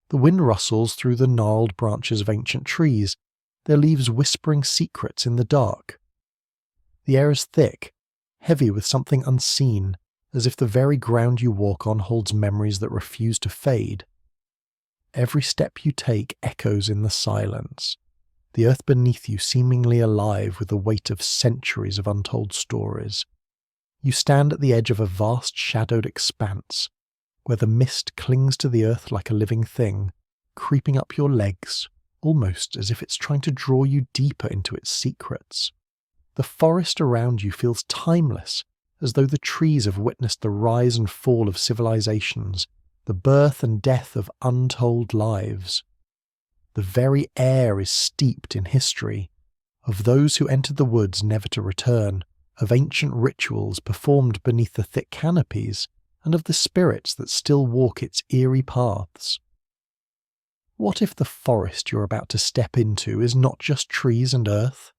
The wind rustles through the gnarled branches of ancient trees, their leaves whispering secrets in the dark. The air is thick, heavy with something unseen, as if the very ground you walk on holds memories that refuse to fade. Every step you take echoes in the silence, the earth beneath you seemingly alive with the weight of centuries of untold stories. You stand at the edge of a vast shadowed expanse, where the mist clings to the earth like a living thing, creeping up your legs, almost as if it's trying to draw you deeper into its secrets. The forest around you feels timeless, as though the trees have witnessed the rise and fall of civilizations, the birth and death of untold lives. The very air is steeped in history, of those who entered the woods never to return, of ancient rituals performed beneath the thick canopies, and of the spirits that still walk its eerie paths. What if the forest you're about to step into is not just trees and earth?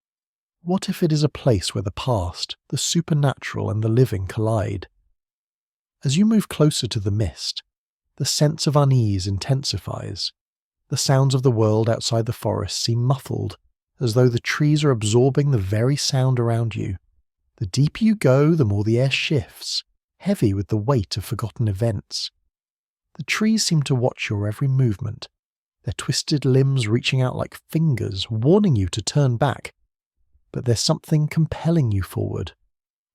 What if it is a place where the past, the supernatural, and the living collide? As you move closer to the mist, the sense of unease intensifies. The sounds of the world outside the forest seem muffled, as though the trees are absorbing the very sound around you. The deeper you go, the more the air shifts, heavy with the weight of forgotten events. The trees seem to watch your every movement, their twisted limbs reaching out like fingers, warning you to turn back. But there's something compelling you forward.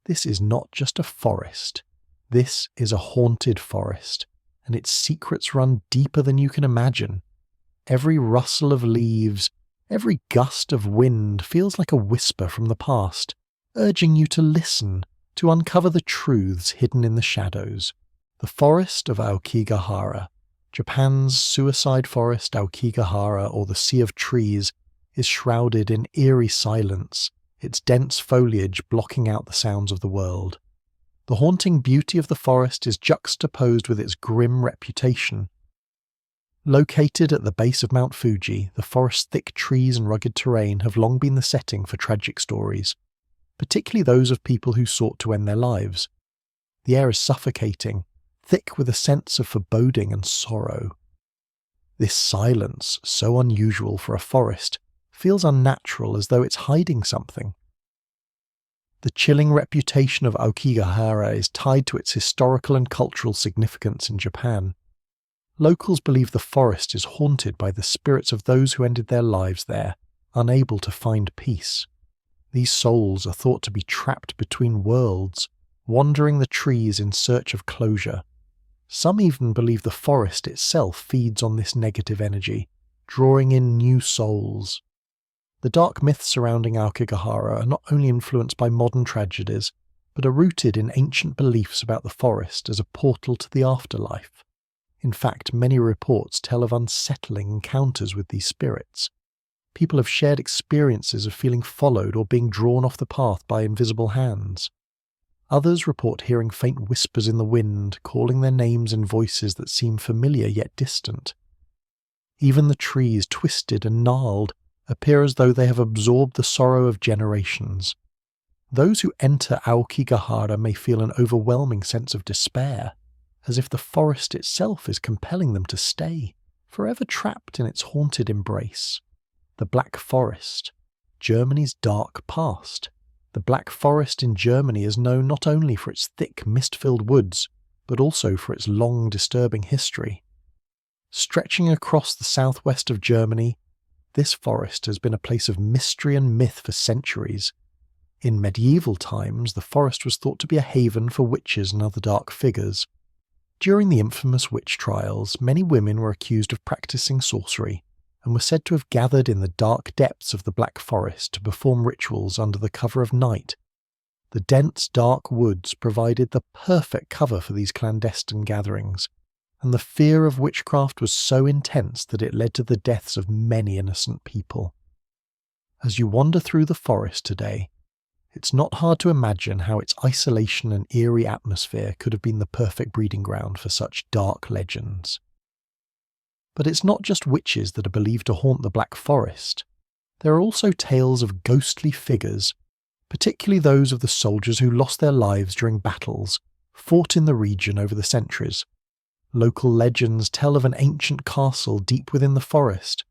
This is not just a forest. This is a haunted forest, and its secrets run deeper than you can imagine. Every rustle of leaves, every gust of wind feels like a whisper from the past, urging you to listen, to uncover the truths hidden in the shadows. The forest of Aokigahara, Japan's suicide forest Aokigahara, or the Sea of Trees, is shrouded in eerie silence, its dense foliage blocking out the sounds of the world. The haunting beauty of the forest is juxtaposed with its grim reputation. Located at the base of Mount Fuji, the forest's thick trees and rugged terrain have long been the setting for tragic stories, particularly those of people who sought to end their lives. The air is suffocating, thick with a sense of foreboding and sorrow. This silence, so unusual for a forest, feels unnatural, as though it's hiding something. The chilling reputation of Aokigahara is tied to its historical and cultural significance in Japan. Locals believe the forest is haunted by the spirits of those who ended their lives there, unable to find peace. These souls are thought to be trapped between worlds, wandering the trees in search of closure. Some even believe the forest itself feeds on this negative energy, drawing in new souls. The dark myths surrounding Aokigahara are not only influenced by modern tragedies, but are rooted in ancient beliefs about the forest as a portal to the afterlife. In fact, many reports tell of unsettling encounters with these spirits. People have shared experiences of feeling followed or being drawn off the path by invisible hands. Others report hearing faint whispers in the wind, calling their names in voices that seem familiar yet distant. Even the trees, twisted and gnarled, appear as though they have absorbed the sorrow of generations. Those who enter Aokigahara may feel an overwhelming sense of despair, as if the forest itself is compelling them to stay, forever trapped in its haunted embrace. The Black Forest, Germany's dark past. The Black Forest in Germany is known not only for its thick, mist-filled woods, but also for its long, disturbing history. Stretching across the southwest of Germany, this forest has been a place of mystery and myth for centuries. In medieval times, the forest was thought to be a haven for witches and other dark figures. During the infamous witch trials, many women were accused of practicing sorcery, and were said to have gathered in the dark depths of the Black Forest to perform rituals under the cover of night. The dense, dark woods provided the perfect cover for these clandestine gatherings, and the fear of witchcraft was so intense that it led to the deaths of many innocent people. As you wander through the forest today, it's not hard to imagine how its isolation and eerie atmosphere could have been the perfect breeding ground for such dark legends. But it's not just witches that are believed to haunt the Black Forest. There are also tales of ghostly figures, particularly those of the soldiers who lost their lives during battles fought in the region over the centuries. Local legends tell of an ancient castle deep within the forest,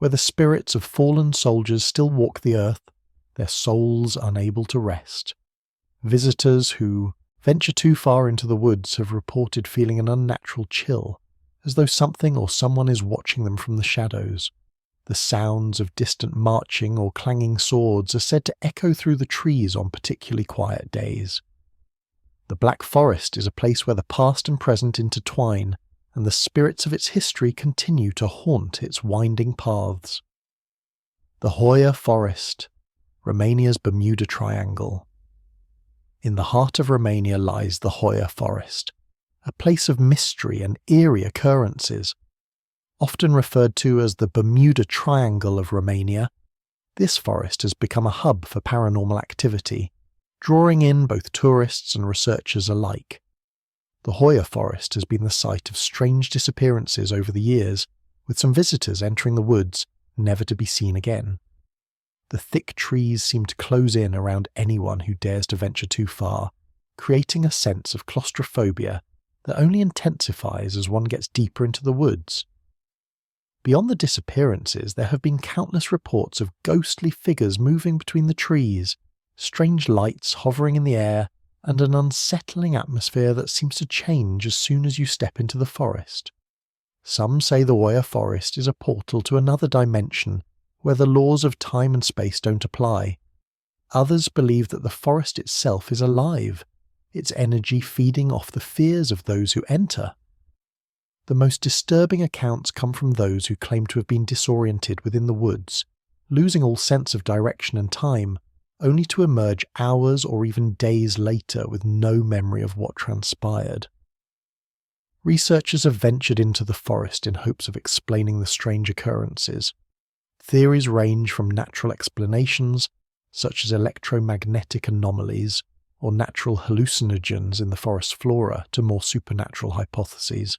where the spirits of fallen soldiers still walk the earth, their souls unable to rest. Visitors who venture too far into the woods have reported feeling an unnatural chill, as though something or someone is watching them from the shadows. The sounds of distant marching or clanging swords are said to echo through the trees on particularly quiet days. The Black Forest is a place where the past and present intertwine, and the spirits of its history continue to haunt its winding paths. The Hoia Forest, Romania's Bermuda Triangle. In the heart of Romania lies the Hoia Forest, a place of mystery and eerie occurrences. Often referred to as the Bermuda Triangle of Romania, this forest has become a hub for paranormal activity, drawing in both tourists and researchers alike. The Hoia Forest has been the site of strange disappearances over the years, with some visitors entering the woods never to be seen again. The thick trees seem to close in around anyone who dares to venture too far, creating a sense of claustrophobia that only intensifies as one gets deeper into the woods. Beyond the disappearances, there have been countless reports of ghostly figures moving between the trees, strange lights hovering in the air, and an unsettling atmosphere that seems to change as soon as you step into the forest. Some say the Hoia Forest is a portal to another dimension where the laws of time and space don't apply. Others believe that the forest itself is alive, its energy feeding off the fears of those who enter. The most disturbing accounts come from those who claim to have been disoriented within the woods, losing all sense of direction and time, only to emerge hours or even days later with no memory of what transpired. Researchers have ventured into the forest in hopes of explaining the strange occurrences. Theories range from natural explanations, such as electromagnetic anomalies or natural hallucinogens in the forest flora, to more supernatural hypotheses.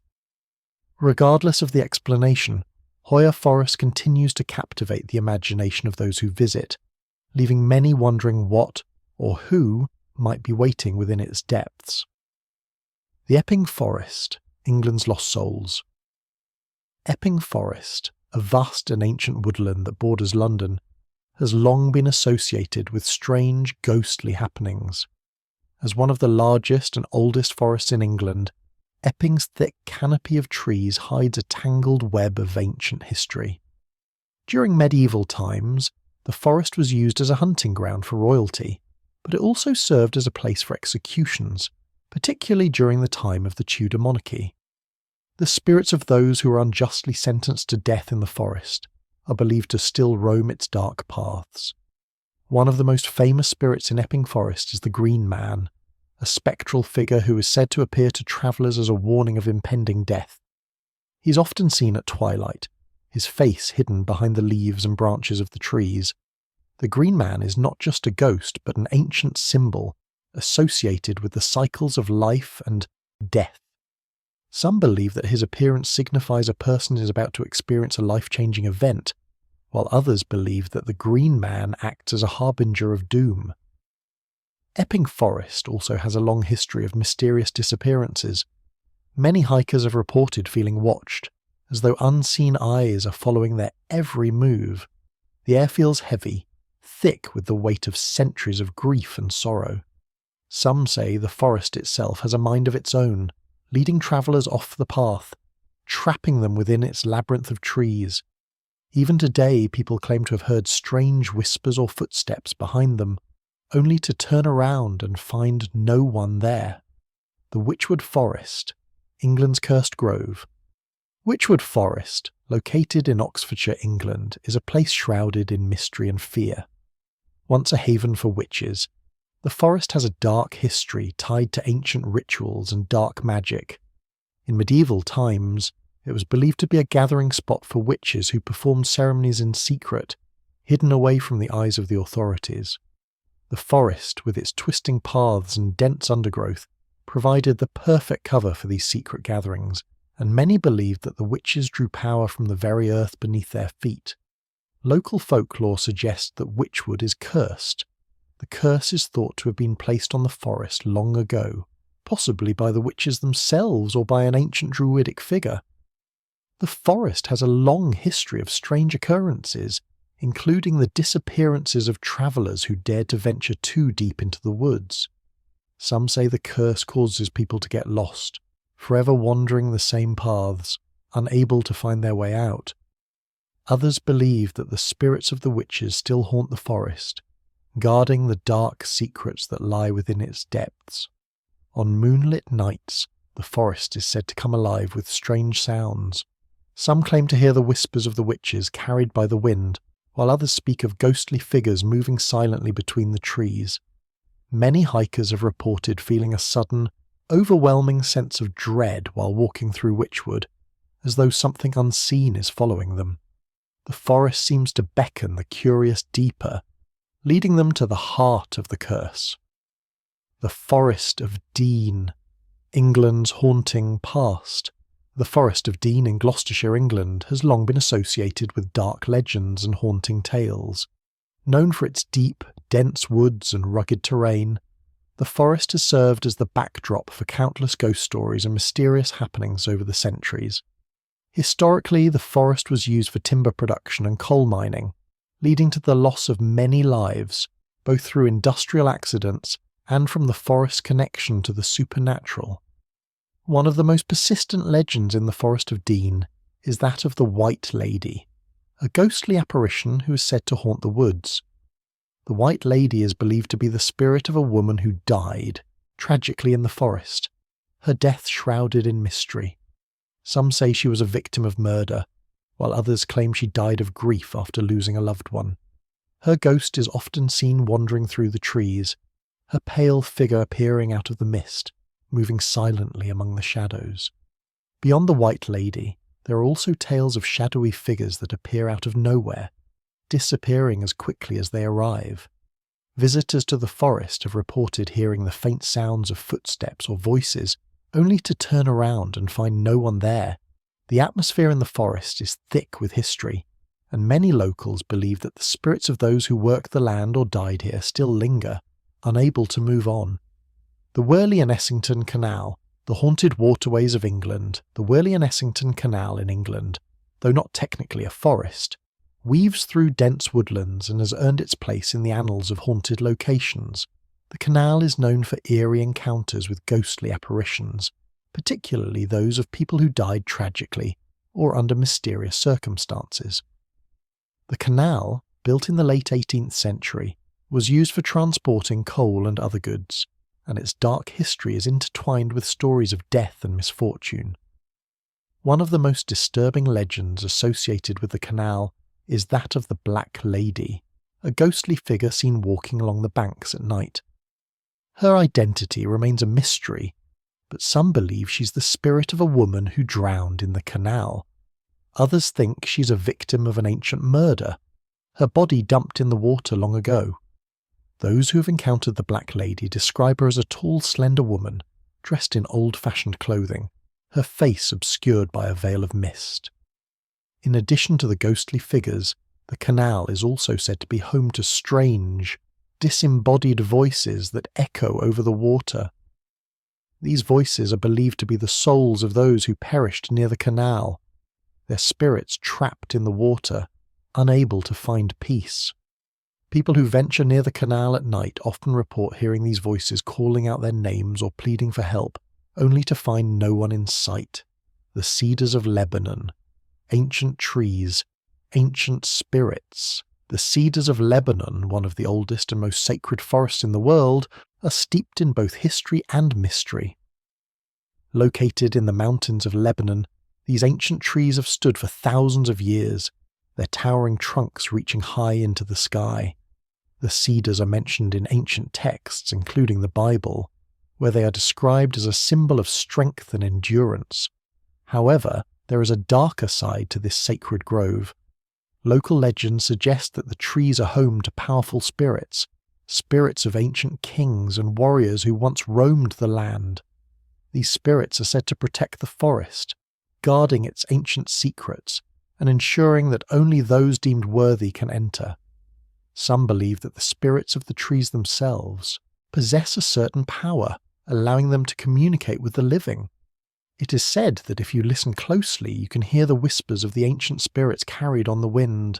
Regardless of the explanation, Hoia Forest continues to captivate the imagination of those who visit, leaving many wondering what or who might be waiting within its depths. The Epping Forest, England's Lost Souls. Epping Forest, a vast and ancient woodland that borders London, has long been associated with strange, ghostly happenings. As one of the largest and oldest forests in England, Epping's thick canopy of trees hides a tangled web of ancient history. During medieval times, the forest was used as a hunting ground for royalty, but it also served as a place for executions, particularly during the time of the Tudor monarchy. The spirits of those who were unjustly sentenced to death in the forest are believed to still roam its dark paths. One of the most famous spirits in Epping Forest is the Green Man, a spectral figure who is said to appear to travellers as a warning of impending death. He is often seen at twilight, his face hidden behind the leaves and branches of the trees. The Green Man is not just a ghost, but an ancient symbol associated with the cycles of life and death. Some believe that his appearance signifies a person is about to experience a life-changing event, while others believe that the Green Man acts as a harbinger of doom. Epping Forest also has a long history of mysterious disappearances. Many hikers have reported feeling watched, as though unseen eyes are following their every move. The air feels heavy, thick with the weight of centuries of grief and sorrow. Some say the forest itself has a mind of its own, leading travellers off the path, trapping them within its labyrinth of trees. Even today, people claim to have heard strange whispers or footsteps behind them, only to turn around and find no one there. The Wychwood Forest, England's cursed grove. Wychwood Forest, located in Oxfordshire, England, is a place shrouded in mystery and fear. Once a haven for witches, the forest has a dark history tied to ancient rituals and dark magic. In medieval times, it was believed to be a gathering spot for witches who performed ceremonies in secret, hidden away from the eyes of the authorities. The forest, with its twisting paths and dense undergrowth, provided the perfect cover for these secret gatherings, and many believed that the witches drew power from the very earth beneath their feet. Local folklore suggests that Wychwood is cursed. The curse is thought to have been placed on the forest long ago, possibly by the witches themselves or by an ancient druidic figure. The forest has a long history of strange occurrences, including the disappearances of travellers who dared to venture too deep into the woods. Some say the curse causes people to get lost, forever wandering the same paths, unable to find their way out. Others believe that the spirits of the witches still haunt the forest, guarding the dark secrets that lie within its depths. On moonlit nights, the forest is said to come alive with strange sounds. Some claim to hear the whispers of the witches carried by the wind, while others speak of ghostly figures moving silently between the trees. Many hikers have reported feeling a sudden, overwhelming sense of dread while walking through Witchwood, as though something unseen is following them. The forest seems to beckon the curious deeper, leading them to the heart of the curse. The Forest of Dean, England's haunting past. The Forest of Dean in Gloucestershire, England, has long been associated with dark legends and haunting tales. Known for its deep, dense woods and rugged terrain, the forest has served as the backdrop for countless ghost stories and mysterious happenings over the centuries. Historically, the forest was used for timber production and coal mining, leading to the loss of many lives, both through industrial accidents and from the forest's connection to the supernatural. One of the most persistent legends in the Forest of Dean is that of the White Lady, a ghostly apparition who is said to haunt the woods. The White Lady is believed to be the spirit of a woman who died, tragically in the forest, her death shrouded in mystery. Some say she was a victim of murder, while others claim she died of grief after losing a loved one. Her ghost is often seen wandering through the trees, her pale figure peering out of the mist, moving silently among the shadows. Beyond the White Lady, there are also tales of shadowy figures that appear out of nowhere, disappearing as quickly as they arrive. Visitors to the forest have reported hearing the faint sounds of footsteps or voices, only to turn around and find no one there. The atmosphere in the forest is thick with history, and many locals believe that the spirits of those who worked the land or died here still linger, unable to move on. The Worley and Essington Canal, the haunted waterways of England, the Worley and Essington Canal in England, though not technically a forest, weaves through dense woodlands and has earned its place in the annals of haunted locations. The canal is known for eerie encounters with ghostly apparitions, particularly those of people who died tragically or under mysterious circumstances. The canal, built in the late 18th century, was used for transporting coal and other goods, and its dark history is intertwined with stories of death and misfortune. One of the most disturbing legends associated with the canal is that of the Black Lady, a ghostly figure seen walking along the banks at night. Her identity remains a mystery, but some believe she's the spirit of a woman who drowned in the canal. Others think she's a victim of an ancient murder, her body dumped in the water long ago. Those who have encountered the Black Lady describe her as a tall, slender woman, dressed in old-fashioned clothing, her face obscured by a veil of mist. In addition to the ghostly figures, the canal is also said to be home to strange, disembodied voices that echo over the water. These voices are believed to be the souls of those who perished near the canal, their spirits trapped in the water, unable to find peace. People who venture near the canal at night often report hearing these voices calling out their names or pleading for help, only to find no one in sight. The cedars of Lebanon, ancient trees, ancient spirits. The cedars of Lebanon, one of the oldest and most sacred forests in the world, are steeped in both history and mystery. Located in the mountains of Lebanon, these ancient trees have stood for thousands of years, their towering trunks reaching high into the sky. The cedars are mentioned in ancient texts, including the Bible, where they are described as a symbol of strength and endurance. However, there is a darker side to this sacred grove. Local legends suggest that the trees are home to powerful spirits, spirits of ancient kings and warriors who once roamed the land. These spirits are said to protect the forest, guarding its ancient secrets and ensuring that only those deemed worthy can enter. Some believe that the spirits of the trees themselves possess a certain power, allowing them to communicate with the living. It is said that if you listen closely, you can hear the whispers of the ancient spirits carried on the wind.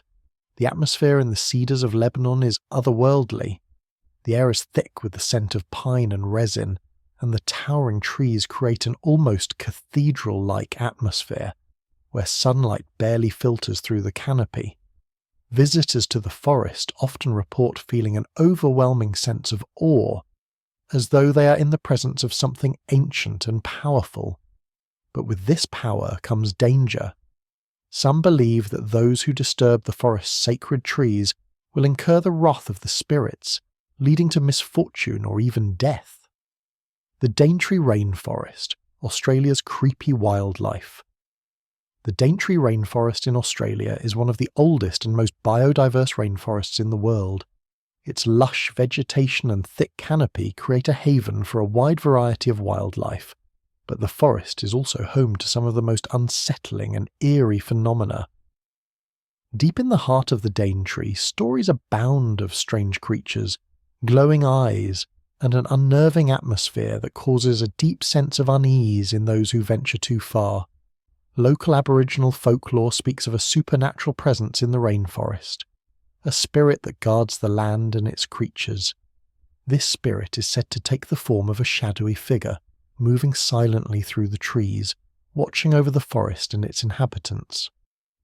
The atmosphere in the cedars of Lebanon is otherworldly. The air is thick with the scent of pine and resin, and the towering trees create an almost cathedral-like atmosphere, where sunlight barely filters through the canopy. Visitors to the forest often report feeling an overwhelming sense of awe, as though they are in the presence of something ancient and powerful. But with this power comes danger. Some believe that those who disturb the forest's sacred trees will incur the wrath of the spirits, leading to misfortune or even death. The Daintree Rainforest, Australia's creepy wildlife. The Daintree Rainforest in Australia is one of the oldest and most biodiverse rainforests in the world. Its lush vegetation and thick canopy create a haven for a wide variety of wildlife, but the forest is also home to some of the most unsettling and eerie phenomena. Deep in the heart of the Daintree, stories abound of strange creatures, glowing eyes, and an unnerving atmosphere that causes a deep sense of unease in those who venture too far. Local Aboriginal folklore speaks of a supernatural presence in the rainforest, a spirit that guards the land and its creatures. This spirit is said to take the form of a shadowy figure, moving silently through the trees, watching over the forest and its inhabitants.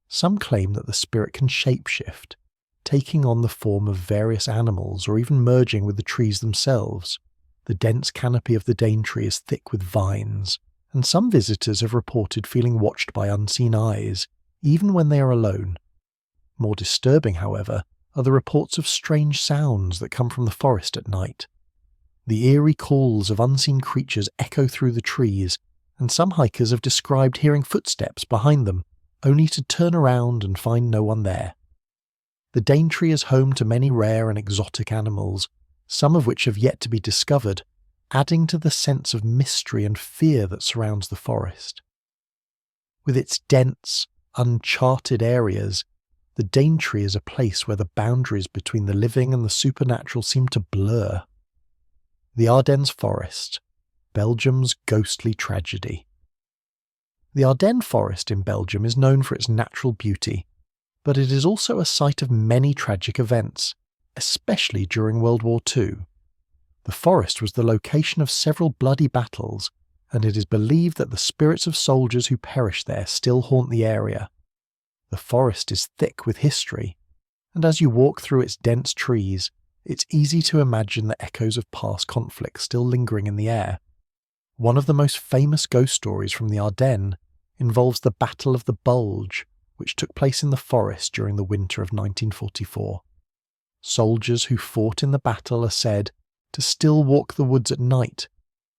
Some claim that the spirit can shapeshift, taking on the form of various animals or even merging with the trees themselves. The dense canopy of the Daintree is thick with vines, and some visitors have reported feeling watched by unseen eyes, even when they are alone. More disturbing, however, are the reports of strange sounds that come from the forest at night. The eerie calls of unseen creatures echo through the trees, and some hikers have described hearing footsteps behind them, only to turn around and find no one there. The Daintree is home to many rare and exotic animals, some of which have yet to be discovered, adding to the sense of mystery and fear that surrounds the forest. With its dense, uncharted areas, the Daintree is a place where the boundaries between the living and the supernatural seem to blur. The Ardennes Forest, Belgium's ghostly tragedy. The Ardennes Forest in Belgium is known for its natural beauty, but it is also a site of many tragic events, especially during World War II. The forest was the location of several bloody battles, and it is believed that the spirits of soldiers who perished there still haunt the area. The forest is thick with history, and as you walk through its dense trees, it's easy to imagine the echoes of past conflicts still lingering in the air. One of the most famous ghost stories from the Ardennes involves the Battle of the Bulge, which took place in the forest during the winter of 1944. Soldiers who fought in the battle are said to still walk the woods at night,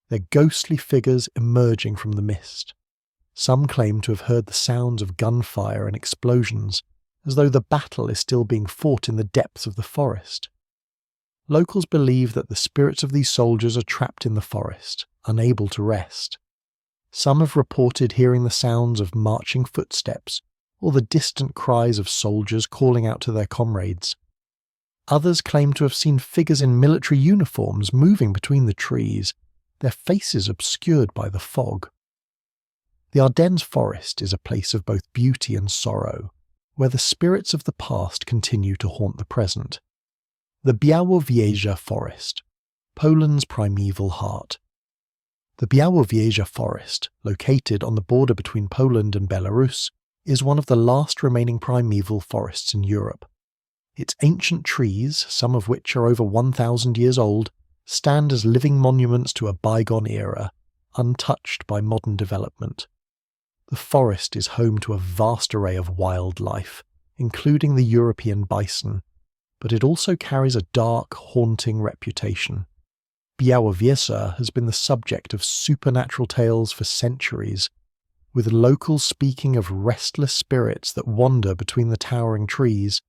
their ghostly figures emerging from the mist. Some claim to have heard the sounds of gunfire and explosions, as though the battle is still being fought in the depths of the forest. Locals believe that the spirits of these soldiers are trapped in the forest, unable to rest. Some have reported hearing the sounds of marching footsteps or the distant cries of soldiers calling out to their comrades. Others claim to have seen figures in military uniforms moving between the trees, their faces obscured by the fog. The Ardennes Forest is a place of both beauty and sorrow, where the spirits of the past continue to haunt the present. The Białowieża Forest, Poland's primeval heart. The Białowieża Forest, located on the border between Poland and Belarus, is one of the last remaining primeval forests in Europe. Its ancient trees, some of which are over 1,000 years old, stand as living monuments to a bygone era, untouched by modern development. The forest is home to a vast array of wildlife, including the European bison, but it also carries a dark, haunting reputation. Białowieża has been the subject of supernatural tales for centuries, with locals speaking of restless spirits that wander between the towering trees.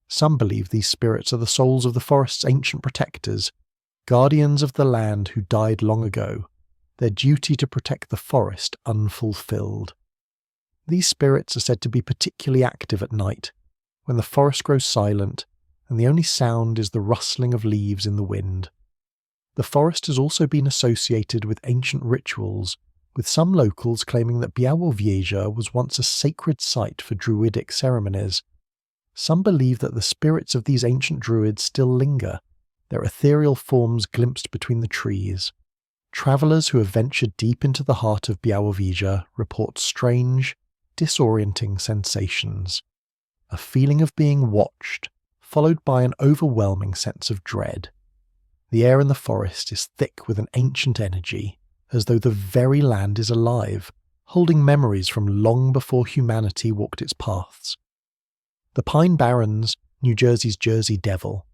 Some believe these spirits are the souls of the forest's ancient protectors, guardians of the land who died long ago, their duty to protect the forest unfulfilled. These spirits are said to be particularly active at night, when the forest grows silent and the only sound is the rustling of leaves in the wind. The forest has also been associated with ancient rituals, with some locals claiming that Białowieża was once a sacred site for druidic ceremonies. Some believe that the spirits of these ancient druids still linger, their ethereal forms glimpsed between the trees. Travellers who have ventured deep into the heart of Białowieża report strange, disorienting sensations. A feeling of being watched, followed by an overwhelming sense of dread. The air in the forest is thick with an ancient energy, as though the very land is alive, holding memories from long before humanity walked its paths. The Pine Barrens, New Jersey's Jersey Devil.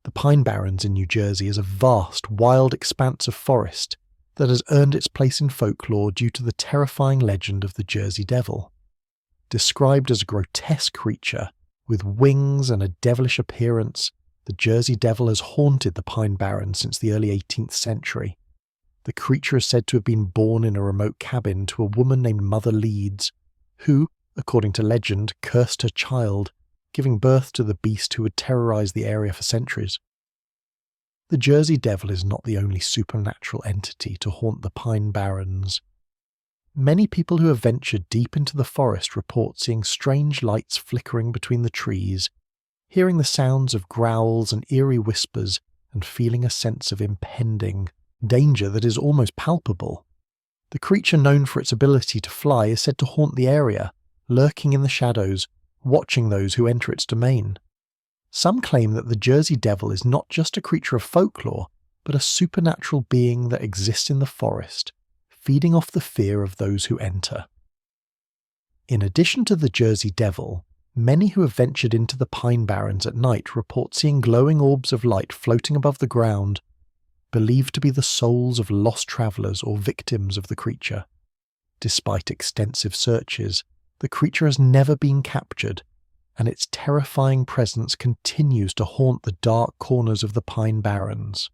The Pine Barrens in New Jersey is a vast, wild expanse of forest that has earned its place in folklore due to the terrifying legend of the Jersey Devil. Described as a grotesque creature, with wings and a devilish appearance, the Jersey Devil has haunted the Pine Barrens since the early 18th century. The creature is said to have been born in a remote cabin to a woman named Mother Leeds, who, according to legend, cursed her child, giving birth to the beast who would terrorize the area for centuries. The Jersey Devil is not the only supernatural entity to haunt the Pine Barrens. Many people who have ventured deep into the forest report seeing strange lights flickering between the trees, hearing the sounds of growls and eerie whispers, and feeling a sense of impending danger that is almost palpable. The creature, known for its ability to fly, is said to haunt the area, lurking in the shadows, watching those who enter its domain. Some claim that the Jersey Devil is not just a creature of folklore, but a supernatural being that exists in the forest, feeding off the fear of those who enter. In addition to the Jersey Devil, many who have ventured into the Pine Barrens at night report seeing glowing orbs of light floating above the ground, believed to be the souls of lost travellers or victims of the creature. Despite extensive searches, the creature has never been captured, and its terrifying presence continues to haunt the dark corners of the Pine Barrens.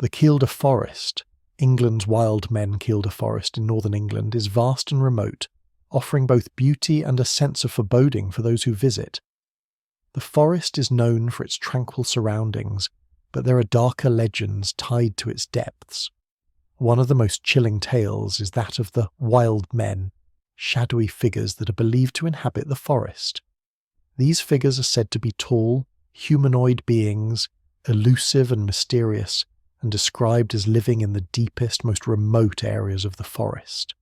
The Kielder Forest, England's wild men Kielder Forest in northern England, is vast and remote, offering both beauty and a sense of foreboding for those who visit. The forest is known for its tranquil surroundings, but there are darker legends tied to its depths. One of the most chilling tales is that of the wild men, shadowy figures that are believed to inhabit the forest. These figures are said to be tall, humanoid beings, elusive and mysterious, and described as living in the deepest, most remote areas of the forest.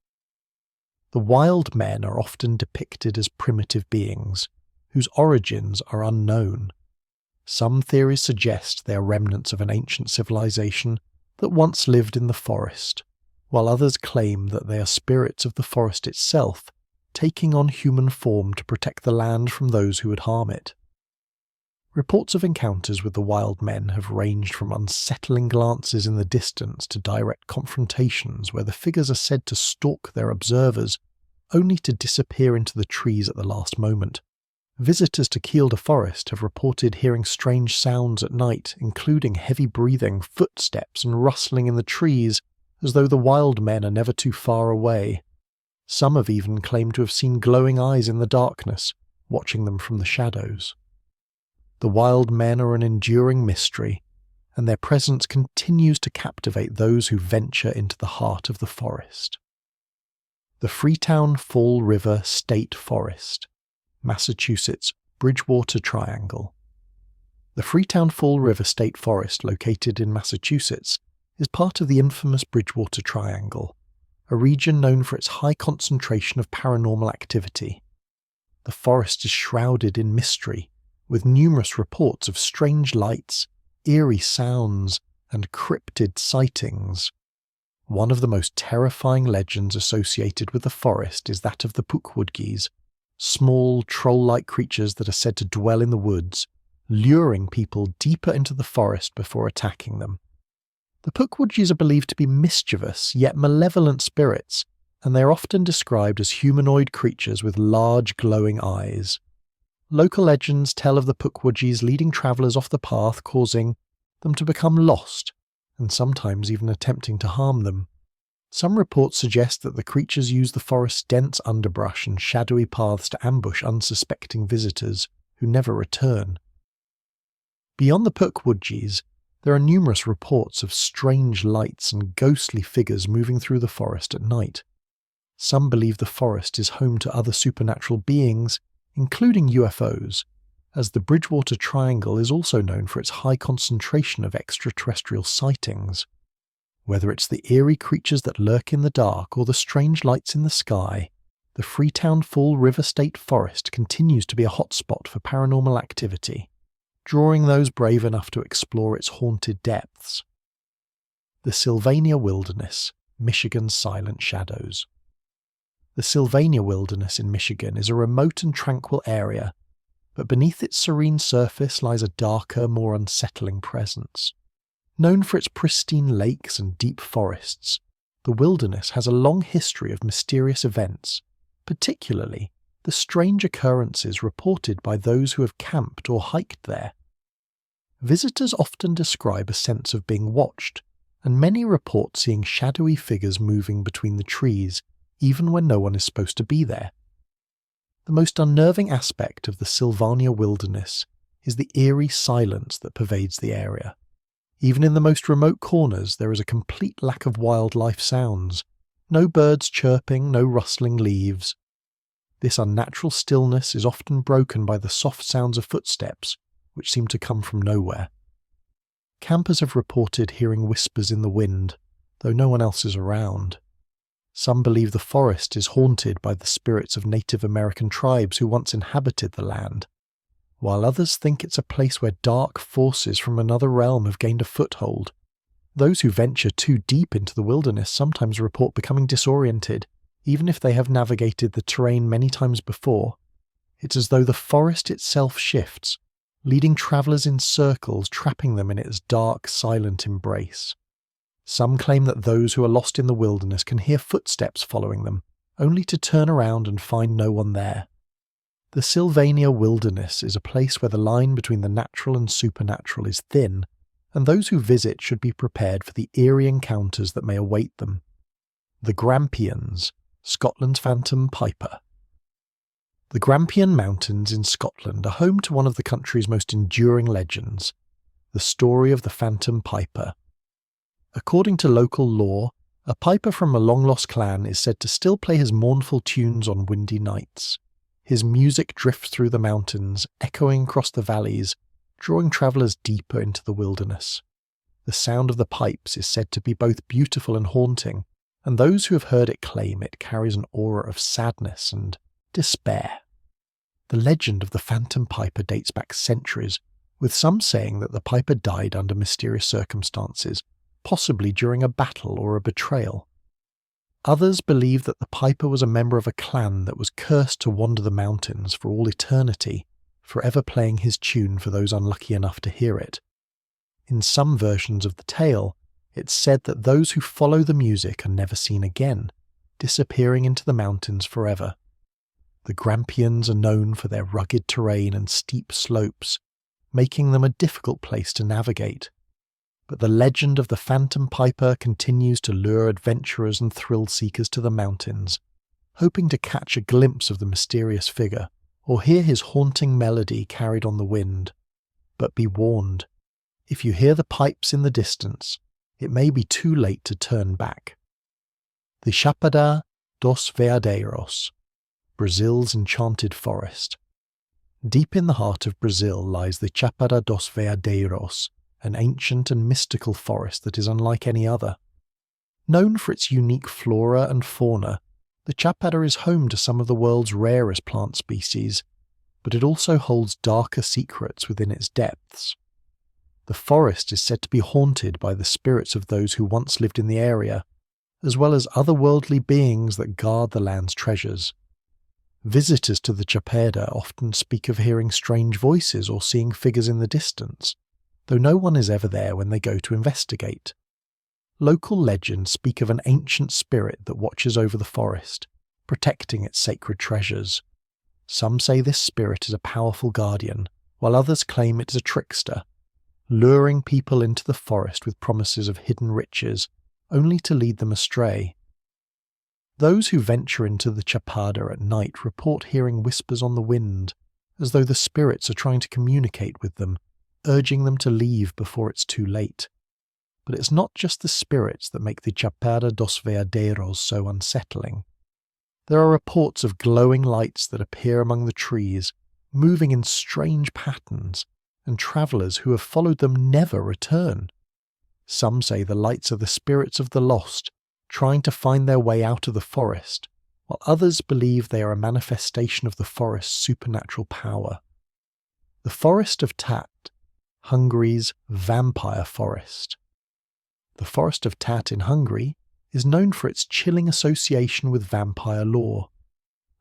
The wild men are often depicted as primitive beings, whose origins are unknown. Some theories suggest they are remnants of an ancient civilization that once lived in the forest, while others claim that they are spirits of the forest itself, taking on human form to protect the land from those who would harm it. Reports of encounters with the wild men have ranged from unsettling glances in the distance to direct confrontations where the figures are said to stalk their observers, only to disappear into the trees at the last moment. Visitors to Kielder Forest have reported hearing strange sounds at night, including heavy breathing, footsteps and rustling in the trees, as though the wild men are never too far away. Some have even claimed to have seen glowing eyes in the darkness, watching them from the shadows. The wild men are an enduring mystery, and their presence continues to captivate those who venture into the heart of the forest. The Freetown Fall River State Forest, Massachusetts Bridgewater Triangle. The Freetown Fall River State Forest, located in Massachusetts, is part of the infamous Bridgewater Triangle, a region known for its high concentration of paranormal activity. The forest is shrouded in mystery, with numerous reports of strange lights, eerie sounds, and cryptid sightings. One of the most terrifying legends associated with the forest is that of the Pukwudgies, small, troll-like creatures that are said to dwell in the woods, luring people deeper into the forest before attacking them. The Pukwudgies are believed to be mischievous yet malevolent spirits, and they are often described as humanoid creatures with large glowing eyes. Local legends tell of the Pukwudgies leading travellers off the path, causing them to become lost, and sometimes even attempting to harm them. Some reports suggest that the creatures use the forest's dense underbrush and shadowy paths to ambush unsuspecting visitors who never return. Beyond the Pukwudgies, There are numerous reports of strange lights and ghostly figures moving through the forest at night. Some believe the forest is home to other supernatural beings, including UFOs, as the Bridgewater Triangle is also known for its high concentration of extraterrestrial sightings. Whether it's the eerie creatures that lurk in the dark or the strange lights in the sky, the Freetown Fall River State Forest continues to be a hotspot for paranormal activity, drawing those brave enough to explore its haunted depths. The Sylvania Wilderness, Michigan's Silent Shadows. The Sylvania Wilderness in Michigan is a remote and tranquil area, but beneath its serene surface lies a darker, more unsettling presence. Known for its pristine lakes and deep forests, the wilderness has a long history of mysterious events, particularly the strange occurrences reported by those who have camped or hiked there. Visitors often describe a sense of being watched, and many report seeing shadowy figures moving between the trees, even when no one is supposed to be there. The most unnerving aspect of the Sylvania Wilderness is the eerie silence that pervades the area. Even in the most remote corners, there is a complete lack of wildlife sounds. No birds chirping, no rustling leaves. This unnatural stillness is often broken by the soft sounds of footsteps, which seem to come from nowhere. Campers have reported hearing whispers in the wind, though no one else is around. Some believe the forest is haunted by the spirits of Native American tribes who once inhabited the land, while others think it's a place where dark forces from another realm have gained a foothold. Those who venture too deep into the wilderness sometimes report becoming disoriented, even if they have navigated the terrain many times before. It's as though the forest itself shifts, leading travelers in circles, trapping them in its dark, silent embrace. Some claim that those who are lost in the wilderness can hear footsteps following them, only to turn around and find no one there. The Sylvania Wilderness is a place where the line between the natural and supernatural is thin, and those who visit should be prepared for the eerie encounters that may await them. The Grampians, Scotland's Phantom Piper. The Grampian Mountains in Scotland are home to one of the country's most enduring legends, the story of the Phantom Piper. According to local lore, a piper from a long-lost clan is said to still play his mournful tunes on windy nights. His music drifts through the mountains, echoing across the valleys, drawing travellers deeper into the wilderness. The sound of the pipes is said to be both beautiful and haunting, and those who have heard it claim it carries an aura of sadness and despair. The legend of the Phantom Piper dates back centuries, with some saying that the piper died under mysterious circumstances, possibly during a battle or a betrayal. Others believe that the piper was a member of a clan that was cursed to wander the mountains for all eternity, forever playing his tune for those unlucky enough to hear it. In some versions of the tale, it's said that those who follow the music are never seen again, disappearing into the mountains forever. The Grampians are known for their rugged terrain and steep slopes, making them a difficult place to navigate. But the legend of the Phantom Piper continues to lure adventurers and thrill-seekers to the mountains, hoping to catch a glimpse of the mysterious figure or hear his haunting melody carried on the wind. But be warned, if you hear the pipes in the distance, it may be too late to turn back. The Chapada dos Veadeiros, Brazil's enchanted forest. Deep in the heart of Brazil lies the Chapada dos Veadeiros, an ancient and mystical forest that is unlike any other. Known for its unique flora and fauna, the Chapada is home to some of the world's rarest plant species, but it also holds darker secrets within its depths. The forest is said to be haunted by the spirits of those who once lived in the area, as well as otherworldly beings that guard the land's treasures. Visitors to the Chapada often speak of hearing strange voices or seeing figures in the distance, though no one is ever there when they go to investigate. Local legends speak of an ancient spirit that watches over the forest, protecting its sacred treasures. Some say this spirit is a powerful guardian, while others claim it is a trickster, luring people into the forest with promises of hidden riches, only to lead them astray. Those who venture into the Chapada at night report hearing whispers on the wind, as though the spirits are trying to communicate with them, urging them to leave before it's too late. But it's not just the spirits that make the Chapada dos Veadeiros so unsettling. There are reports of glowing lights that appear among the trees, moving in strange patterns, and travellers who have followed them never return. Some say the lights are the spirits of the lost, trying to find their way out of the forest, while others believe they are a manifestation of the forest's supernatural power. The Forest of Tat, Hungary's vampire forest. The Forest of Tat in Hungary is known for its chilling association with vampire lore.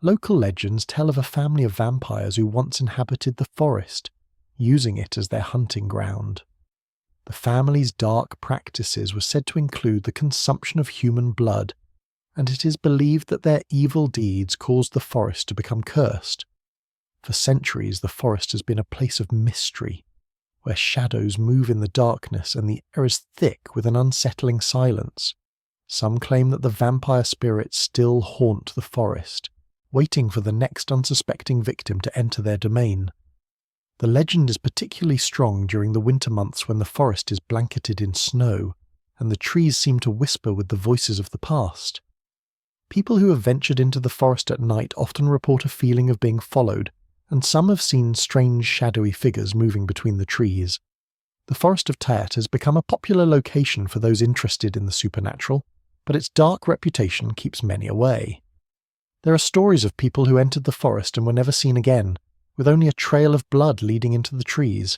Local legends tell of a family of vampires who once inhabited the forest, using it as their hunting ground. The family's dark practices were said to include the consumption of human blood, and it is believed that their evil deeds caused the forest to become cursed. For centuries, the forest has been a place of mystery, where shadows move in the darkness and the air is thick with an unsettling silence. Some claim that the vampire spirits still haunt the forest, waiting for the next unsuspecting victim to enter their domain. The legend is particularly strong during the winter months when the forest is blanketed in snow, and the trees seem to whisper with the voices of the past. People who have ventured into the forest at night often report a feeling of being followed, and some have seen strange shadowy figures moving between the trees. The Forest of Tat has become a popular location for those interested in the supernatural, but its dark reputation keeps many away. There are stories of people who entered the forest and were never seen again, with only a trail of blood leading into the trees.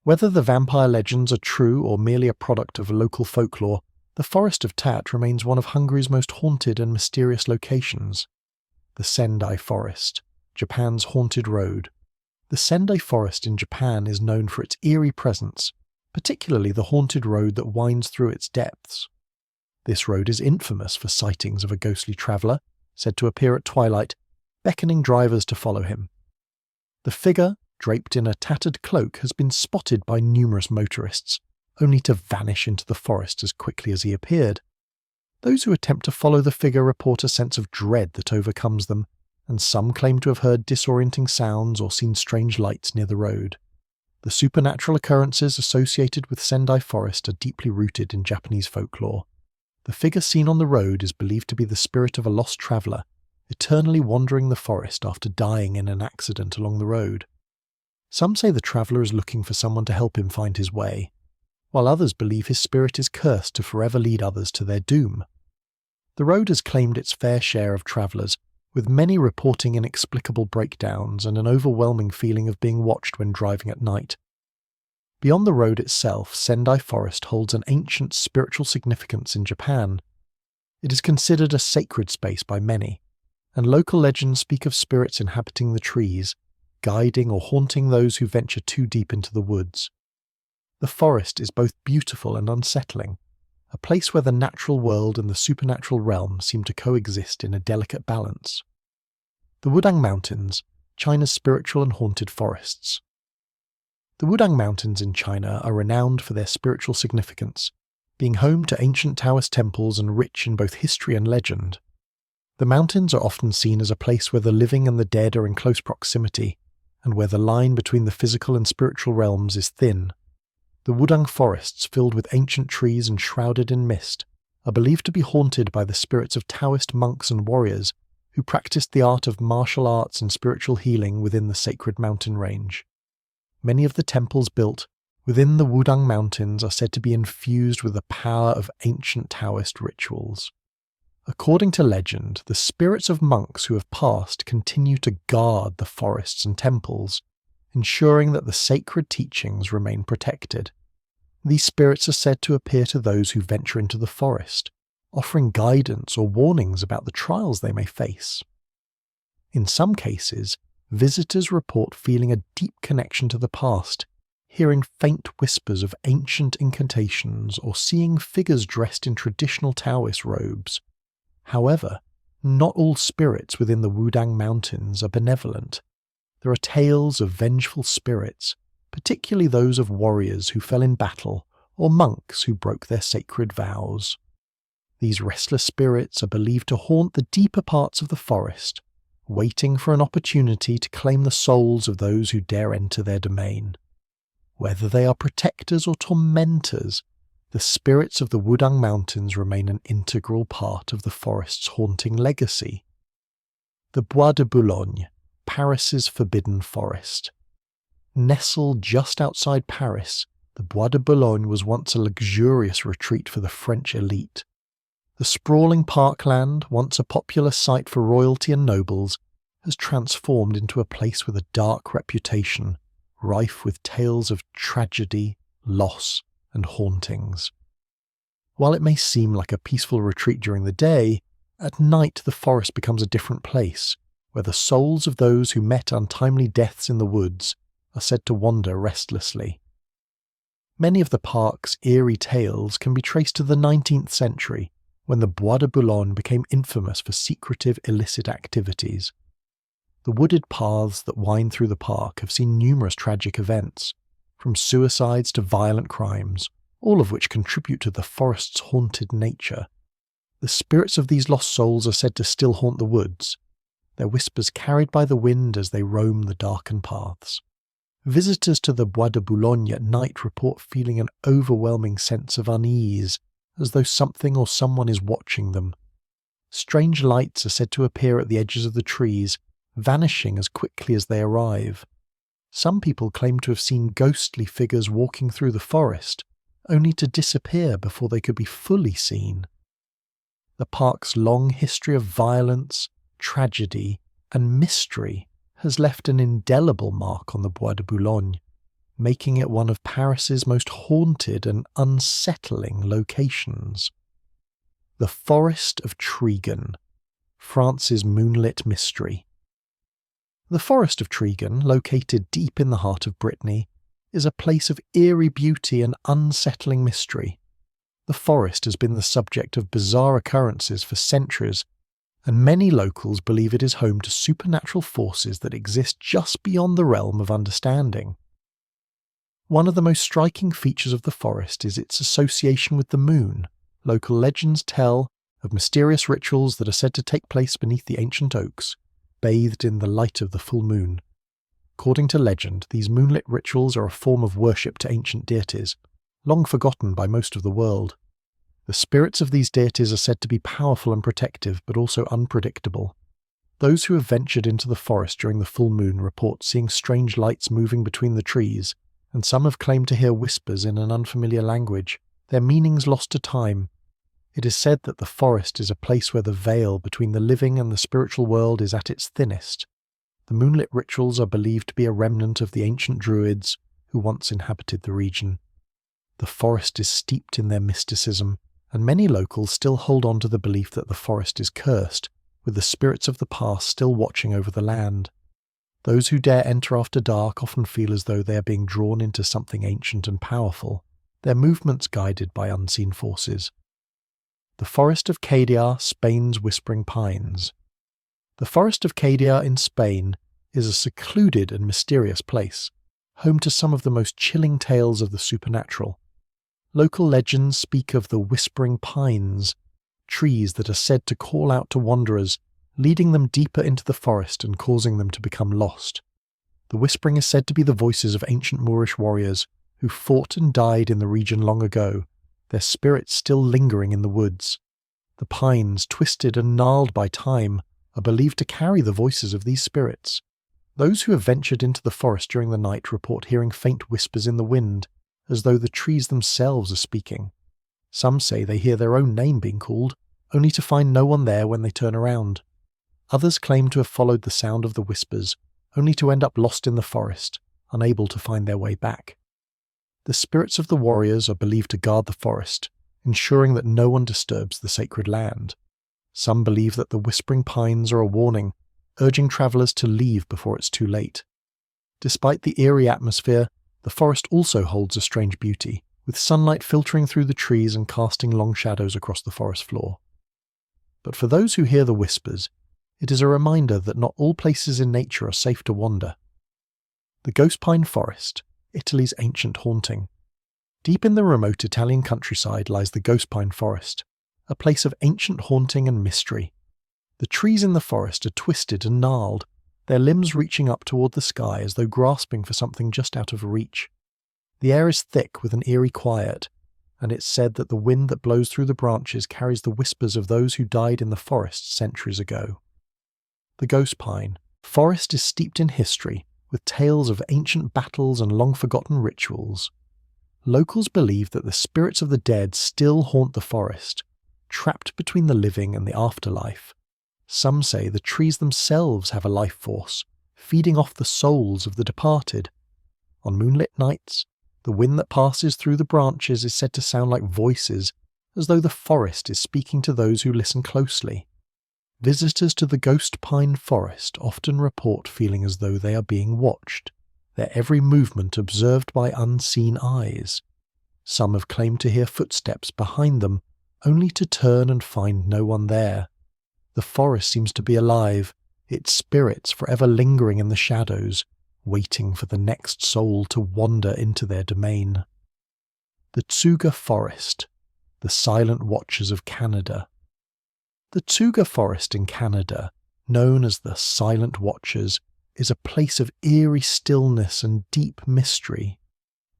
Whether the vampire legends are true or merely a product of local folklore, the Forest of Tat remains one of Hungary's most haunted and mysterious locations. The Sendai Forest, Japan's haunted road. The Sendai Forest in Japan is known for its eerie presence, particularly the haunted road that winds through its depths. This road is infamous for sightings of a ghostly traveller, said to appear at twilight, beckoning drivers to follow him. The figure, draped in a tattered cloak, has been spotted by numerous motorists, only to vanish into the forest as quickly as he appeared. Those who attempt to follow the figure report a sense of dread that overcomes them, and some claim to have heard disorienting sounds or seen strange lights near the road. The supernatural occurrences associated with Sendai Forest are deeply rooted in Japanese folklore. The figure seen on the road is believed to be the spirit of a lost traveller, eternally wandering the forest after dying in an accident along the road. Some say the traveller is looking for someone to help him find his way, while others believe his spirit is cursed to forever lead others to their doom. The road has claimed its fair share of travellers, with many reporting inexplicable breakdowns and an overwhelming feeling of being watched when driving at night. Beyond the road itself, Sendai Forest holds an ancient spiritual significance in Japan. It is considered a sacred space by many, and local legends speak of spirits inhabiting the trees, guiding or haunting those who venture too deep into the woods. The forest is both beautiful and unsettling, a place where the natural world and the supernatural realm seem to coexist in a delicate balance. The Wudang Mountains, China's spiritual and haunted forests. The Wudang Mountains in China are renowned for their spiritual significance, being home to ancient Taoist temples and rich in both history and legend. The mountains are often seen as a place where the living and the dead are in close proximity, and where the line between the physical and spiritual realms is thin. The Wudang forests, filled with ancient trees and shrouded in mist, are believed to be haunted by the spirits of Taoist monks and warriors who practiced the art of martial arts and spiritual healing within the sacred mountain range. Many of the temples built within the Wudang Mountains are said to be infused with the power of ancient Taoist rituals. According to legend, the spirits of monks who have passed continue to guard the forests and temples, ensuring that the sacred teachings remain protected. These spirits are said to appear to those who venture into the forest, offering guidance or warnings about the trials they may face. In some cases, visitors report feeling a deep connection to the past, hearing faint whispers of ancient incantations or seeing figures dressed in traditional Taoist robes. However, not all spirits within the Wudang Mountains are benevolent. There are tales of vengeful spirits, particularly those of warriors who fell in battle or monks who broke their sacred vows. These restless spirits are believed to haunt the deeper parts of the forest, waiting for an opportunity to claim the souls of those who dare enter their domain. Whether they are protectors or tormentors, the spirits of the Wudang Mountains remain an integral part of the forest's haunting legacy. The Bois de Boulogne, Paris's forbidden forest. Nestled just outside Paris, the Bois de Boulogne was once a luxurious retreat for the French elite. The sprawling parkland, once a popular site for royalty and nobles, has transformed into a place with a dark reputation, rife with tales of tragedy, loss, and hauntings. While it may seem like a peaceful retreat during the day, at night the forest becomes a different place, where the souls of those who met untimely deaths in the woods are said to wander restlessly. Many of the park's eerie tales can be traced to the 19th century, when the Bois de Boulogne became infamous for secretive illicit activities. The wooded paths that wind through the park have seen numerous tragic events, from suicides to violent crimes, all of which contribute to the forest's haunted nature. The spirits of these lost souls are said to still haunt the woods, their whispers carried by the wind as they roam the darkened paths. Visitors to the Bois de Boulogne at night report feeling an overwhelming sense of unease, as though something or someone is watching them. Strange lights are said to appear at the edges of the trees, vanishing as quickly as they arrive. Some people claim to have seen ghostly figures walking through the forest, only to disappear before they could be fully seen. The park's long history of violence, tragedy, and mystery has left an indelible mark on the Bois de Boulogne, making it one of Paris's most haunted and unsettling locations. The Forest of Trigan, France's moonlit mystery. The Forest of Trigan, located deep in the heart of Brittany, is a place of eerie beauty and unsettling mystery. The forest has been the subject of bizarre occurrences for centuries, and many locals believe it is home to supernatural forces that exist just beyond the realm of understanding. One of the most striking features of the forest is its association with the moon. Local legends tell of mysterious rituals that are said to take place beneath the ancient oaks, bathed in the light of the full moon. According to legend, these moonlit rituals are a form of worship to ancient deities, long forgotten by most of the world. The spirits of these deities are said to be powerful and protective, but also unpredictable. Those who have ventured into the forest during the full moon report seeing strange lights moving between the trees, and some have claimed to hear whispers in an unfamiliar language, their meanings lost to time. It is said that the forest is a place where the veil between the living and the spiritual world is at its thinnest. The moonlit rituals are believed to be a remnant of the ancient druids who once inhabited the region. The forest is steeped in their mysticism, and many locals still hold on to the belief that the forest is cursed, with the spirits of the past still watching over the land. Those who dare enter after dark often feel as though they are being drawn into something ancient and powerful, their movements guided by unseen forces. The Forest of Cadia, Spain's Whispering Pines. The Forest of Cadia in Spain is a secluded and mysterious place, home to some of the most chilling tales of the supernatural. Local legends speak of the Whispering Pines, trees that are said to call out to wanderers, leading them deeper into the forest and causing them to become lost. The whispering is said to be the voices of ancient Moorish warriors who fought and died in the region long ago, their spirits still lingering in the woods. The pines, twisted and gnarled by time, are believed to carry the voices of these spirits. Those who have ventured into the forest during the night report hearing faint whispers in the wind, as though the trees themselves are speaking. Some say they hear their own name being called, only to find no one there when they turn around. Others claim to have followed the sound of the whispers, only to end up lost in the forest, unable to find their way back. The spirits of the warriors are believed to guard the forest, ensuring that no one disturbs the sacred land. Some believe that the whispering pines are a warning, urging travellers to leave before it's too late. Despite the eerie atmosphere, the forest also holds a strange beauty, with sunlight filtering through the trees and casting long shadows across the forest floor. But for those who hear the whispers, it is a reminder that not all places in nature are safe to wander. The Ghost Pine Forest, Italy's ancient haunting. Deep in the remote Italian countryside lies the Ghost Pine Forest, a place of ancient haunting and mystery. The trees in the forest are twisted and gnarled, their limbs reaching up toward the sky as though grasping for something just out of reach. The air is thick with an eerie quiet, and it's said that the wind that blows through the branches carries the whispers of those who died in the forest centuries ago. The ghost pine forest is steeped in history, with tales of ancient battles and long-forgotten rituals. Locals believe that the spirits of the dead still haunt the forest, trapped between the living and the afterlife. Some say the trees themselves have a life force, feeding off the souls of the departed. On moonlit nights, the wind that passes through the branches is said to sound like voices, as though the forest is speaking to those who listen closely. Visitors to the ghost pine forest often report feeling as though they are being watched, their every movement observed by unseen eyes. Some have claimed to hear footsteps behind them, only to turn and find no one there. The forest seems to be alive, its spirits forever lingering in the shadows, waiting for the next soul to wander into their domain. The Tsuga Forest, the silent watchers of Canada. The Tsuga Forest in Canada, known as the Silent Watchers, is a place of eerie stillness and deep mystery.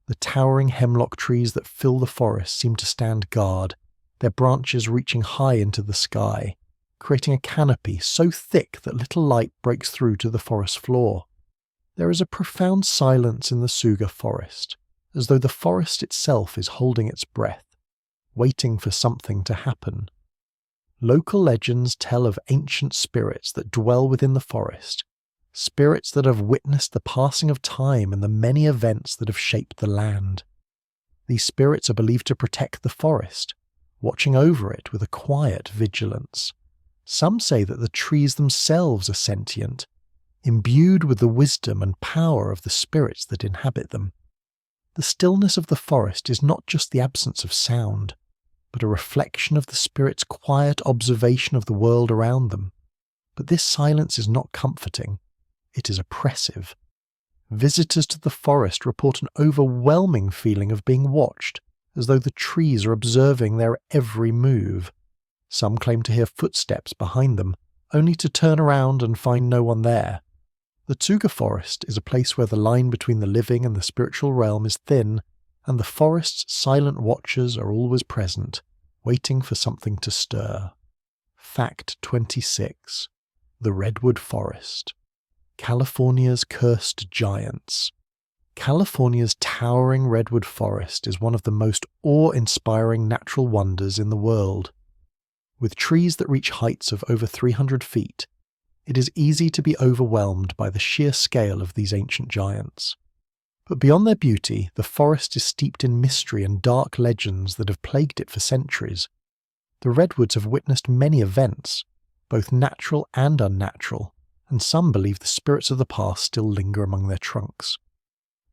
The towering hemlock trees that fill the forest seem to stand guard, their branches reaching high into the sky, creating a canopy so thick that little light breaks through to the forest floor. There is a profound silence in the Tsuga Forest, as though the forest itself is holding its breath, waiting for something to happen. Local legends tell of ancient spirits that dwell within the forest, spirits that have witnessed the passing of time and the many events that have shaped the land. These spirits are believed to protect the forest, watching over it with a quiet vigilance. Some say that the trees themselves are sentient, imbued with the wisdom and power of the spirits that inhabit them. The stillness of the forest is not just the absence of sound, but a reflection of the spirits' quiet observation of the world around them. But this silence is not comforting, it is oppressive. Visitors to the forest report an overwhelming feeling of being watched, as though the trees are observing their every move. Some claim to hear footsteps behind them, only to turn around and find no one there. The Tsuga Forest is a place where the line between the living and the spiritual realm is thin, and the forest's silent watchers are always present, waiting for something to stir. Fact 26. The Redwood Forest. California's Cursed Giants. California's towering redwood forest is one of the most awe-inspiring natural wonders in the world. With trees that reach heights of over 300 feet, it is easy to be overwhelmed by the sheer scale of these ancient giants. But beyond their beauty, the forest is steeped in mystery and dark legends that have plagued it for centuries. The redwoods have witnessed many events, both natural and unnatural, and some believe the spirits of the past still linger among their trunks.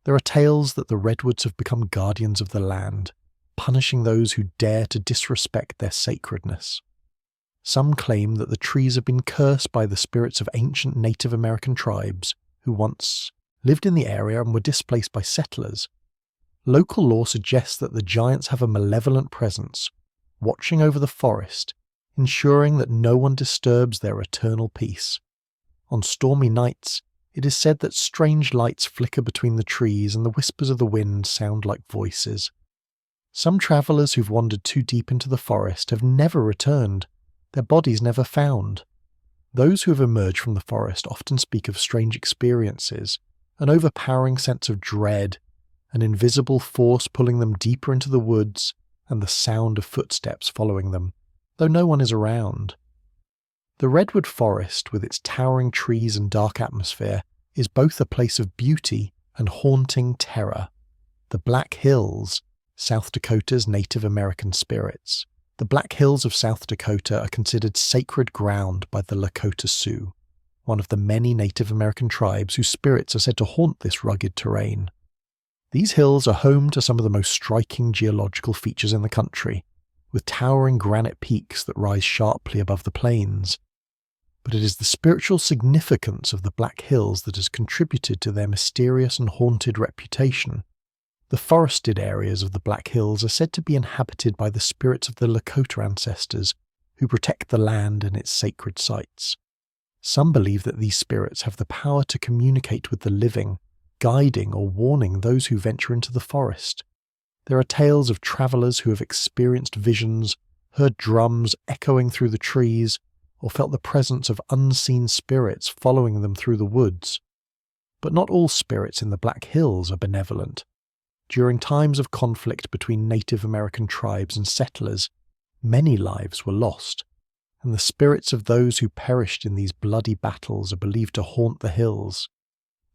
There are tales that the redwoods have become guardians of the land, punishing those who dare to disrespect their sacredness. Some claim that the trees have been cursed by the spirits of ancient Native American tribes who once lived in the area and were displaced by settlers. Local lore suggests that the giants have a malevolent presence, watching over the forest, ensuring that no one disturbs their eternal peace. On stormy nights, it is said that strange lights flicker between the trees and the whispers of the wind sound like voices. Some travellers who've wandered too deep into the forest have never returned, their bodies never found. Those who have emerged from the forest often speak of strange experiences, an overpowering sense of dread, an invisible force pulling them deeper into the woods, and the sound of footsteps following them, though no one is around. The redwood forest, with its towering trees and dark atmosphere, is both a place of beauty and haunting terror. The Black Hills, South Dakota's Native American spirits. The Black Hills of South Dakota are considered sacred ground by the Lakota Sioux, one of the many Native American tribes whose spirits are said to haunt this rugged terrain. These hills are home to some of the most striking geological features in the country, with towering granite peaks that rise sharply above the plains. But it is the spiritual significance of the Black Hills that has contributed to their mysterious and haunted reputation. The forested areas of the Black Hills are said to be inhabited by the spirits of the Lakota ancestors, who protect the land and its sacred sites. Some believe that these spirits have the power to communicate with the living, guiding or warning those who venture into the forest. There are tales of travellers who have experienced visions, heard drums echoing through the trees, or felt the presence of unseen spirits following them through the woods. But not all spirits in the Black Hills are benevolent. During times of conflict between Native American tribes and settlers, many lives were lost, and the spirits of those who perished in these bloody battles are believed to haunt the hills.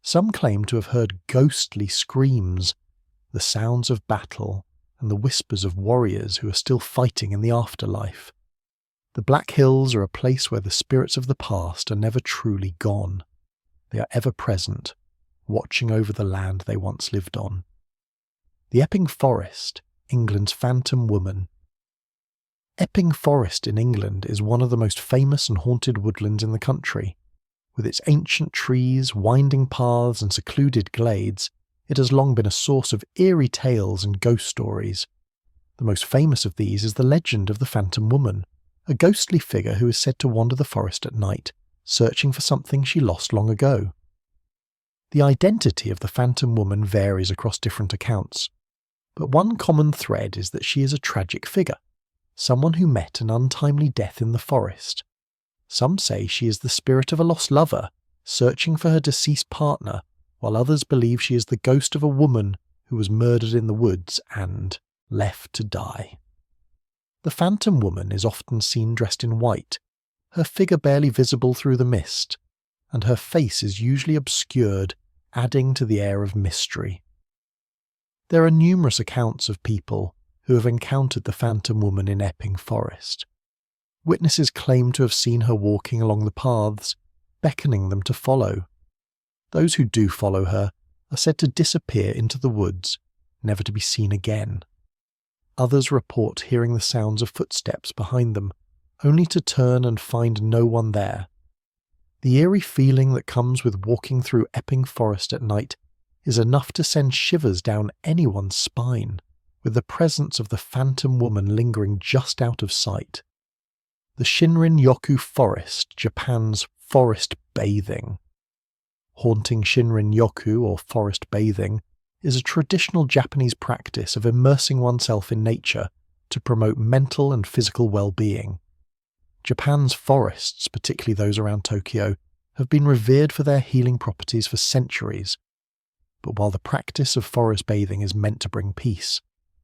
Some claim to have heard ghostly screams, the sounds of battle, and the whispers of warriors who are still fighting in the afterlife. The Black Hills are a place where the spirits of the past are never truly gone. They are ever present, watching over the land they once lived on. The Epping Forest, England's phantom woman. Epping Forest in England is one of the most famous and haunted woodlands in the country. With its ancient trees, winding paths and secluded glades, it has long been a source of eerie tales and ghost stories. The most famous of these is the legend of the Phantom Woman, a ghostly figure who is said to wander the forest at night, searching for something she lost long ago. The identity of the Phantom Woman varies across different accounts, but one common thread is that she is a tragic figure, someone who met an untimely death in the forest. Some say she is the spirit of a lost lover, searching for her deceased partner, while others believe she is the ghost of a woman who was murdered in the woods and left to die. The Phantom Woman is often seen dressed in white, her figure barely visible through the mist, and her face is usually obscured, adding to the air of mystery. There are numerous accounts of people who have encountered the Phantom Woman in Epping Forest. Witnesses claim to have seen her walking along the paths, beckoning them to follow. Those who do follow her are said to disappear into the woods, never to be seen again. Others report hearing the sounds of footsteps behind them, only to turn and find no one there. The eerie feeling that comes with walking through Epping Forest at night is enough to send shivers down anyone's spine, with the presence of the Phantom Woman lingering just out of sight. The Shinrin-yoku Forest, Japan's forest bathing. Haunting Shinrin-yoku, or forest bathing, is a traditional Japanese practice of immersing oneself in nature to promote mental and physical well-being. Japan's forests, particularly those around Tokyo, have been revered for their healing properties for centuries. But while the practice of forest bathing is meant to bring peace,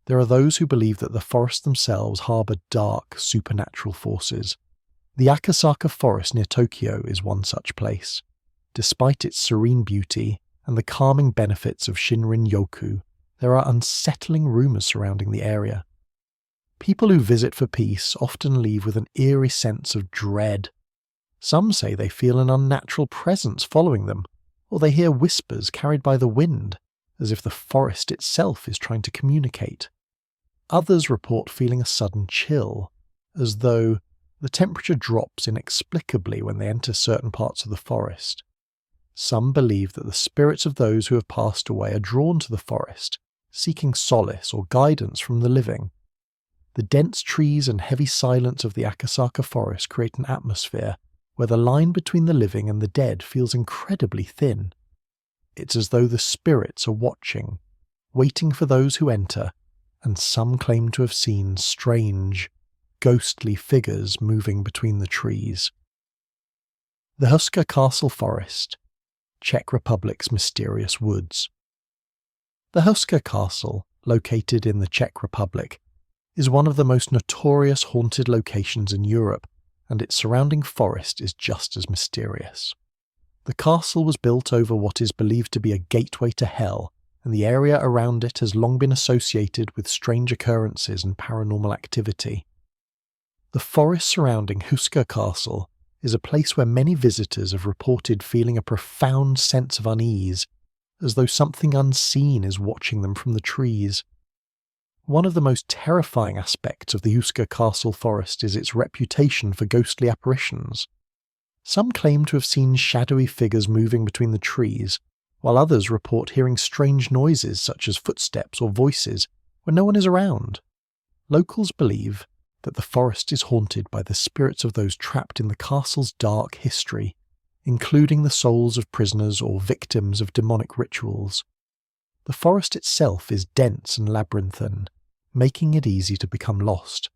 there are those who believe that the forests themselves harbour dark, supernatural forces. The Akasaka Forest near Tokyo is one such place. Despite its serene beauty and the calming benefits of Shinrin-yoku, there are unsettling rumours surrounding the area. People who visit for peace often leave with an eerie sense of dread. Some say they feel an unnatural presence following them, or they hear whispers carried by the wind, as if the forest itself is trying to communicate. Others report feeling a sudden chill, as though the temperature drops inexplicably when they enter certain parts of the forest. Some believe that the spirits of those who have passed away are drawn to the forest, seeking solace or guidance from the living. The dense trees and heavy silence of the Akasaka Forest create an atmosphere where the line between the living and the dead feels incredibly thin. It's as though the spirits are watching, waiting for those who enter, and some claim to have seen strange, ghostly figures moving between the trees. The Huska Castle Forest, Czech Republic's mysterious woods. The Huska Castle, located in the Czech Republic, is one of the most notorious haunted locations in Europe, and its surrounding forest is just as mysterious. The castle was built over what is believed to be a gateway to hell, and the area around it has long been associated with strange occurrences and paranormal activity. The forest surrounding Huska Castle is a place where many visitors have reported feeling a profound sense of unease, as though something unseen is watching them from the trees. One of the most terrifying aspects of the Huska Castle forest is its reputation for ghostly apparitions. Some claim to have seen shadowy figures moving between the trees, while others report hearing strange noises such as footsteps or voices when no one is around. Locals believe that the forest is haunted by the spirits of those trapped in the castle's dark history, including the souls of prisoners or victims of demonic rituals. The forest itself is dense and labyrinthine, making it easy to become lost.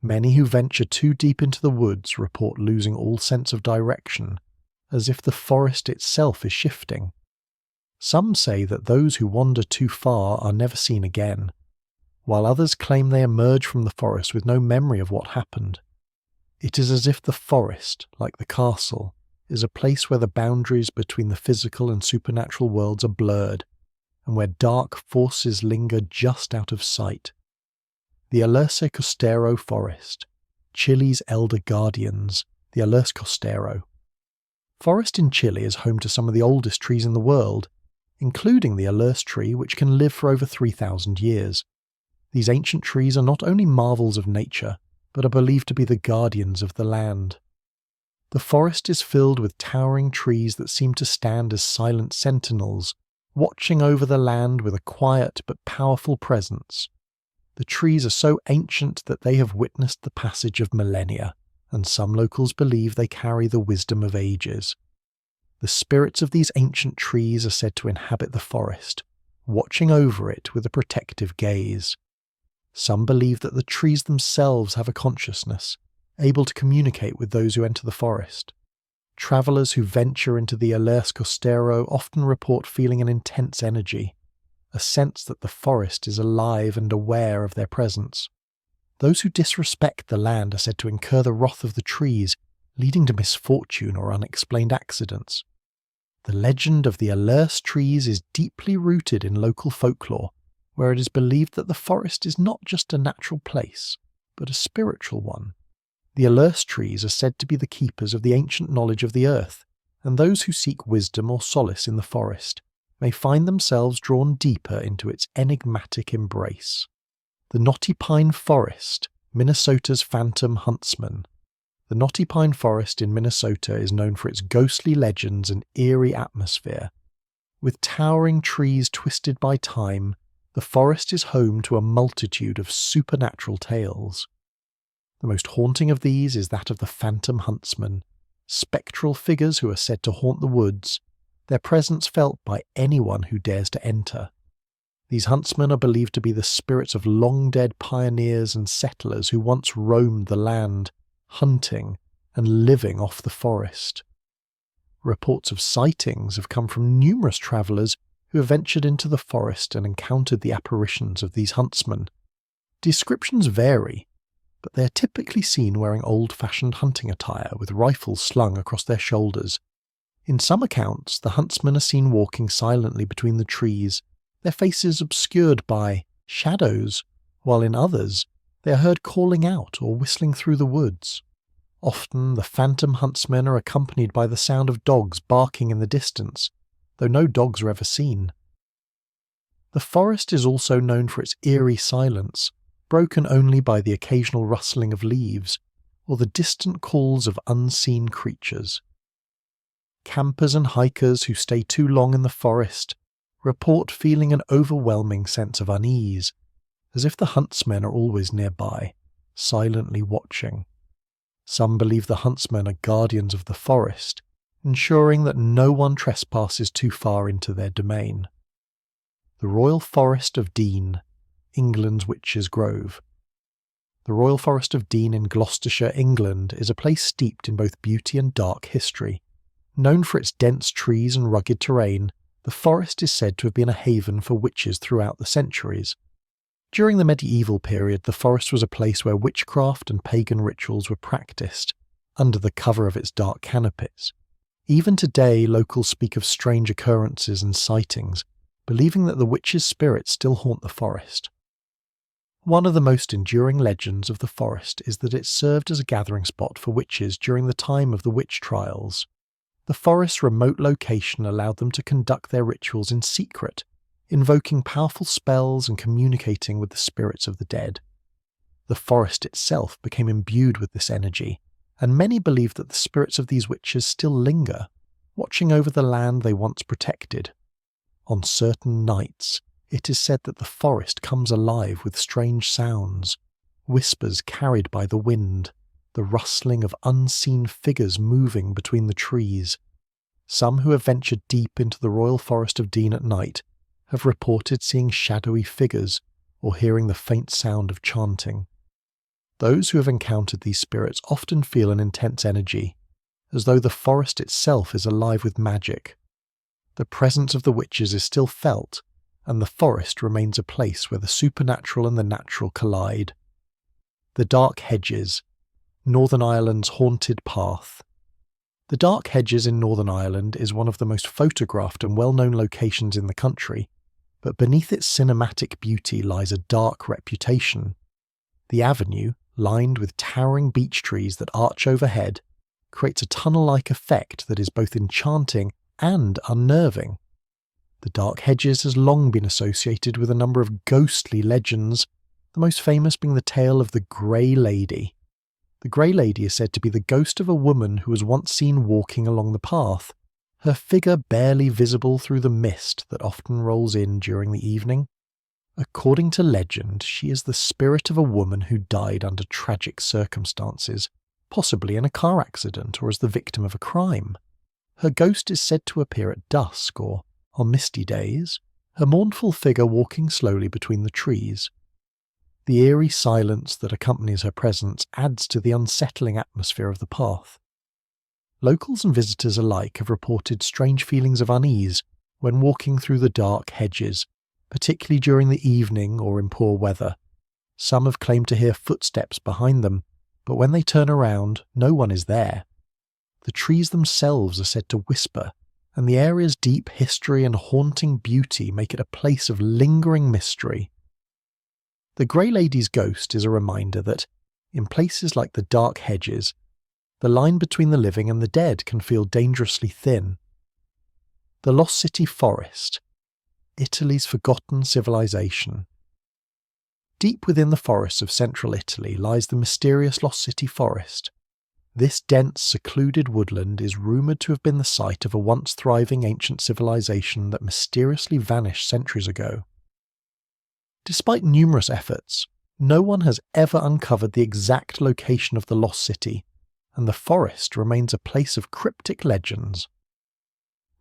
Many who venture too deep into the woods report losing all sense of direction, as if the forest itself is shifting. Some say that those who wander too far are never seen again, while others claim they emerge from the forest with no memory of what happened. It is as if the forest, like the castle, is a place where the boundaries between the physical and supernatural worlds are blurred, and where dark forces linger just out of sight. The Alerce Costero Forest, Chile's elder guardians, the Alerce Costero. Forest in Chile is home to some of the oldest trees in the world, including the Alerce tree, which can live for over 3,000 years. These ancient trees are not only marvels of nature, but are believed to be the guardians of the land. The forest is filled with towering trees that seem to stand as silent sentinels, watching over the land with a quiet but powerful presence. The trees are so ancient that they have witnessed the passage of millennia, and some locals believe they carry the wisdom of ages. The spirits of these ancient trees are said to inhabit the forest, watching over it with a protective gaze. Some believe that the trees themselves have a consciousness, able to communicate with those who enter the forest. Travellers who venture into the Alerce Costero often report feeling an intense energy, a sense that the forest is alive and aware of their presence. Those who disrespect the land are said to incur the wrath of the trees, leading to misfortune or unexplained accidents. The legend of the Alerce trees is deeply rooted in local folklore, where it is believed that the forest is not just a natural place, but a spiritual one. The Alerce trees are said to be the keepers of the ancient knowledge of the earth, and those who seek wisdom or solace in the forest may find themselves drawn deeper into its enigmatic embrace. The Knotty Pine Forest, Minnesota's phantom huntsman. The Knotty Pine Forest in Minnesota is known for its ghostly legends and eerie atmosphere. With towering trees twisted by time, the forest is home to a multitude of supernatural tales. The most haunting of these is that of the phantom huntsman, spectral figures who are said to haunt the woods, their presence felt by anyone who dares to enter. These huntsmen are believed to be the spirits of long-dead pioneers and settlers who once roamed the land, hunting and living off the forest. Reports of sightings have come from numerous travellers who have ventured into the forest and encountered the apparitions of these huntsmen. Descriptions vary, but they are typically seen wearing old-fashioned hunting attire with rifles slung across their shoulders. In some accounts, the huntsmen are seen walking silently between the trees, their faces obscured by shadows, while in others, they are heard calling out or whistling through the woods. Often, the phantom huntsmen are accompanied by the sound of dogs barking in the distance, though no dogs are ever seen. The forest is also known for its eerie silence, broken only by the occasional rustling of leaves or the distant calls of unseen creatures. Campers and hikers who stay too long in the forest report feeling an overwhelming sense of unease, as if the huntsmen are always nearby, silently watching. Some believe the huntsmen are guardians of the forest, ensuring that no one trespasses too far into their domain. The Royal Forest of Dean, England's Witches' Grove. The Royal Forest of Dean in Gloucestershire, England, is a place steeped in both beauty and dark history. Known for its dense trees and rugged terrain, the forest is said to have been a haven for witches throughout the centuries. During the medieval period, the forest was a place where witchcraft and pagan rituals were practiced, under the cover of its dark canopies. Even today, locals speak of strange occurrences and sightings, believing that the witches' spirits still haunt the forest. One of the most enduring legends of the forest is that it served as a gathering spot for witches during the time of the witch trials. The forest's remote location allowed them to conduct their rituals in secret, invoking powerful spells and communicating with the spirits of the dead. The forest itself became imbued with this energy, and many believe that the spirits of these witches still linger, watching over the land they once protected. On certain nights, it is said that the forest comes alive with strange sounds, whispers carried by the wind, the rustling of unseen figures moving between the trees, Some who have ventured deep into the royal forest of Dean at night have reported seeing shadowy figures or hearing the faint sound of chanting. Those who have encountered these spirits often feel an intense energy, as though the forest itself is alive with magic. The presence of the witches is still felt, and the forest remains a place where the supernatural and the natural collide. The Dark Hedges, Northern Ireland's haunted path. The Dark Hedges in Northern Ireland is one of the most photographed and well-known locations in the country, but beneath its cinematic beauty lies a dark reputation. The avenue, lined with towering beech trees that arch overhead, creates a tunnel-like effect that is both enchanting and unnerving. The Dark Hedges has long been associated with a number of ghostly legends, the most famous being the tale of the Grey Lady. The Grey Lady is said to be the ghost of a woman who was once seen walking along the path, her figure barely visible through the mist that often rolls in during the evening. According to legend, she is the spirit of a woman who died under tragic circumstances, possibly in a car accident or as the victim of a crime. Her ghost is said to appear at dusk or, on misty days, her mournful figure walking slowly between the trees. The eerie silence that accompanies her presence adds to the unsettling atmosphere of the path. Locals and visitors alike have reported strange feelings of unease when walking through the dark hedges, particularly during the evening or in poor weather. Some have claimed to hear footsteps behind them, but when they turn around, no one is there. The trees themselves are said to whisper, and the area's deep history and haunting beauty make it a place of lingering mystery. The Grey Lady's ghost is a reminder that, in places like the Dark Hedges, the line between the living and the dead can feel dangerously thin. The Lost City Forest, Italy's forgotten civilization. Deep within the forests of central Italy lies the mysterious Lost City Forest. This dense, secluded woodland is rumoured to have been the site of a once thriving ancient civilization that mysteriously vanished centuries ago. Despite numerous efforts, no one has ever uncovered the exact location of the lost city, and the forest remains a place of cryptic legends.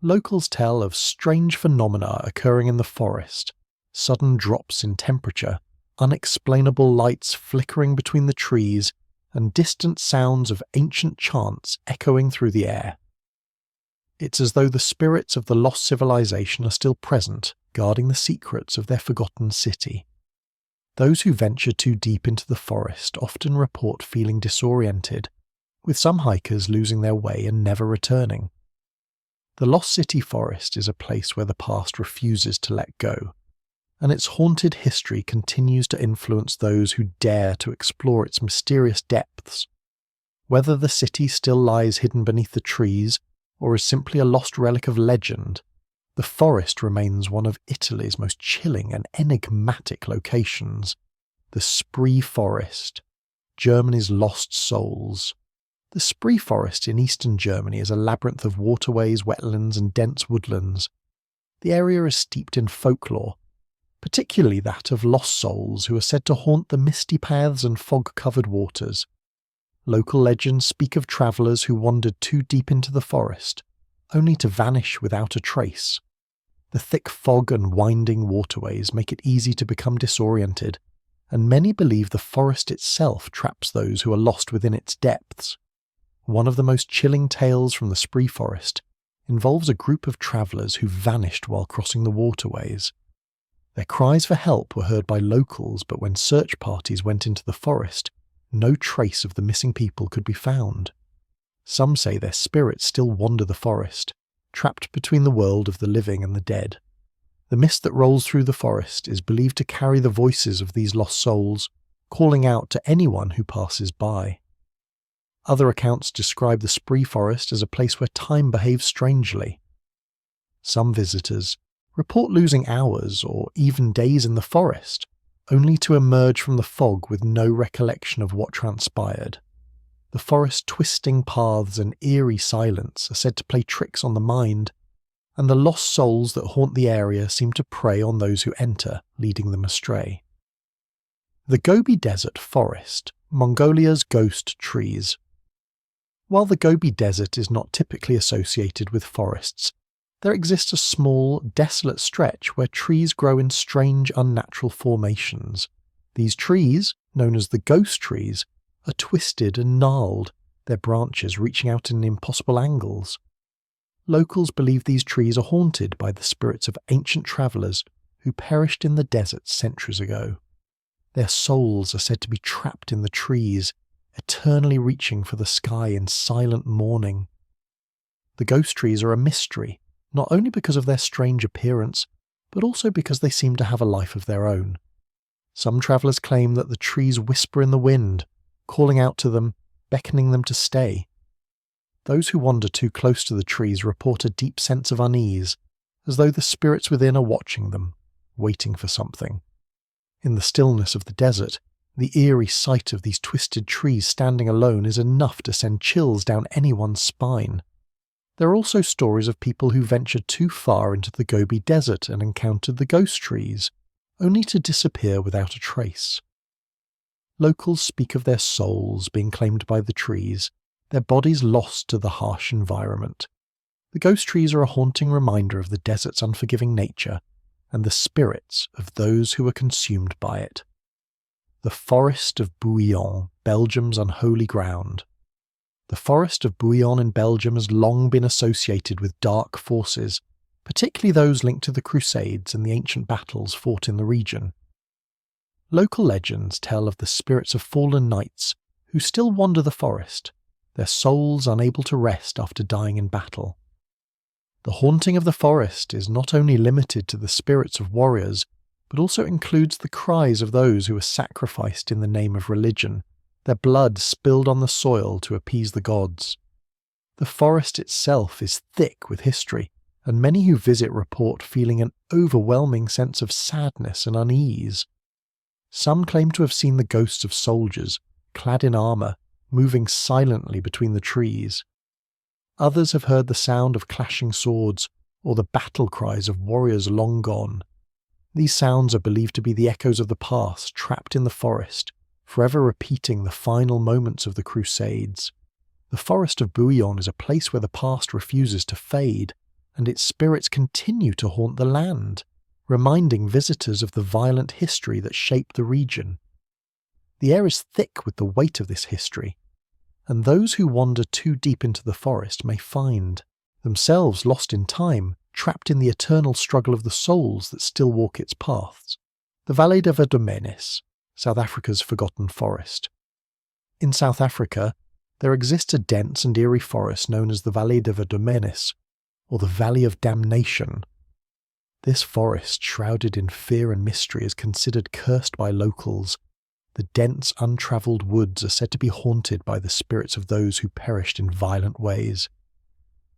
Locals tell of strange phenomena occurring in the forest, sudden drops in temperature, unexplainable lights flickering between the trees, and distant sounds of ancient chants echoing through the air. It's as though the spirits of the lost civilization are still present, guarding the secrets of their forgotten city. Those who venture too deep into the forest often report feeling disoriented, with some hikers losing their way and never returning. The Lost City Forest is a place where the past refuses to let go, and its haunted history continues to influence those who dare to explore its mysterious depths. Whether the city still lies hidden beneath the trees, or is simply a lost relic of legend, the forest remains one of Italy's most chilling and enigmatic locations. The Spree Forest, Germany's lost souls. The Spree Forest in eastern Germany is a labyrinth of waterways, wetlands, and dense woodlands. The area is steeped in folklore, particularly that of lost souls who are said to haunt the misty paths and fog-covered waters. Local legends speak of travellers who wandered too deep into the forest, only to vanish without a trace. The thick fog and winding waterways make it easy to become disoriented, and many believe the forest itself traps those who are lost within its depths. One of the most chilling tales from the Spree Forest involves a group of travellers who vanished while crossing the waterways. Their cries for help were heard by locals, but when search parties went into the forest, no trace of the missing people could be found. Some say their spirits still wander the forest, trapped between the world of the living and the dead. The mist that rolls through the forest is believed to carry the voices of these lost souls, calling out to anyone who passes by. Other accounts describe the Spree Forest as a place where time behaves strangely. Some visitors report losing hours or even days in the forest, only to emerge from the fog with no recollection of what transpired. The forest's twisting paths and eerie silence are said to play tricks on the mind, and the lost souls that haunt the area seem to prey on those who enter, leading them astray. The Gobi Desert Forest, Mongolia's ghost trees. While the Gobi Desert is not typically associated with forests, there exists a small, desolate stretch where trees grow in strange, unnatural formations. These trees, known as the ghost trees, are twisted and gnarled, their branches reaching out in impossible angles. Locals believe these trees are haunted by the spirits of ancient travellers who perished in the desert centuries ago. Their souls are said to be trapped in the trees, eternally reaching for the sky in silent mourning. The ghost trees are a mystery, not only because of their strange appearance, but also because they seem to have a life of their own. Some travellers claim that the trees whisper in the wind, calling out to them, beckoning them to stay. Those who wander too close to the trees report a deep sense of unease, as though the spirits within are watching them, waiting for something. In the stillness of the desert, the eerie sight of these twisted trees standing alone is enough to send chills down anyone's spine. There are also stories of people who ventured too far into the Gobi Desert and encountered the ghost trees, only to disappear without a trace. Locals speak of their souls being claimed by the trees, their bodies lost to the harsh environment. The ghost trees are a haunting reminder of the desert's unforgiving nature and the spirits of those who were consumed by it. The Forest of Bouillon, Belgium's unholy ground. The Forest of Bouillon in Belgium has long been associated with dark forces, particularly those linked to the Crusades and the ancient battles fought in the region. Local legends tell of the spirits of fallen knights who still wander the forest, their souls unable to rest after dying in battle. The haunting of the forest is not only limited to the spirits of warriors, but also includes the cries of those who were sacrificed in the name of religion, their blood spilled on the soil to appease the gods. The forest itself is thick with history, and many who visit report feeling an overwhelming sense of sadness and unease. Some claim to have seen the ghosts of soldiers, clad in armour, moving silently between the trees. Others have heard the sound of clashing swords or the battle cries of warriors long gone. These sounds are believed to be the echoes of the past trapped in the forest, forever repeating the final moments of the Crusades. The Forest of Bouillon is a place where the past refuses to fade, and its spirits continue to haunt the land, reminding visitors of the violent history that shaped the region. The air is thick with the weight of this history, and those who wander too deep into the forest may find themselves lost in time, trapped in the eternal struggle of the souls that still walk its paths. The Vallée de Verdomenis, South Africa's forgotten forest. In South Africa, there exists a dense and eerie forest known as the Vallée de Verdomenis, or the Valley of Damnation. This forest, shrouded in fear and mystery, is considered cursed by locals. The dense, untravelled woods are said to be haunted by the spirits of those who perished in violent ways.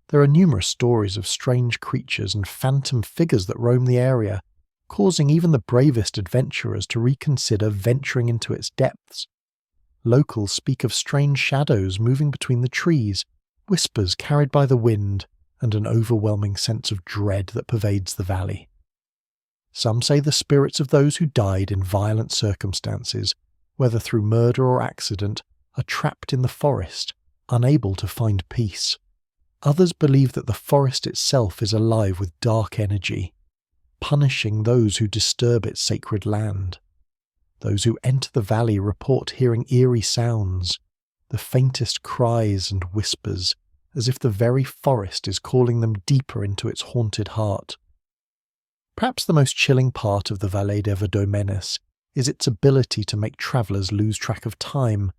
There are numerous stories of strange creatures and phantom figures that roam the area, causing even the bravest adventurers to reconsider venturing into its depths. Locals speak of strange shadows moving between the trees, whispers carried by the wind, and an overwhelming sense of dread that pervades the valley. Some say the spirits of those who died in violent circumstances, whether through murder or accident, are trapped in the forest, unable to find peace. Others believe that the forest itself is alive with dark energy, punishing those who disturb its sacred land. Those who enter the valley report hearing eerie sounds, the faintest cries and whispers, as if the very forest is calling them deeper into its haunted heart. Perhaps the most chilling part of the Vallée de Verdomenis is its ability to make travellers lose track of time.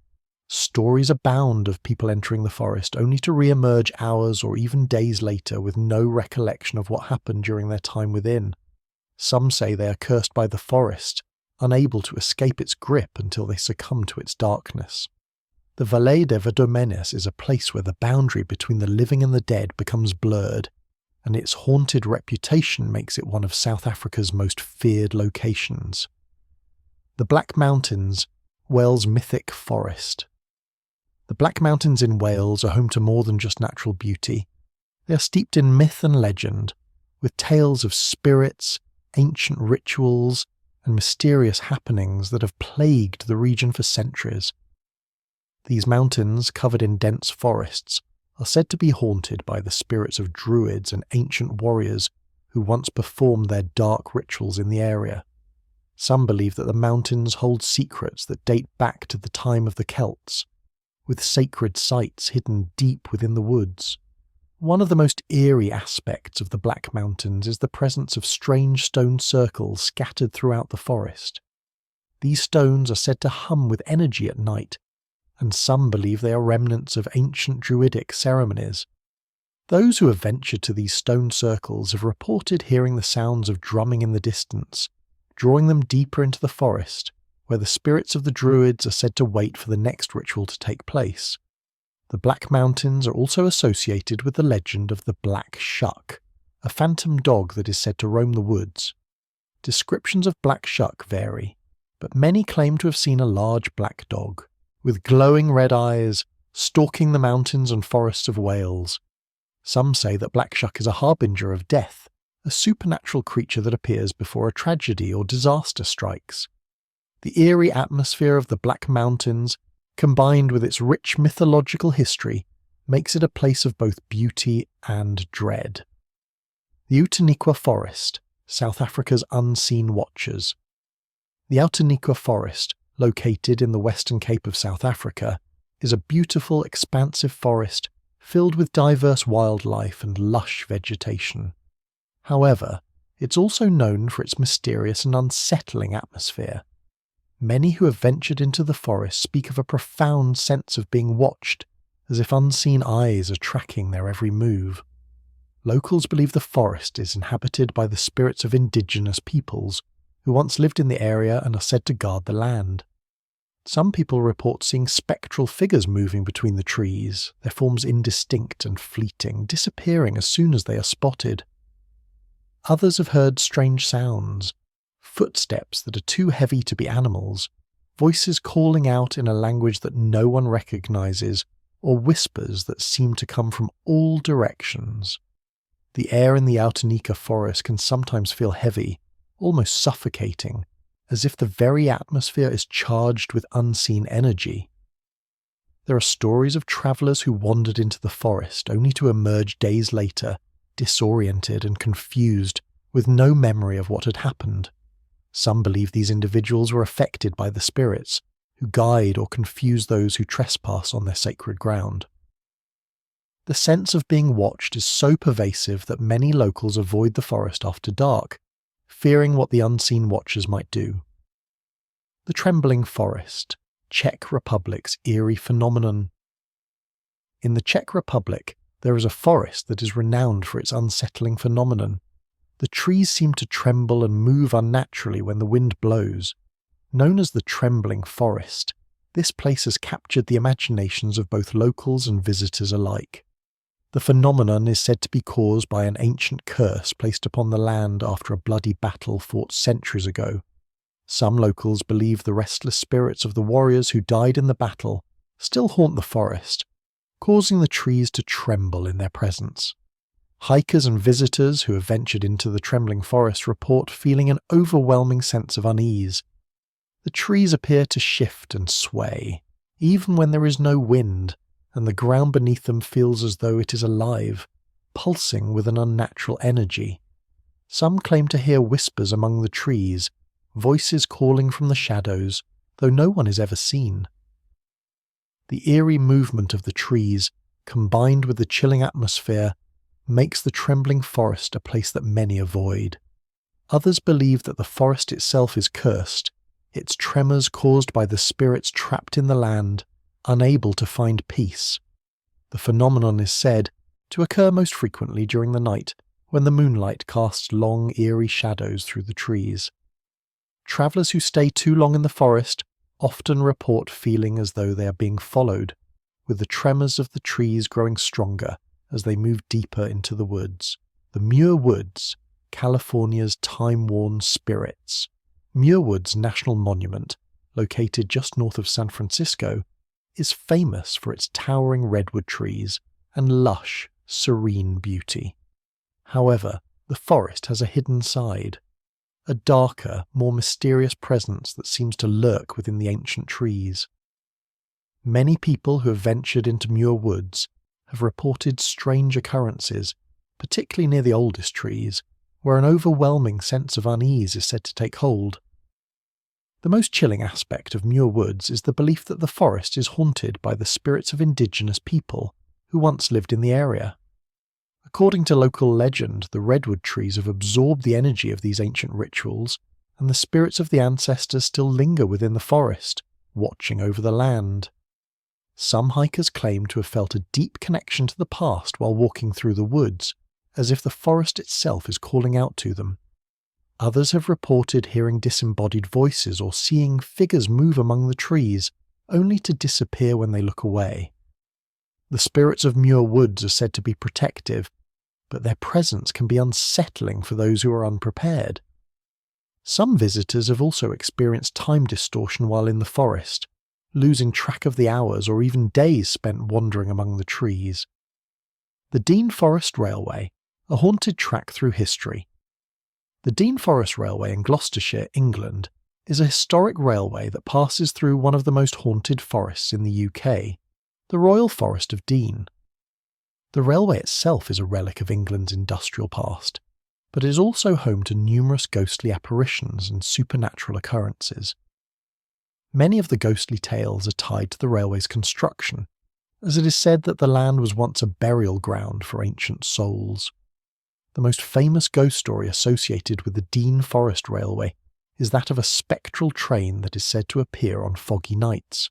Stories abound of people entering the forest only to re-emerge hours or even days later with no recollection of what happened during their time within. Some say they are cursed by the forest, unable to escape its grip until they succumb to its darkness. The Vallée de Verdomenis is a place where the boundary between the living and the dead becomes blurred, and its haunted reputation makes it one of South Africa's most feared locations. The Black Mountains, Wales' mythic forest. The Black Mountains in Wales are home to more than just natural beauty. They are steeped in myth and legend, with tales of spirits, ancient rituals, and mysterious happenings that have plagued the region for centuries. These mountains, covered in dense forests, are said to be haunted by the spirits of druids and ancient warriors who once performed their dark rituals in the area. Some believe that the mountains hold secrets that date back to the time of the Celts, with sacred sites hidden deep within the woods. One of the most eerie aspects of the Black Mountains is the presence of strange stone circles scattered throughout the forest. These stones are said to hum with energy at night, and some believe they are remnants of ancient druidic ceremonies. Those who have ventured to these stone circles have reported hearing the sounds of drumming in the distance, drawing them deeper into the forest, where the spirits of the druids are said to wait for the next ritual to take place. The Black Mountains are also associated with the legend of the Black Shuck, a phantom dog that is said to roam the woods. Descriptions of Black Shuck vary, but many claim to have seen a large black dog, with glowing red eyes, stalking the mountains and forests of Wales. Some say that Black Shuck is a harbinger of death, a supernatural creature that appears before a tragedy or disaster strikes. The eerie atmosphere of the Black Mountains, combined with its rich mythological history, makes it a place of both beauty and dread. The Outeniqua Forest, South Africa's unseen watchers. The Outeniqua Forest, located in the Western Cape of South Africa, is a beautiful, expansive forest filled with diverse wildlife and lush vegetation. However, it's also known for its mysterious and unsettling atmosphere. Many who have ventured into the forest speak of a profound sense of being watched, as if unseen eyes are tracking their every move. Locals believe the forest is inhabited by the spirits of indigenous peoples who once lived in the area and are said to guard the land. Some people report seeing spectral figures moving between the trees, their forms indistinct and fleeting, disappearing as soon as they are spotted. Others have heard strange sounds, footsteps that are too heavy to be animals, voices calling out in a language that no one recognizes, or whispers that seem to come from all directions. The air in the Outeniqua forest can sometimes feel heavy, almost suffocating, as if the very atmosphere is charged with unseen energy. There are stories of travellers who wandered into the forest only to emerge days later, disoriented and confused, with no memory of what had happened. Some believe these individuals were affected by the spirits, who guide or confuse those who trespass on their sacred ground. The sense of being watched is so pervasive that many locals avoid the forest after dark, fearing what the unseen watchers might do. The Trembling Forest, Czech Republic's eerie phenomenon. In the Czech Republic, there is a forest that is renowned for its unsettling phenomenon. The trees seem to tremble and move unnaturally when the wind blows. Known as the Trembling Forest, this place has captured the imaginations of both locals and visitors alike. The phenomenon is said to be caused by an ancient curse placed upon the land after a bloody battle fought centuries ago. Some locals believe the restless spirits of the warriors who died in the battle still haunt the forest, causing the trees to tremble in their presence. Hikers and visitors who have ventured into the Trembling Forest report feeling an overwhelming sense of unease. The trees appear to shift and sway, even when there is no wind, and the ground beneath them feels as though it is alive, pulsing with an unnatural energy. Some claim to hear whispers among the trees, voices calling from the shadows, though no one is ever seen. The eerie movement of the trees, combined with the chilling atmosphere, makes the Trembling Forest a place that many avoid. Others believe that the forest itself is cursed, its tremors caused by the spirits trapped in the land, unable to find peace. The phenomenon is said to occur most frequently during the night, when the moonlight casts long, eerie shadows through the trees. Travellers who stay too long in the forest often report feeling as though they are being followed, with the tremors of the trees growing stronger as they move deeper into the woods. The Muir Woods, California's time-worn spirits. Muir Woods National Monument, located just north of San Francisco, is famous for its towering redwood trees and lush, serene beauty. However, the forest has a hidden side, a darker, more mysterious presence that seems to lurk within the ancient trees. Many people who have ventured into Muir Woods have reported strange occurrences, particularly near the oldest trees, where an overwhelming sense of unease is said to take hold. The most chilling aspect of Muir Woods is the belief that the forest is haunted by the spirits of indigenous people who once lived in the area. According to local legend, the redwood trees have absorbed the energy of these ancient rituals, and the spirits of the ancestors still linger within the forest, watching over the land. Some hikers claim to have felt a deep connection to the past while walking through the woods, as if the forest itself is calling out to them. Others have reported hearing disembodied voices or seeing figures move among the trees, only to disappear when they look away. The spirits of Muir Woods are said to be protective, but their presence can be unsettling for those who are unprepared. Some visitors have also experienced time distortion while in the forest, losing track of the hours or even days spent wandering among the trees. The Dean Forest Railway, a haunted track through history. The Dean Forest Railway in Gloucestershire, England, is a historic railway that passes through one of the most haunted forests in the UK, the Royal Forest of Dean. The railway itself is a relic of England's industrial past, but it is also home to numerous ghostly apparitions and supernatural occurrences. Many of the ghostly tales are tied to the railway's construction, as it is said that the land was once a burial ground for ancient souls. The most famous ghost story associated with the Dean Forest Railway is that of a spectral train that is said to appear on foggy nights.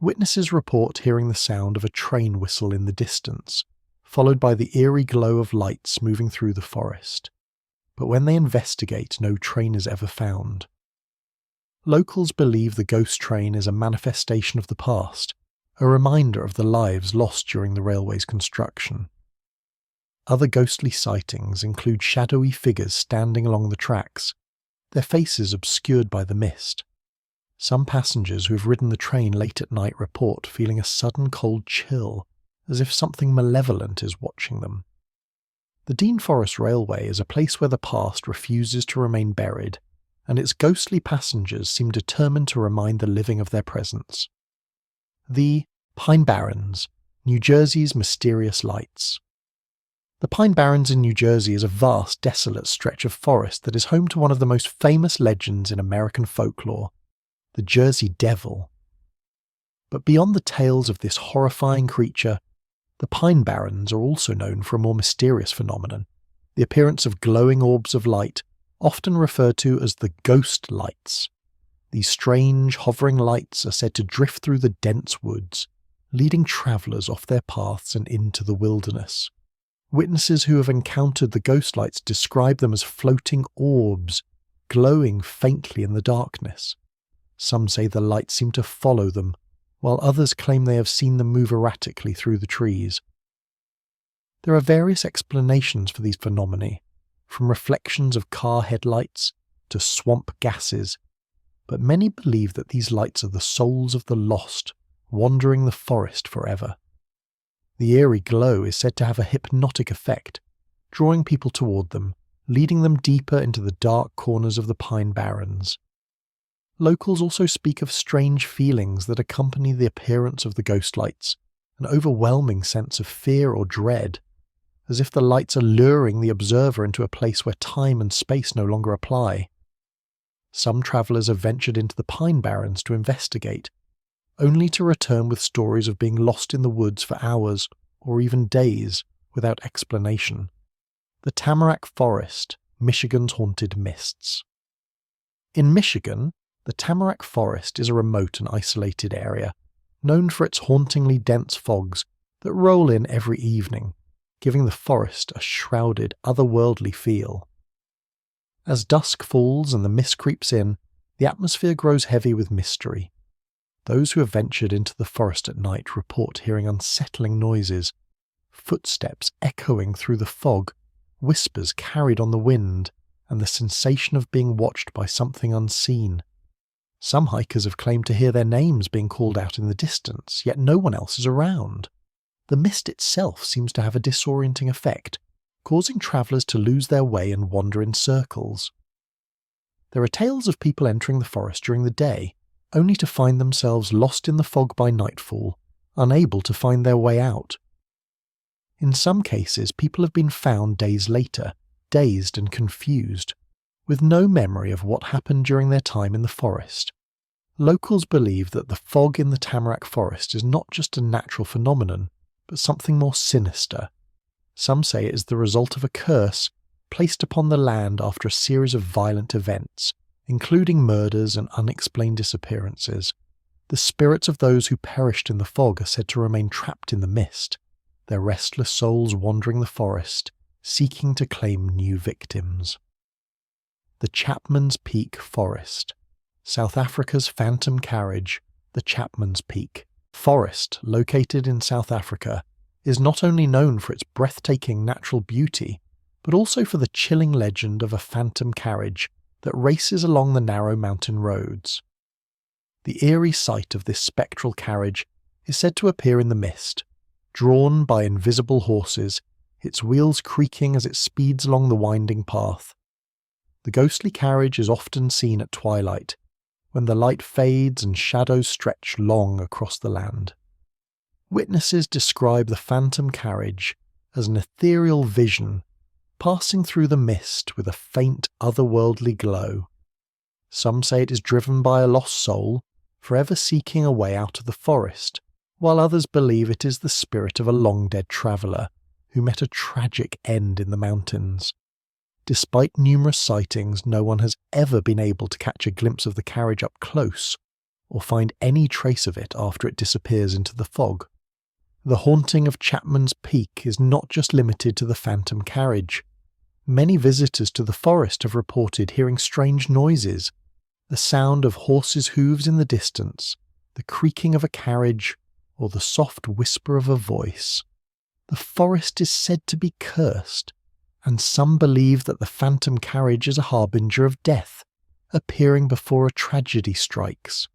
Witnesses report hearing the sound of a train whistle in the distance, followed by the eerie glow of lights moving through the forest. But when they investigate, no train is ever found. Locals believe the ghost train is a manifestation of the past, a reminder of the lives lost during the railway's construction. Other ghostly sightings include shadowy figures standing along the tracks, their faces obscured by the mist. Some passengers who have ridden the train late at night report feeling a sudden cold chill, as if something malevolent is watching them. The Dean Forest Railway is a place where the past refuses to remain buried, and its ghostly passengers seem determined to remind the living of their presence. The Pine Barrens, New Jersey's mysterious lights. The Pine Barrens in New Jersey is a vast, desolate stretch of forest that is home to one of the most famous legends in American folklore, the Jersey Devil. But beyond the tales of this horrifying creature, the Pine Barrens are also known for a more mysterious phenomenon, the appearance of glowing orbs of light, often referred to as the ghost lights. These strange, hovering lights are said to drift through the dense woods, leading travellers off their paths and into the wilderness. Witnesses who have encountered the ghost lights describe them as floating orbs, glowing faintly in the darkness. Some say the lights seem to follow them, while others claim they have seen them move erratically through the trees. There are various explanations for these phenomena, from reflections of car headlights to swamp gases, but many believe that these lights are the souls of the lost, wandering the forest forever. The eerie glow is said to have a hypnotic effect, drawing people toward them, leading them deeper into the dark corners of the Pine Barrens. Locals also speak of strange feelings that accompany the appearance of the ghost lights, an overwhelming sense of fear or dread, as if the lights are luring the observer into a place where time and space no longer apply. Some travellers have ventured into the Pine Barrens to investigate, only to return with stories of being lost in the woods for hours or even days without explanation. The Tamarack Forest, Michigan's haunted mists. In Michigan, the Tamarack Forest is a remote and isolated area, known for its hauntingly dense fogs that roll in every evening, giving the forest a shrouded, otherworldly feel. As dusk falls and the mist creeps in, the atmosphere grows heavy with mystery. Those who have ventured into the forest at night report hearing unsettling noises, footsteps echoing through the fog, whispers carried on the wind, and the sensation of being watched by something unseen. Some hikers have claimed to hear their names being called out in the distance, yet no one else is around. The mist itself seems to have a disorienting effect, causing travellers to lose their way and wander in circles. There are tales of people entering the forest during the day, only to find themselves lost in the fog by nightfall, unable to find their way out. In some cases, people have been found days later, dazed and confused, with no memory of what happened during their time in the forest. Locals believe that the fog in the tamarack forest is not just a natural phenomenon, but something more sinister. Some say it is the result of a curse placed upon the land after a series of violent events, including murders and unexplained disappearances. The spirits of those who perished in the fog are said to remain trapped in the mist, their restless souls wandering the forest, seeking to claim new victims. The Chapman's Peak Forest. South Africa's phantom carriage, the Chapman's Peak Forest, located in South Africa, is not only known for its breathtaking natural beauty, but also for the chilling legend of a phantom carriage that races along the narrow mountain roads. The eerie sight of this spectral carriage is said to appear in the mist, drawn by invisible horses, its wheels creaking as it speeds along the winding path. The ghostly carriage is often seen at twilight, when the light fades and shadows stretch long across the land. Witnesses describe the phantom carriage as an ethereal vision passing through the mist with a faint otherworldly glow. Some say it is driven by a lost soul, forever seeking a way out of the forest, while others believe it is the spirit of a long-dead traveller who met a tragic end in the mountains. Despite numerous sightings, no one has ever been able to catch a glimpse of the carriage up close, or find any trace of it after it disappears into the fog. The haunting of Chapman's Peak is not just limited to the phantom carriage. Many visitors to the forest have reported hearing strange noises, the sound of horses' hooves in the distance, the creaking of a carriage, or the soft whisper of a voice. The forest is said to be cursed, and some believe that the phantom carriage is a harbinger of death, appearing before a tragedy strikes.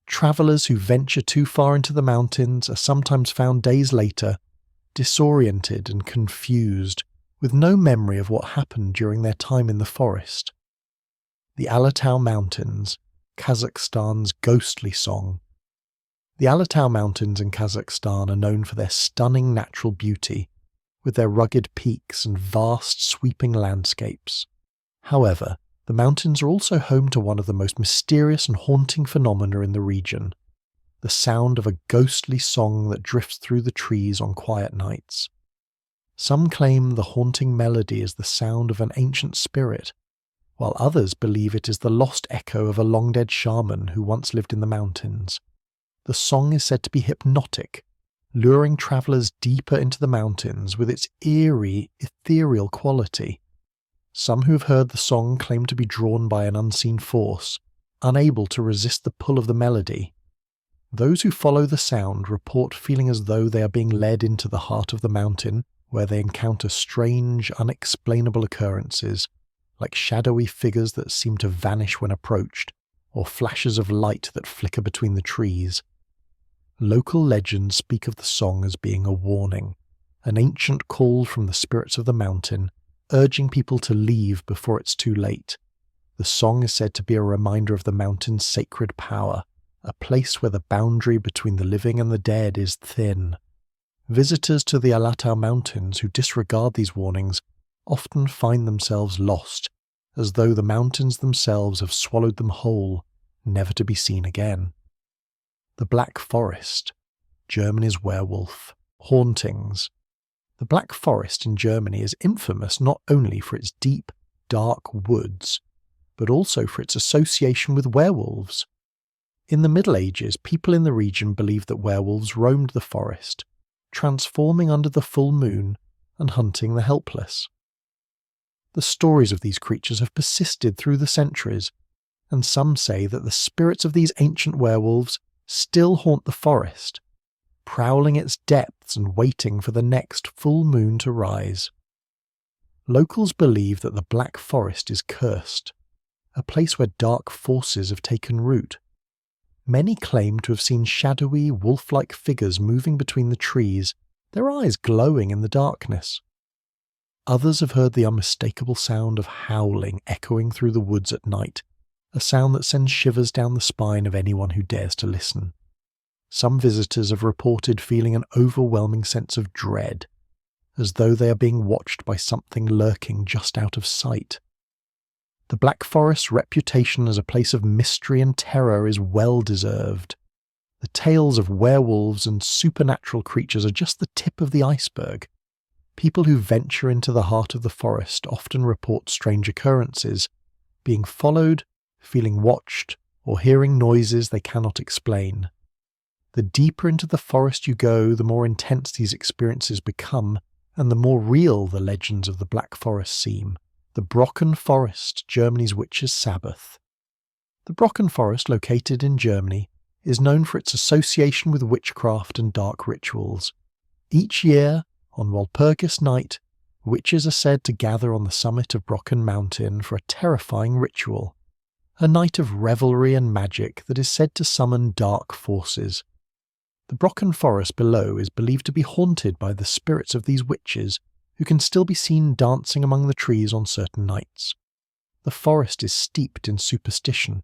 Travellers who venture too far into the mountains are sometimes found days later, disoriented and confused, with no memory of what happened during their time in the forest. The Alatau Mountains, Kazakhstan's ghostly song. The Alatau Mountains in Kazakhstan are known for their stunning natural beauty, with their rugged peaks and vast sweeping landscapes. However, the mountains are also home to one of the most mysterious and haunting phenomena in the region, the sound of a ghostly song that drifts through the trees on quiet nights. Some claim the haunting melody is the sound of an ancient spirit, while others believe it is the lost echo of a long-dead shaman who once lived in the mountains. The song is said to be hypnotic, luring travellers deeper into the mountains with its eerie, ethereal quality. Some who have heard the song claim to be drawn by an unseen force, unable to resist the pull of the melody. Those who follow the sound report feeling as though they are being led into the heart of the mountain, where they encounter strange, unexplainable occurrences, like shadowy figures that seem to vanish when approached, or flashes of light that flicker between the trees. Local legends speak of the song as being a warning, an ancient call from the spirits of the mountain, urging people to leave before it's too late. The song is said to be a reminder of the mountain's sacred power, a place where the boundary between the living and the dead is thin. Visitors to the Alatau Mountains who disregard these warnings often find themselves lost, as though the mountains themselves have swallowed them whole, never to be seen again. The Black Forest, Germany's werewolf, hauntings. The Black Forest in Germany is infamous not only for its deep, dark woods, but also for its association with werewolves. In the Middle Ages, people in the region believed that werewolves roamed the forest, transforming under the full moon and hunting the helpless. The stories of these creatures have persisted through the centuries, and some say that the spirits of these ancient werewolves still haunt the forest, prowling its depths and waiting for the next full moon to rise. Locals believe that the Black Forest is cursed, a place where dark forces have taken root. Many claim to have seen shadowy, wolf-like figures moving between the trees, their eyes glowing in the darkness. Others have heard the unmistakable sound of howling echoing through the woods at night, a sound that sends shivers down the spine of anyone who dares to listen. Some visitors have reported feeling an overwhelming sense of dread, as though they are being watched by something lurking just out of sight. The Black Forest's reputation as a place of mystery and terror is well deserved. The tales of werewolves and supernatural creatures are just the tip of the iceberg. People who venture into the heart of the forest often report strange occurrences, being followed, feeling watched, or hearing noises they cannot explain. The deeper into the forest you go, the more intense these experiences become, and the more real the legends of the Black Forest seem. The Brocken Forest, Germany's witches' Sabbath. The Brocken Forest, located in Germany, is known for its association with witchcraft and dark rituals. Each year, on Walpurgis Night, witches are said to gather on the summit of Brocken Mountain for a terrifying ritual. A night of revelry and magic that is said to summon dark forces. The Brocken Forest below is believed to be haunted by the spirits of these witches, who can still be seen dancing among the trees on certain nights. The forest is steeped in superstition,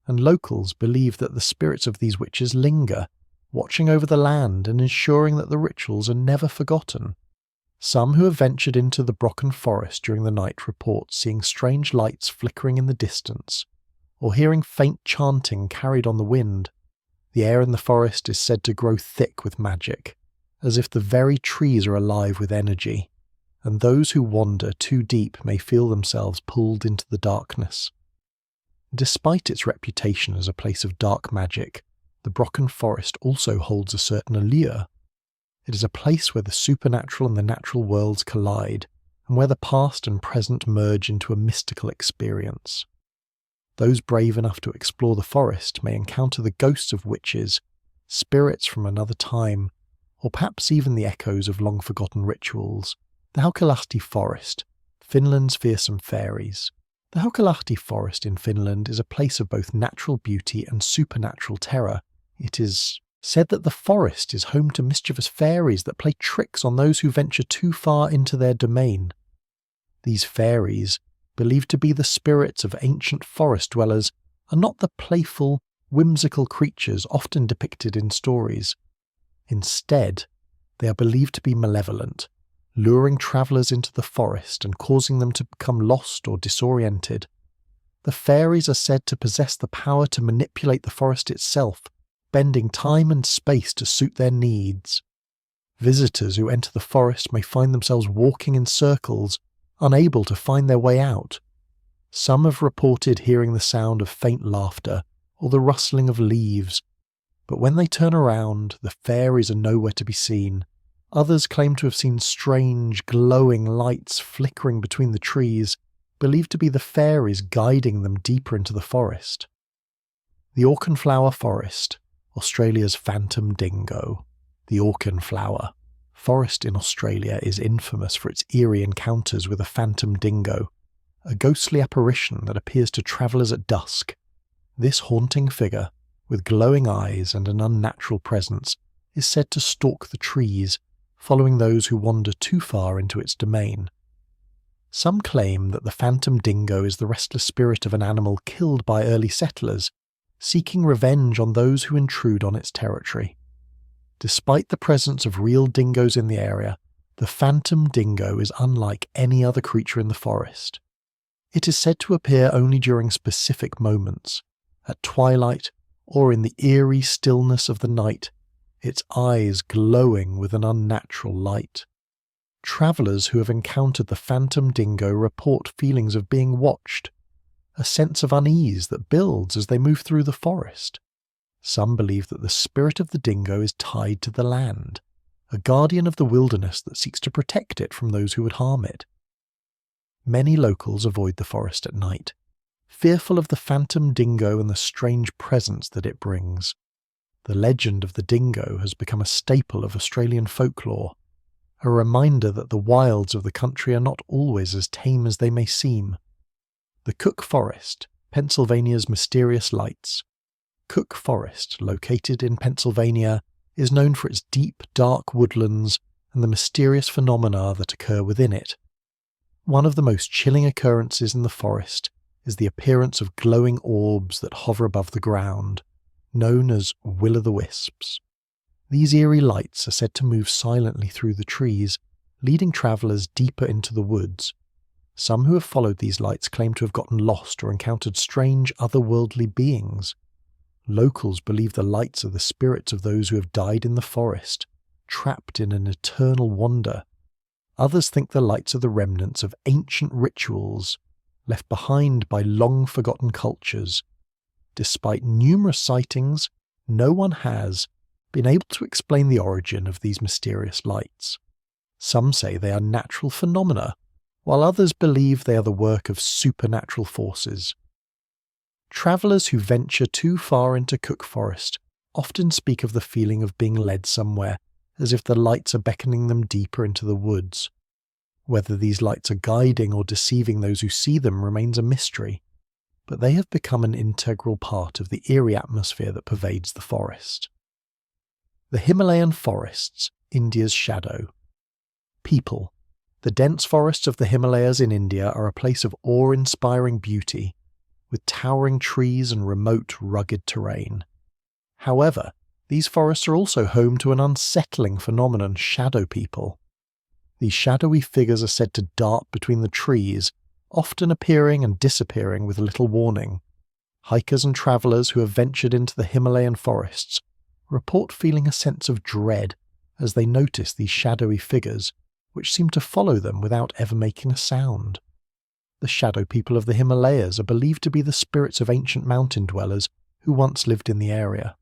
and locals believe that the spirits of these witches linger, watching over the land and ensuring that the rituals are never forgotten. Some who have ventured into the Brocken Forest during the night report seeing strange lights flickering in the distance, or hearing faint chanting carried on the wind. The air in the forest is said to grow thick with magic, as if the very trees are alive with energy, and those who wander too deep may feel themselves pulled into the darkness. Despite its reputation as a place of dark magic, the Brocken Forest also holds a certain allure. It is a place where the supernatural and the natural worlds collide, and where the past and present merge into a mystical experience. Those brave enough to explore the forest may encounter the ghosts of witches, spirits from another time, or perhaps even the echoes of long-forgotten rituals. The Aokigahara Forest, Finland's fearsome fairies. The Aokigahara Forest in Finland is a place of both natural beauty and supernatural terror. It is said that the forest is home to mischievous fairies that play tricks on those who venture too far into their domain. These fairies, believed to be the spirits of ancient forest dwellers, are not the playful, whimsical creatures often depicted in stories. Instead, they are believed to be malevolent, luring travellers into the forest and causing them to become lost or disoriented. The fairies are said to possess the power to manipulate the forest itself, bending time and space to suit their needs. Visitors who enter the forest may find themselves walking in circles, unable to find their way out. Some have reported hearing the sound of faint laughter or the rustling of leaves, but when they turn around, the fairies are nowhere to be seen. Others claim to have seen strange, glowing lights flickering between the trees, believed to be the fairies guiding them deeper into the forest. The Auchenflower Forest, Australia's phantom dingo. The Auchenflower Forest in Australia is infamous for its eerie encounters with a phantom dingo, a ghostly apparition that appears to travellers at dusk. This haunting figure, with glowing eyes and an unnatural presence, is said to stalk the trees, following those who wander too far into its domain. Some claim that the phantom dingo is the restless spirit of an animal killed by early settlers, seeking revenge on those who intrude on its territory. Despite the presence of real dingoes in the area, the phantom dingo is unlike any other creature in the forest. It is said to appear only during specific moments, at twilight or in the eerie stillness of the night, its eyes glowing with an unnatural light. Travellers who have encountered the phantom dingo report feelings of being watched, a sense of unease that builds as they move through the forest. Some believe that the spirit of the dingo is tied to the land, a guardian of the wilderness that seeks to protect it from those who would harm it. Many locals avoid the forest at night, fearful of the phantom dingo and the strange presence that it brings. The legend of the dingo has become a staple of Australian folklore, a reminder that the wilds of the country are not always as tame as they may seem. The Cook Forest, Pennsylvania's mysterious lights. Cook Forest, located in Pennsylvania, is known for its deep, dark woodlands and the mysterious phenomena that occur within it. One of the most chilling occurrences in the forest is the appearance of glowing orbs that hover above the ground, known as will-o'-the-wisps. These eerie lights are said to move silently through the trees, leading travellers deeper into the woods. Some who have followed these lights claim to have gotten lost or encountered strange otherworldly beings. Locals believe the lights are the spirits of those who have died in the forest, trapped in an eternal wander. Others think the lights are the remnants of ancient rituals left behind by long-forgotten cultures. Despite numerous sightings, no one has been able to explain the origin of these mysterious lights. Some say they are natural phenomena, while others believe they are the work of supernatural forces. Travellers who venture too far into Cook Forest often speak of the feeling of being led somewhere, as if the lights are beckoning them deeper into the woods. Whether these lights are guiding or deceiving those who see them remains a mystery, but they have become an integral part of the eerie atmosphere that pervades the forest. The Himalayan forests, India's shadow. People. The dense forests of the Himalayas in India are a place of awe-inspiring beauty, with towering trees and remote, rugged terrain. However, these forests are also home to an unsettling phenomenon, shadow people. These shadowy figures are said to dart between the trees, often appearing and disappearing with little warning. Hikers and travellers who have ventured into the Himalayan forests report feeling a sense of dread as they notice these shadowy figures, which seem to follow them without ever making a sound. The shadow people of the Himalayas are believed to be the spirits of ancient mountain dwellers who once lived in the area.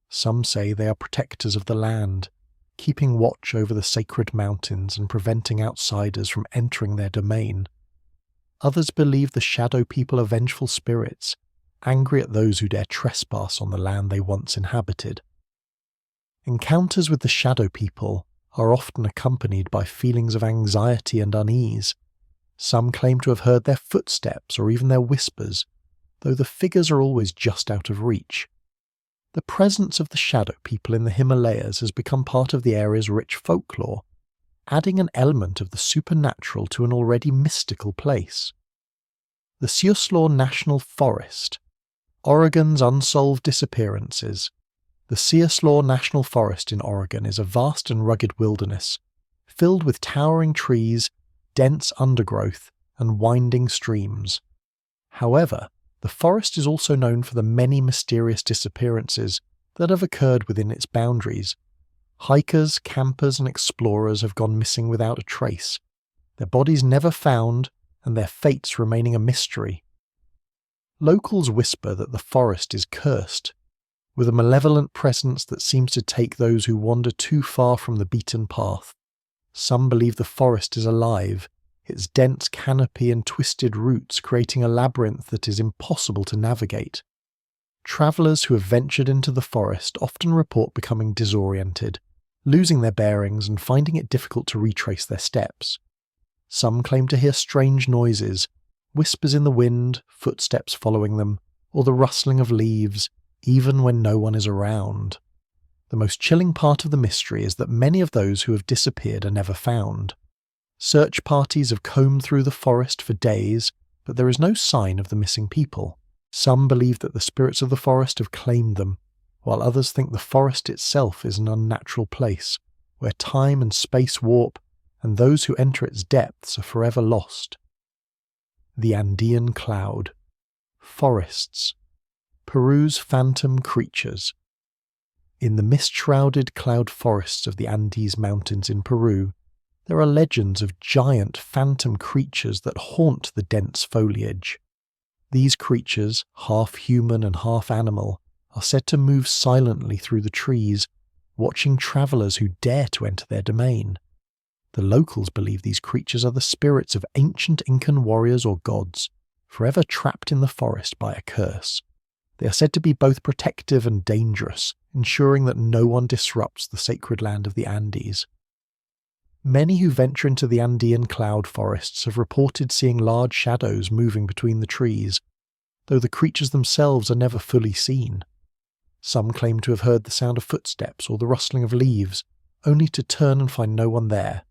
Some say they are protectors of the land, keeping watch over the sacred mountains and preventing outsiders from entering their domain. Others believe the shadow people are vengeful spirits, angry at those who dare trespass on the land they once inhabited. Encounters with the shadow people are often accompanied by feelings of anxiety and unease. Some claim to have heard their footsteps or even their whispers, though the figures are always just out of reach. The presence of the shadow people in the Himalayas has become part of the area's rich folklore, adding an element of the supernatural to an already mystical place. The Siuslaw National Forest. Oregon's unsolved disappearances. The Siuslaw National Forest in Oregon is a vast and rugged wilderness, filled with towering trees, dense undergrowth, and winding streams. However, the forest is also known for the many mysterious disappearances that have occurred within its boundaries. Hikers, campers, and explorers have gone missing without a trace, their bodies never found, and their fates remaining a mystery. Locals whisper that the forest is cursed, with a malevolent presence that seems to take those who wander too far from the beaten path. Some believe the forest is alive, its dense canopy and twisted roots creating a labyrinth that is impossible to navigate. Travellers who have ventured into the forest often report becoming disoriented, losing their bearings and finding it difficult to retrace their steps. Some claim to hear strange noises, whispers in the wind, footsteps following them, or the rustling of leaves, even when no one is around. The most chilling part of the mystery is that many of those who have disappeared are never found. Search parties have combed through the forest for days, but there is no sign of the missing people. Some believe that the spirits of the forest have claimed them, while others think the forest itself is an unnatural place, where time and space warp, and those who enter its depths are forever lost. The Andean Cloud. Forests. Peru's phantom creatures. In the mist-shrouded cloud forests of the Andes Mountains in Peru, there are legends of giant phantom creatures that haunt the dense foliage. These creatures, half human and half animal, are said to move silently through the trees, watching travellers who dare to enter their domain. The locals believe these creatures are the spirits of ancient Incan warriors or gods, forever trapped in the forest by a curse. They are said to be both protective and dangerous, ensuring that no one disrupts the sacred land of the Andes. Many who venture into the Andean cloud forests have reported seeing large shadows moving between the trees, though the creatures themselves are never fully seen. Some claim to have heard the sound of footsteps or the rustling of leaves, only to turn and find no one there.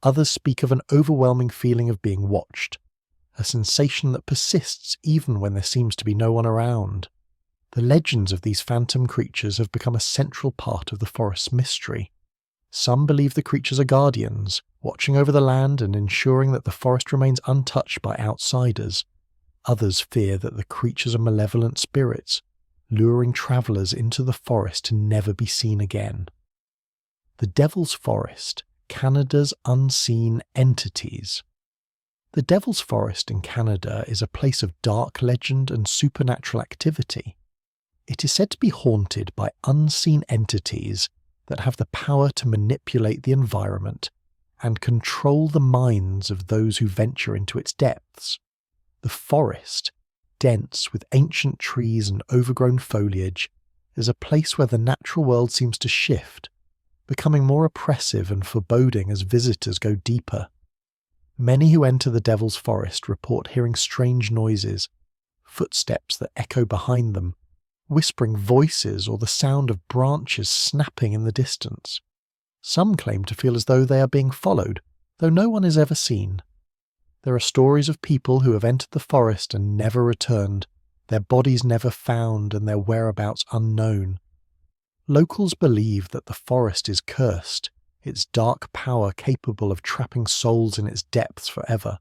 Others speak of an overwhelming feeling of being watched, a sensation that persists even when there seems to be no one around. The legends of these phantom creatures have become a central part of the forest's mystery. Some believe the creatures are guardians, watching over the land and ensuring that the forest remains untouched by outsiders. Others fear that the creatures are malevolent spirits, luring travellers into the forest to never be seen again. The Devil's Forest, Canada's unseen entities. The Devil's Forest in Canada is a place of dark legend and supernatural activity. It is said to be haunted by unseen entities that have the power to manipulate the environment and control the minds of those who venture into its depths. The forest, dense with ancient trees and overgrown foliage, is a place where the natural world seems to shift, becoming more oppressive and foreboding as visitors go deeper. Many who enter the Devil's Forest report hearing strange noises, footsteps that echo behind them, whispering voices or the sound of branches snapping in the distance. Some claim to feel as though they are being followed, though no one is ever seen. There are stories of people who have entered the forest and never returned, their bodies never found and their whereabouts unknown. Locals believe that the forest is cursed, its dark power capable of trapping souls in its depths forever.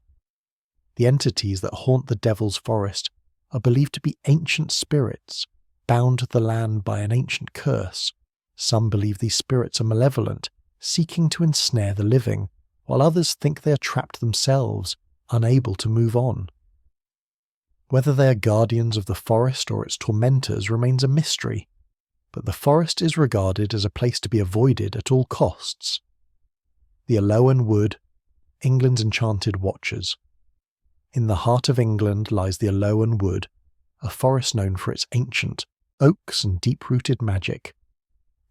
The entities that haunt the Devil's Forest are believed to be ancient spirits, bound to the land by an ancient curse. Some believe these spirits are malevolent, seeking to ensnare the living, while others think they are trapped themselves, unable to move on. Whether they are guardians of the forest or its tormentors remains a mystery, but the forest is regarded as a place to be avoided at all costs. The Aloan Wood, England's enchanted watchers. In the heart of England lies the Aloan Wood, a forest known for its ancient oaks and deep-rooted magic.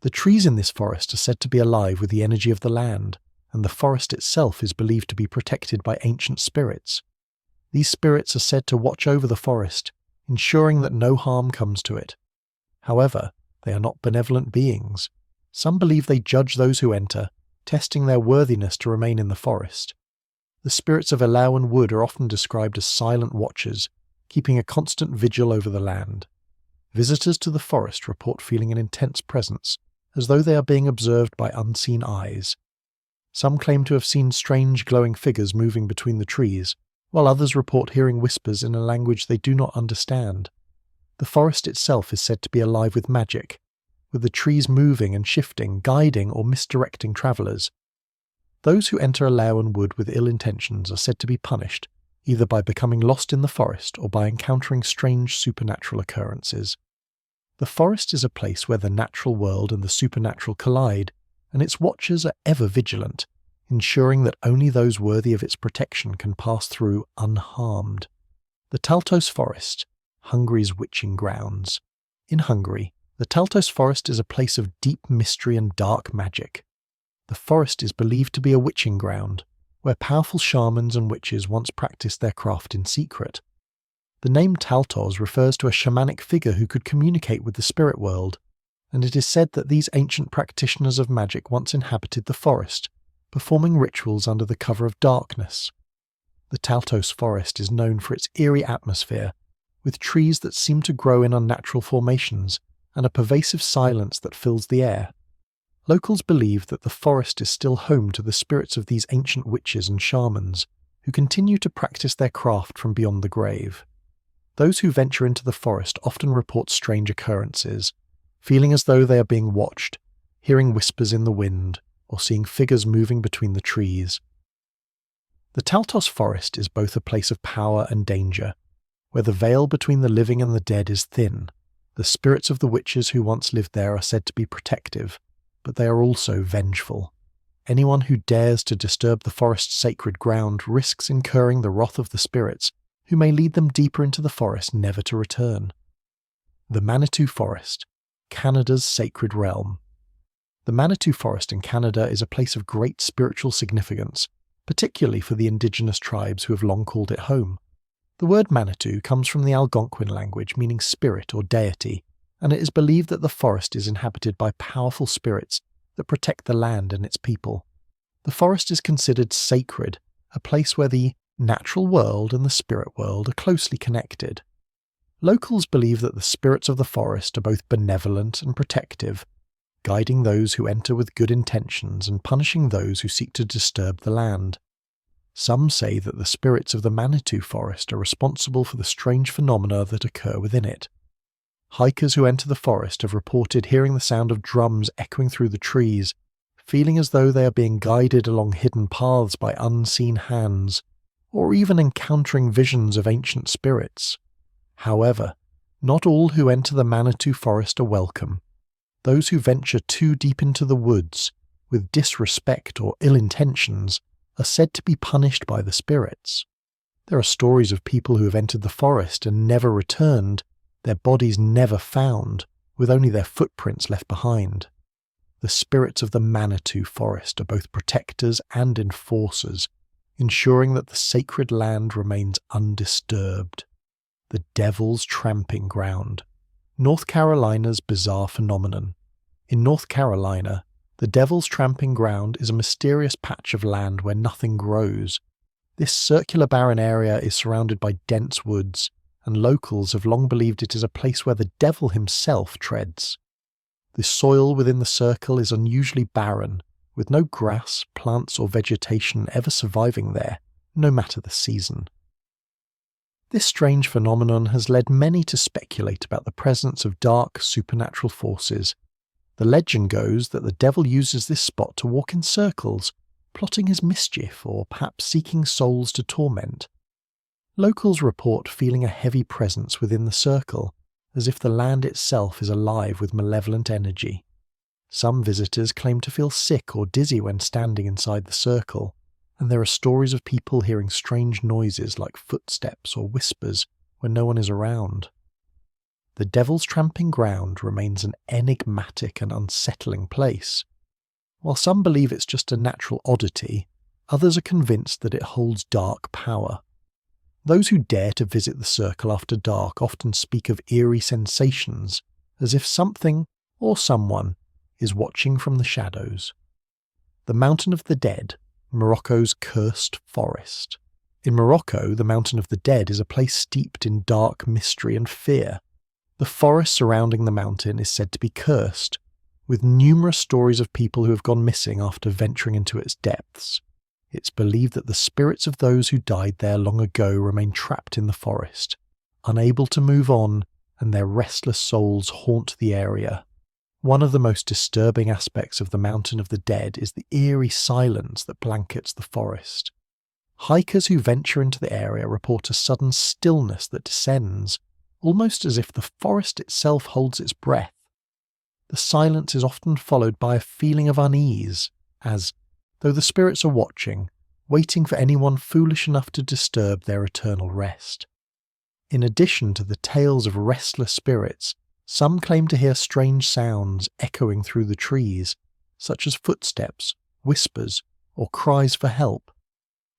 The trees in this forest are said to be alive with the energy of the land, and the forest itself is believed to be protected by ancient spirits. These spirits are said to watch over the forest, ensuring that no harm comes to it. However, they are not benevolent beings. Some believe they judge those who enter, testing their worthiness to remain in the forest. The spirits of Aloan Wood are often described as silent watchers, keeping a constant vigil over the land. Visitors to the forest report feeling an intense presence, as though they are being observed by unseen eyes. Some claim to have seen strange glowing figures moving between the trees, while others report hearing whispers in a language they do not understand. The forest itself is said to be alive with magic, with the trees moving and shifting, guiding or misdirecting travellers. Those who enter Aloan Wood with ill intentions are said to be punished, either by becoming lost in the forest or by encountering strange supernatural occurrences. The forest is a place where the natural world and the supernatural collide, and its watchers are ever vigilant, ensuring that only those worthy of its protection can pass through unharmed. The Taltos Forest, Hungary's witching grounds. In Hungary, the Taltos Forest is a place of deep mystery and dark magic. The forest is believed to be a witching ground, where powerful shamans and witches once practiced their craft in secret. The name Taltos refers to a shamanic figure who could communicate with the spirit world, and it is said that these ancient practitioners of magic once inhabited the forest, performing rituals under the cover of darkness. The Taltos Forest is known for its eerie atmosphere, with trees that seem to grow in unnatural formations and a pervasive silence that fills the air. Locals believe that the forest is still home to the spirits of these ancient witches and shamans, who continue to practice their craft from beyond the grave. Those who venture into the forest often report strange occurrences, feeling as though they are being watched, hearing whispers in the wind, or seeing figures moving between the trees. The Taltos Forest is both a place of power and danger, where the veil between the living and the dead is thin. The spirits of the witches who once lived there are said to be protective, but they are also vengeful. Anyone who dares to disturb the forest's sacred ground risks incurring the wrath of the spirits, who may lead them deeper into the forest never to return. The Manitou Forest, Canada's sacred realm. The Manitou Forest in Canada is a place of great spiritual significance, particularly for the indigenous tribes who have long called it home. The word Manitou comes from the Algonquin language meaning spirit or deity, and it is believed that the forest is inhabited by powerful spirits that protect the land and its people. The forest is considered sacred, a place where the Natural world and the spirit world are closely connected. Locals believe that the spirits of the forest are both benevolent and protective, guiding those who enter with good intentions and punishing those who seek to disturb the land. Some say that the spirits of the Manitou forest are responsible for the strange phenomena that occur within it. Hikers who enter the forest have reported hearing the sound of drums echoing through the trees, feeling as though they are being guided along hidden paths by unseen hands, or even encountering visions of ancient spirits. However, not all who enter the Manitou forest are welcome. Those who venture too deep into the woods, with disrespect or ill intentions, are said to be punished by the spirits. There are stories of people who have entered the forest and never returned, their bodies never found, with only their footprints left behind. The spirits of the Manitou forest are both protectors and enforcers, ensuring that the sacred land remains undisturbed. The Devil's Tramping Ground, North Carolina's bizarre phenomenon. In North Carolina, the Devil's Tramping Ground is a mysterious patch of land where nothing grows. This circular barren area is surrounded by dense woods, and locals have long believed it is a place where the devil himself treads. The soil within the circle is unusually barren, with no grass, plants or vegetation ever surviving there, no matter the season. This strange phenomenon has led many to speculate about the presence of dark, supernatural forces. The legend goes that the devil uses this spot to walk in circles, plotting his mischief or perhaps seeking souls to torment. Locals report feeling a heavy presence within the circle, as if the land itself is alive with malevolent energy. Some visitors claim to feel sick or dizzy when standing inside the circle, and there are stories of people hearing strange noises like footsteps or whispers when no one is around. The Devil's Tramping Ground remains an enigmatic and unsettling place. While some believe it's just a natural oddity, others are convinced that it holds dark power. Those who dare to visit the circle after dark often speak of eerie sensations, as if something or someone is watching from the shadows. The Mountain of the Dead, Morocco's cursed forest. In Morocco, the Mountain of the Dead is a place steeped in dark mystery and fear. The forest surrounding the mountain is said to be cursed, with numerous stories of people who have gone missing after venturing into its depths. It's believed that the spirits of those who died there long ago remain trapped in the forest, unable to move on, and their restless souls haunt the area. One of the most disturbing aspects of the Mountain of the Dead is the eerie silence that blankets the forest. Hikers who venture into the area report a sudden stillness that descends, almost as if the forest itself holds its breath. The silence is often followed by a feeling of unease, as, though the spirits are watching, waiting for anyone foolish enough to disturb their eternal rest. In addition to the tales of restless spirits, some claim to hear strange sounds echoing through the trees, such as footsteps, whispers, or cries for help.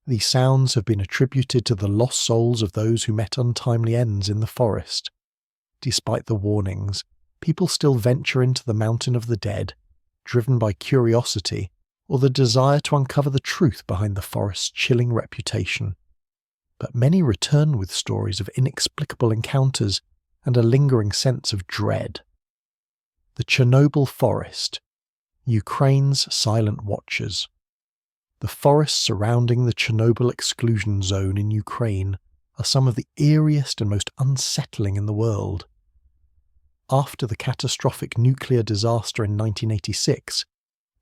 These sounds have been attributed to the lost souls of those who met untimely ends in the forest. Despite the warnings, people still venture into the Mountain of the Dead, driven by curiosity or the desire to uncover the truth behind the forest's chilling reputation. But many return with stories of inexplicable encounters and a lingering sense of dread. The Chernobyl Forest, Ukraine's silent watchers. The forests surrounding the Chernobyl exclusion zone in Ukraine are some of the eeriest and most unsettling in the world. After the catastrophic nuclear disaster in 1986,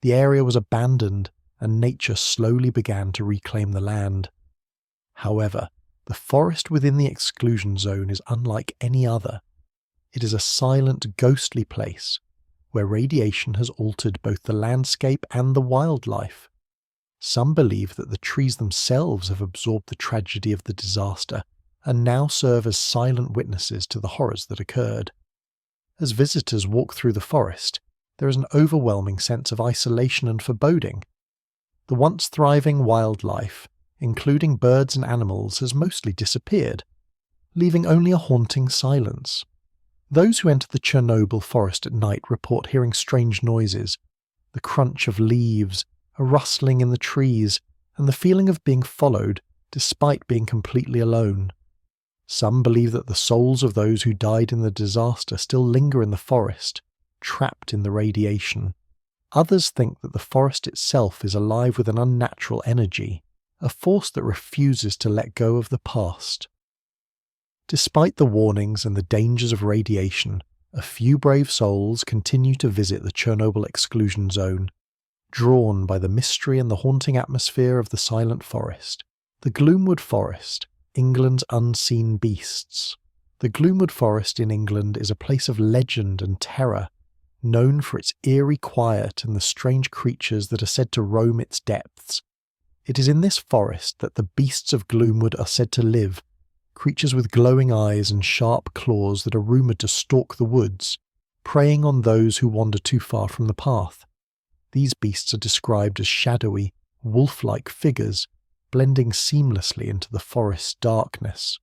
the area was abandoned and nature slowly began to reclaim the land. However, the forest within the exclusion zone is unlike any other. It is a silent, ghostly place where radiation has altered both the landscape and the wildlife. Some believe that the trees themselves have absorbed the tragedy of the disaster and now serve as silent witnesses to the horrors that occurred. As visitors walk through the forest, there is an overwhelming sense of isolation and foreboding. The once thriving wildlife, including birds and animals, has mostly disappeared, leaving only a haunting silence. Those who enter the Chernobyl forest at night report hearing strange noises, the crunch of leaves, a rustling in the trees, and the feeling of being followed, despite being completely alone. Some believe that the souls of those who died in the disaster still linger in the forest, trapped in the radiation. Others think that the forest itself is alive with an unnatural energy, a force that refuses to let go of the past. Despite the warnings and the dangers of radiation, a few brave souls continue to visit the Chernobyl exclusion zone, drawn by the mystery and the haunting atmosphere of the silent forest. The Gloomwood Forest, England's unseen beasts. The Gloomwood Forest in England is a place of legend and terror, known for its eerie quiet and the strange creatures that are said to roam its depths. It is in this forest that the beasts of Gloomwood are said to live, creatures with glowing eyes and sharp claws that are rumoured to stalk the woods, preying on those who wander too far from the path. These beasts are described as shadowy, wolf-like figures, blending seamlessly into the forest's darkness.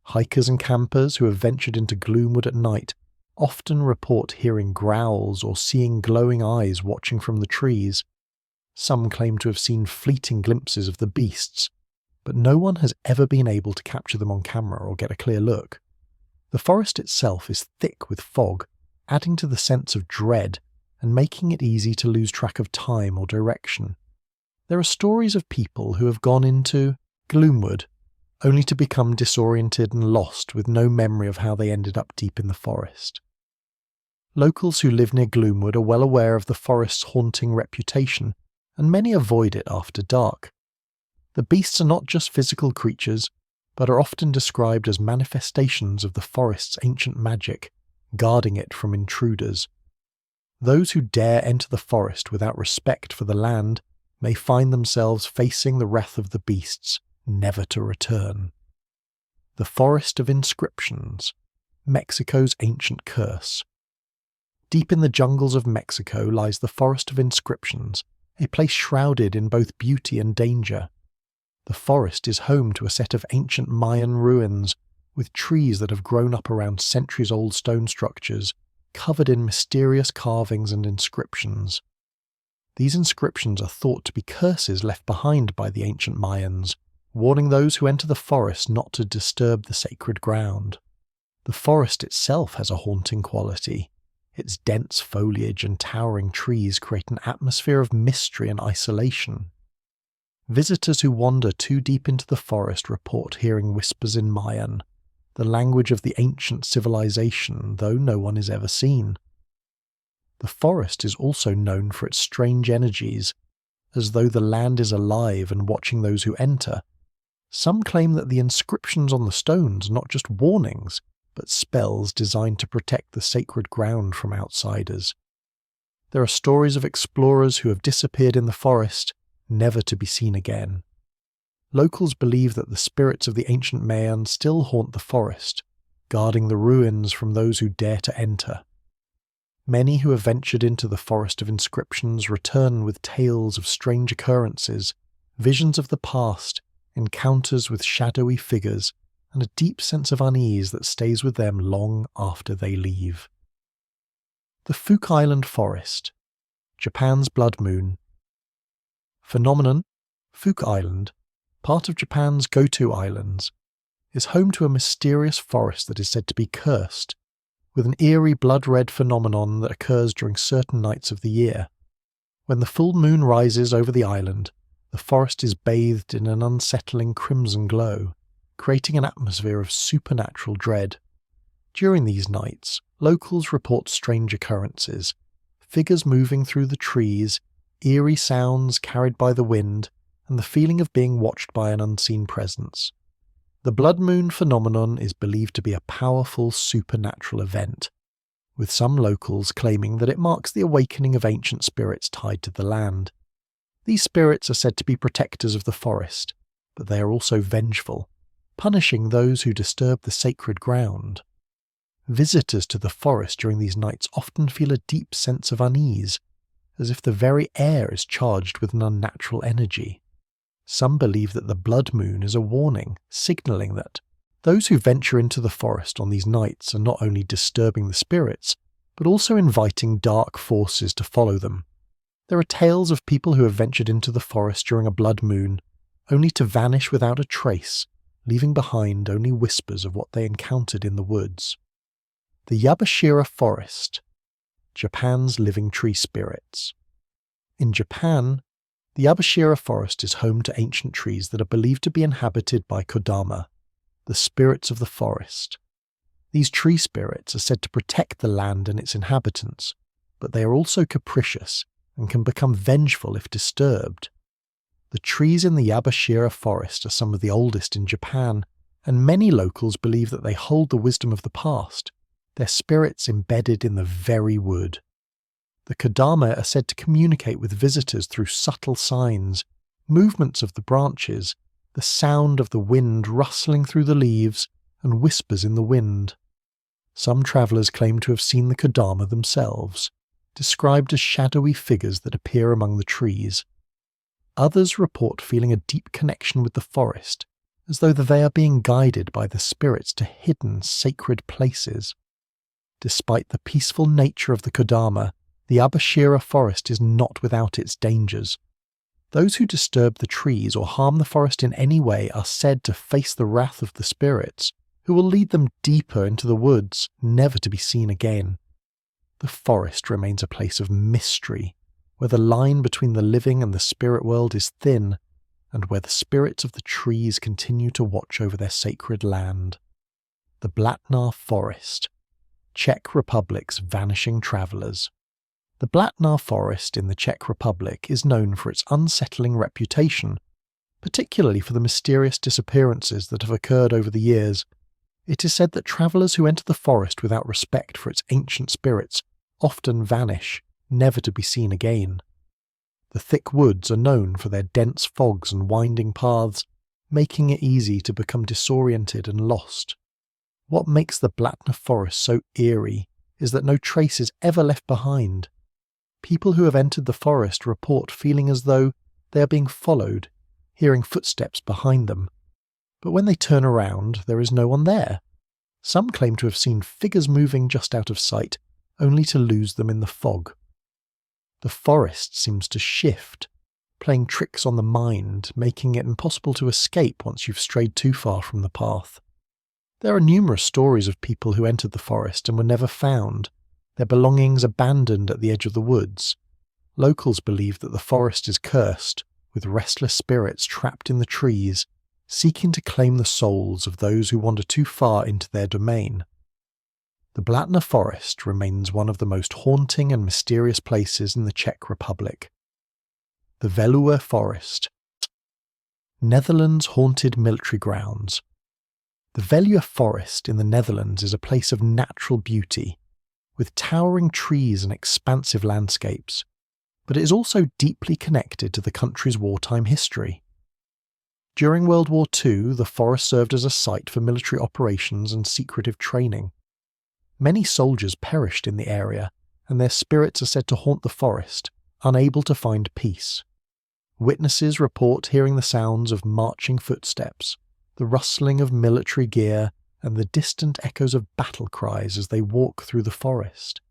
Hikers and campers who have ventured into Gloomwood at night often report hearing growls or seeing glowing eyes watching from the trees. Some claim to have seen fleeting glimpses of the beasts, but no one has ever been able to capture them on camera or get a clear look. The forest itself is thick with fog, adding to the sense of dread and making it easy to lose track of time or direction. There are stories of people who have gone into Gloomwood only to become disoriented and lost with no memory of how they ended up deep in the forest. Locals who live near Gloomwood are well aware of the forest's haunting reputation, and many avoid it after dark. The beasts are not just physical creatures, but are often described as manifestations of the forest's ancient magic, guarding it from intruders. Those who dare enter the forest without respect for the land may find themselves facing the wrath of the beasts, never to return. The Forest of Inscriptions, Mexico's ancient curse. Deep in the jungles of Mexico lies the Forest of Inscriptions, a place shrouded in both beauty and danger. The forest is home to a set of ancient Mayan ruins, with trees that have grown up around centuries-old stone structures, covered in mysterious carvings and inscriptions. These inscriptions are thought to be curses left behind by the ancient Mayans, warning those who enter the forest not to disturb the sacred ground. The forest itself has a haunting quality. Its dense foliage and towering trees create an atmosphere of mystery and isolation. Visitors who wander too deep into the forest report hearing whispers in Mayan, the language of the ancient civilization, though no one is ever seen. The forest is also known for its strange energies, as though the land is alive and watching those who enter. Some claim that the inscriptions on the stones are not just warnings, but spells designed to protect the sacred ground from outsiders. There are stories of explorers who have disappeared in the forest, never to be seen again. Locals believe that the spirits of the ancient Mayan still haunt the forest, guarding the ruins from those who dare to enter. Many who have ventured into the Forest of Inscriptions return with tales of strange occurrences, visions of the past, encounters with shadowy figures, and a deep sense of unease that stays with them long after they leave. The Fook Island Forest, Japan's Blood Moon. Phenomenon, Fook Island, part of Japan's Goto Islands, is home to a mysterious forest that is said to be cursed, with an eerie blood-red phenomenon that occurs during certain nights of the year. When the full moon rises over the island, the forest is bathed in an unsettling crimson glow, creating an atmosphere of supernatural dread. During these nights, locals report strange occurrences, figures moving through the trees, eerie sounds carried by the wind, and the feeling of being watched by an unseen presence. The blood moon phenomenon is believed to be a powerful supernatural event, with some locals claiming that it marks the awakening of ancient spirits tied to the land. These spirits are said to be protectors of the forest, but they are also vengeful, punishing those who disturb the sacred ground. Visitors to the forest during these nights often feel a deep sense of unease, as if the very air is charged with an unnatural energy. Some believe that the blood moon is a warning, signalling that those who venture into the forest on these nights are not only disturbing the spirits, but also inviting dark forces to follow them. There are tales of people who have ventured into the forest during a blood moon, only to vanish without a trace, leaving behind only whispers of what they encountered in the woods. The Yabashira Forest, Japan's living tree spirits. In Japan, the Yabashira Forest is home to ancient trees that are believed to be inhabited by Kodama, the spirits of the forest. These tree spirits are said to protect the land and its inhabitants, but they are also capricious and can become vengeful if disturbed. The trees in the Yabashira Forest are some of the oldest in Japan, and many locals believe that they hold the wisdom of the past, their spirits embedded in the very wood. The Kodama are said to communicate with visitors through subtle signs, movements of the branches, the sound of the wind rustling through the leaves, and whispers in the wind. Some travellers claim to have seen the Kodama themselves, described as shadowy figures that appear among the trees. Others report feeling a deep connection with the forest, as though they are being guided by the spirits to hidden, sacred places. Despite the peaceful nature of the Kodama, the Yabashira Forest is not without its dangers. Those who disturb the trees or harm the forest in any way are said to face the wrath of the spirits, who will lead them deeper into the woods, never to be seen again. The forest remains a place of mystery, where the line between the living and the spirit world is thin, and where the spirits of the trees continue to watch over their sacred land. The Blatnar Forest, Czech Republic's vanishing travellers. The Blatnar Forest in the Czech Republic is known for its unsettling reputation, particularly for the mysterious disappearances that have occurred over the years. It is said that travellers who enter the forest without respect for its ancient spirits often vanish, never to be seen again. The thick woods are known for their dense fogs and winding paths, making it easy to become disoriented and lost. What makes the Blatnar Forest so eerie is that no trace is ever left behind. People who have entered the forest report feeling as though they are being followed, hearing footsteps behind them. But when they turn around, there is no one there. Some claim to have seen figures moving just out of sight, only to lose them in the fog. The forest seems to shift, playing tricks on the mind, making it impossible to escape once you've strayed too far from the path. There are numerous stories of people who entered the forest and were never found, their belongings abandoned at the edge of the woods. Locals believe that the forest is cursed, with restless spirits trapped in the trees, seeking to claim the souls of those who wander too far into their domain. The Blatnar Forest remains one of the most haunting and mysterious places in the Czech Republic. The Veluwe Forest, Netherlands' haunted military grounds. The Veluwe Forest in the Netherlands is a place of natural beauty, with towering trees and expansive landscapes, but it is also deeply connected to the country's wartime history. During World War II, the forest served as a site for military operations and secretive training. Many soldiers perished in the area, and their spirits are said to haunt the forest, unable to find peace. Witnesses report hearing the sounds of marching footsteps, the rustling of military gear, and the distant echoes of battle cries as they walk through the forest.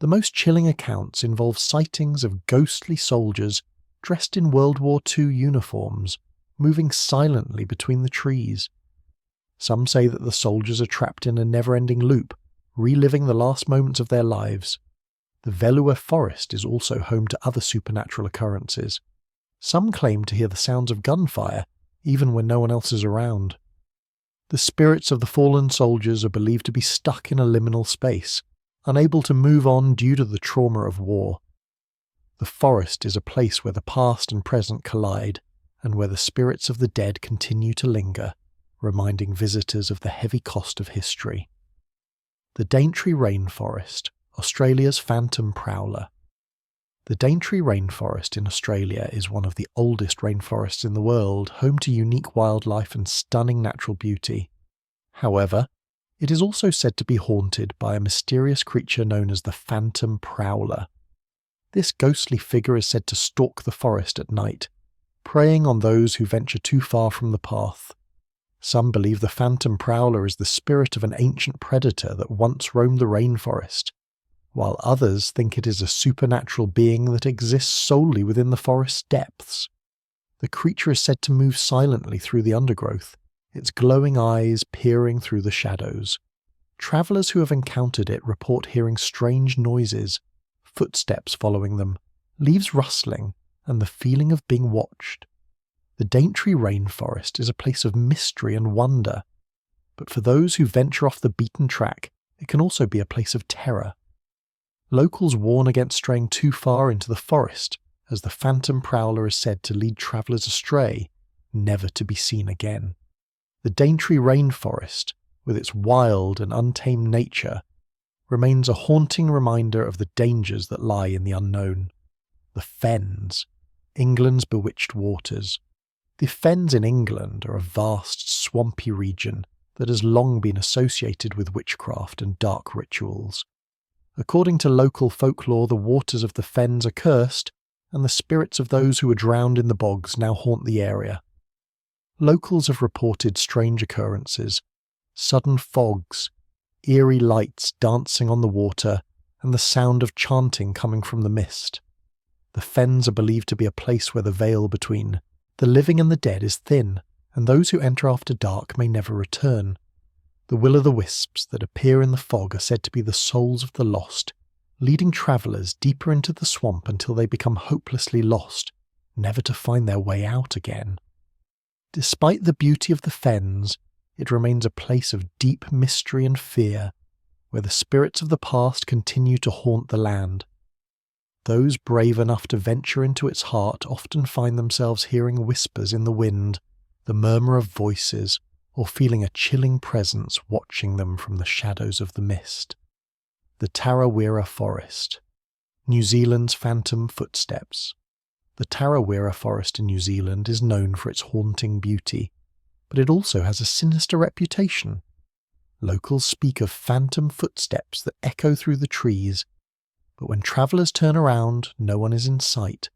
The most chilling accounts involve sightings of ghostly soldiers dressed in World War II uniforms, moving silently between the trees. Some say that the soldiers are trapped in a never-ending loop, reliving the last moments of their lives. The Veluwe Forest is also home to other supernatural occurrences. Some claim to hear the sounds of gunfire, even when no one else is around. The spirits of the fallen soldiers are believed to be stuck in a liminal space, unable to move on due to the trauma of war. The forest is a place where the past and present collide, and where the spirits of the dead continue to linger, reminding visitors of the heavy cost of history. The Daintree Rainforest, Australia's phantom prowler. The Daintree Rainforest in Australia is one of the oldest rainforests in the world, home to unique wildlife and stunning natural beauty. However, it is also said to be haunted by a mysterious creature known as the phantom prowler. This ghostly figure is said to stalk the forest at night, preying on those who venture too far from the path. Some believe the phantom prowler is the spirit of an ancient predator that once roamed the rainforest, while others think it is a supernatural being that exists solely within the forest's depths. The creature is said to move silently through the undergrowth, its glowing eyes peering through the shadows. Travellers who have encountered it report hearing strange noises, footsteps following them, leaves rustling, and the feeling of being watched. The Daintree rainforest is a place of mystery and wonder, but for those who venture off the beaten track, it can also be a place of terror. Locals warn against straying too far into the forest, as the phantom prowler is said to lead travellers astray, never to be seen again. The Daintree rainforest, with its wild and untamed nature, remains a haunting reminder of the dangers that lie in the unknown. The Fens, England's bewitched waters. The Fens in England are a vast, swampy region that has long been associated with witchcraft and dark rituals. According to local folklore, the waters of the Fens are cursed, and the spirits of those who were drowned in the bogs now haunt the area. Locals have reported strange occurrences, sudden fogs, eerie lights dancing on the water, and the sound of chanting coming from the mist. The Fens are believed to be a place where the veil between the living and the dead is thin, and those who enter after dark may never return. The will-o'-the-wisps that appear in the fog are said to be the souls of the lost, leading travellers deeper into the swamp until they become hopelessly lost, never to find their way out again. Despite the beauty of the Fens, it remains a place of deep mystery and fear, where the spirits of the past continue to haunt the land. Those brave enough to venture into its heart often find themselves hearing whispers in the wind, the murmur of voices, or feeling a chilling presence watching them from the shadows of the mist. The Tarawera Forest, New Zealand's phantom footsteps. The Tarawera Forest in New Zealand is known for its haunting beauty, but it also has a sinister reputation. Locals speak of phantom footsteps that echo through the trees, but when travellers turn around, no one is in sight.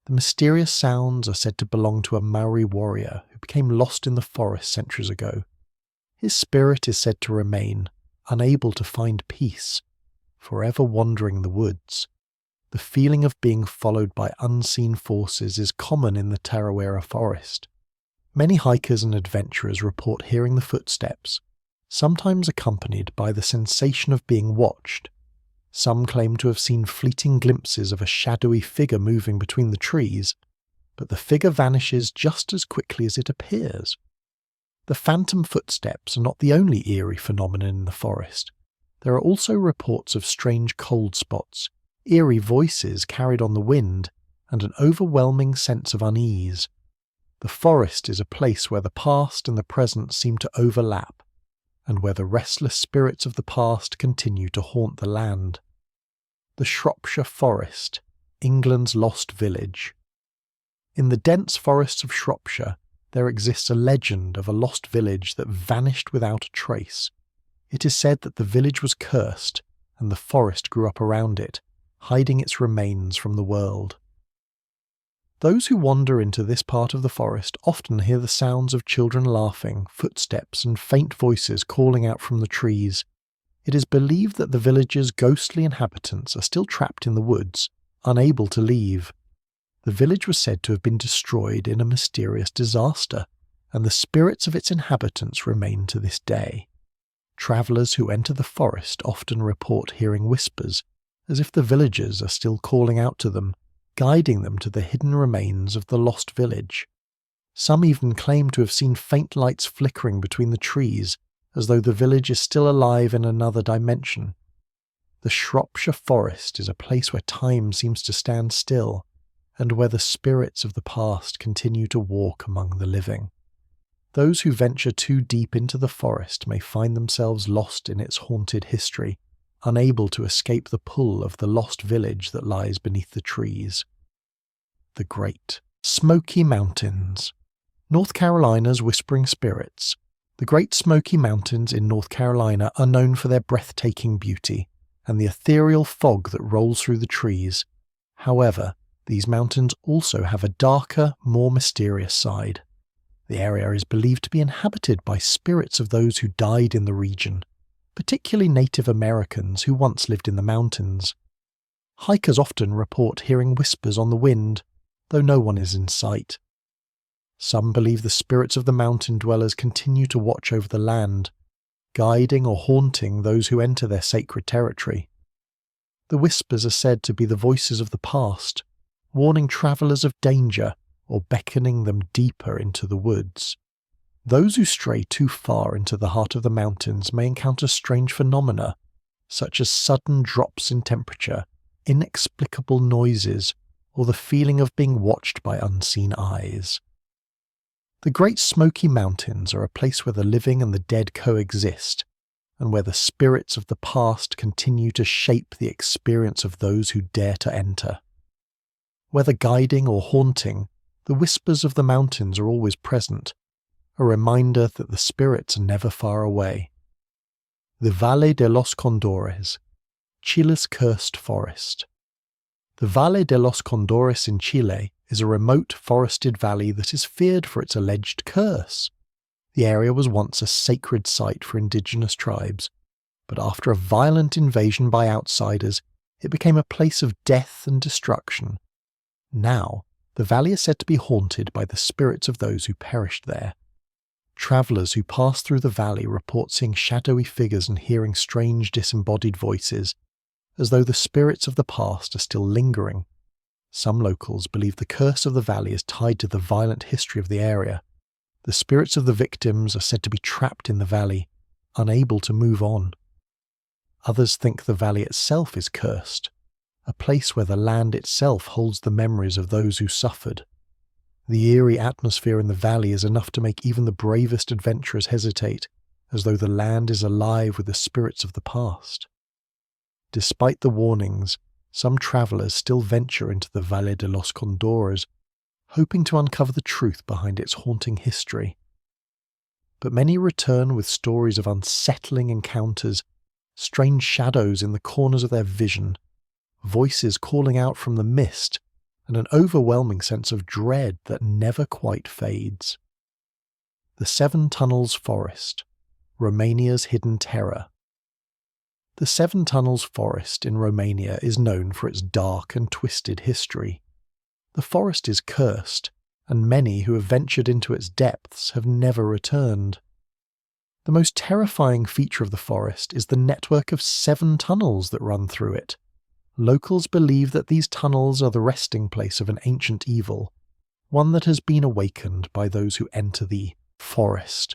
The mysterious sounds are said to belong to a Maori warrior who became lost in the forest centuries ago. His spirit is said to remain, unable to find peace, forever wandering the woods. The feeling of being followed by unseen forces is common in the Tarawera forest. Many hikers and adventurers report hearing the footsteps, sometimes accompanied by the sensation of being watched. Some claim to have seen fleeting glimpses of a shadowy figure moving between the trees, but the figure vanishes just as quickly as it appears. The phantom footsteps are not the only eerie phenomenon in the forest. There are also reports of strange cold spots, eerie voices carried on the wind, and an overwhelming sense of unease. The forest is a place where the past and the present seem to overlap, and where the restless spirits of the past continue to haunt the land. The Shropshire Forest, England's lost village. In the dense forests of Shropshire, there exists a legend of a lost village that vanished without a trace. It is said that the village was cursed, and the forest grew up around it, hiding its remains from the world. Those who wander into this part of the forest often hear the sounds of children laughing, footsteps, and faint voices calling out from the trees. It is believed that the village's ghostly inhabitants are still trapped in the woods, unable to leave. The village was said to have been destroyed in a mysterious disaster, and the spirits of its inhabitants remain to this day. Travellers who enter the forest often report hearing whispers, as if the villagers are still calling out to them, guiding them to the hidden remains of the lost village. Some even claim to have seen faint lights flickering between the trees, as though the village is still alive in another dimension. The Shropshire Forest is a place where time seems to stand still, and where the spirits of the past continue to walk among the living. Those who venture too deep into the forest may find themselves lost in its haunted history, unable to escape the pull of the lost village that lies beneath the trees. The Great Smoky Mountains. North Carolina's Whispering Spirits. The Great Smoky Mountains in North Carolina are known for their breathtaking beauty and the ethereal fog that rolls through the trees. However, these mountains also have a darker, more mysterious side. The area is believed to be inhabited by spirits of those who died in the region, particularly Native Americans who once lived in the mountains. Hikers often report hearing whispers on the wind, though no one is in sight. Some believe the spirits of the mountain dwellers continue to watch over the land, guiding or haunting those who enter their sacred territory. The whispers are said to be the voices of the past, warning travellers of danger or beckoning them deeper into the woods. Those who stray too far into the heart of the mountains may encounter strange phenomena, such as sudden drops in temperature, inexplicable noises, or the feeling of being watched by unseen eyes. The Great Smoky Mountains are a place where the living and the dead coexist, and where the spirits of the past continue to shape the experience of those who dare to enter. Whether guiding or haunting, the whispers of the mountains are always present, a reminder that the spirits are never far away. The Valle de los Condores, Chile's cursed forest. The Valle de los Condores in Chile is a remote forested valley that is feared for its alleged curse. The area was once a sacred site for indigenous tribes, but after a violent invasion by outsiders, it became a place of death and destruction. Now, the valley is said to be haunted by the spirits of those who perished there. Travellers who pass through the valley report seeing shadowy figures and hearing strange disembodied voices, as though the spirits of the past are still lingering. Some locals believe the curse of the valley is tied to the violent history of the area. The spirits of the victims are said to be trapped in the valley, unable to move on. Others think the valley itself is cursed, a place where the land itself holds the memories of those who suffered. The eerie atmosphere in the valley is enough to make even the bravest adventurers hesitate, as though the land is alive with the spirits of the past. Despite the warnings, some travellers still venture into the Valle de los Condores, hoping to uncover the truth behind its haunting history. But many return with stories of unsettling encounters, strange shadows in the corners of their vision, voices calling out from the mist, and an overwhelming sense of dread that never quite fades. The Seven Tunnels Forest, Romania's hidden terror. The Seven Tunnels Forest in Romania is known for its dark and twisted history. The forest is cursed, and many who have ventured into its depths have never returned. The most terrifying feature of the forest is the network of 7 tunnels that run through it. Locals believe that these tunnels are the resting place of an ancient evil, one that has been awakened by those who enter the forest.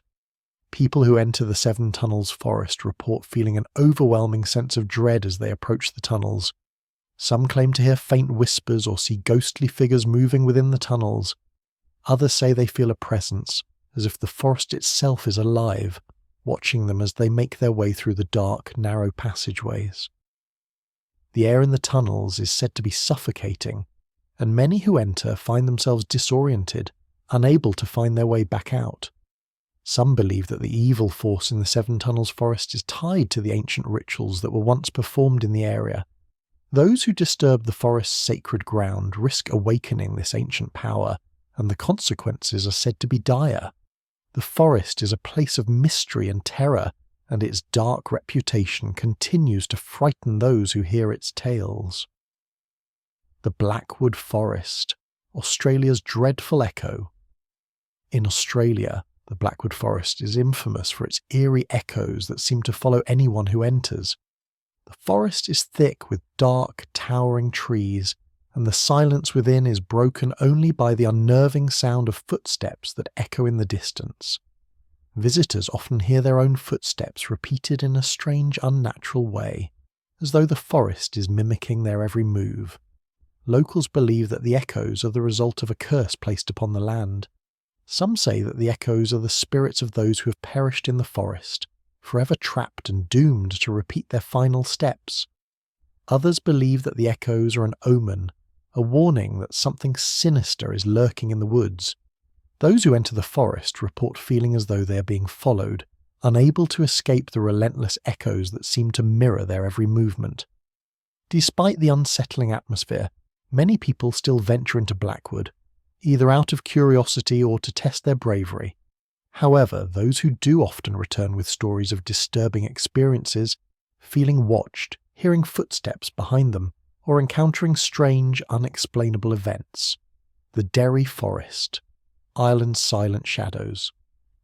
People who enter the 7 Tunnels forest report feeling an overwhelming sense of dread as they approach the tunnels. Some claim to hear faint whispers or see ghostly figures moving within the tunnels. Others say they feel a presence, as if the forest itself is alive, watching them as they make their way through the dark, narrow passageways. The air in the tunnels is said to be suffocating, and many who enter find themselves disoriented, unable to find their way back out. Some believe that the evil force in the 7 Tunnels forest is tied to the ancient rituals that were once performed in the area. Those who disturb the forest's sacred ground risk awakening this ancient power, and the consequences are said to be dire. The forest is a place of mystery and terror, and its dark reputation continues to frighten those who hear its tales. The Blackwood Forest, Australia's dreadful echo. In Australia, the Blackwood Forest is infamous for its eerie echoes that seem to follow anyone who enters. The forest is thick with dark, towering trees, and the silence within is broken only by the unnerving sound of footsteps that echo in the distance. Visitors often hear their own footsteps repeated in a strange, unnatural way, as though the forest is mimicking their every move. Locals believe that the echoes are the result of a curse placed upon the land. Some say that the echoes are the spirits of those who have perished in the forest, forever trapped and doomed to repeat their final steps. Others believe that the echoes are an omen, a warning that something sinister is lurking in the woods. Those who enter the forest report feeling as though they are being followed, unable to escape the relentless echoes that seem to mirror their every movement. Despite the unsettling atmosphere, many people still venture into Blackwood, either out of curiosity or to test their bravery. However, those who do often return with stories of disturbing experiences, feeling watched, hearing footsteps behind them, or encountering strange, unexplainable events. The Derry Forest, Ireland's silent shadows.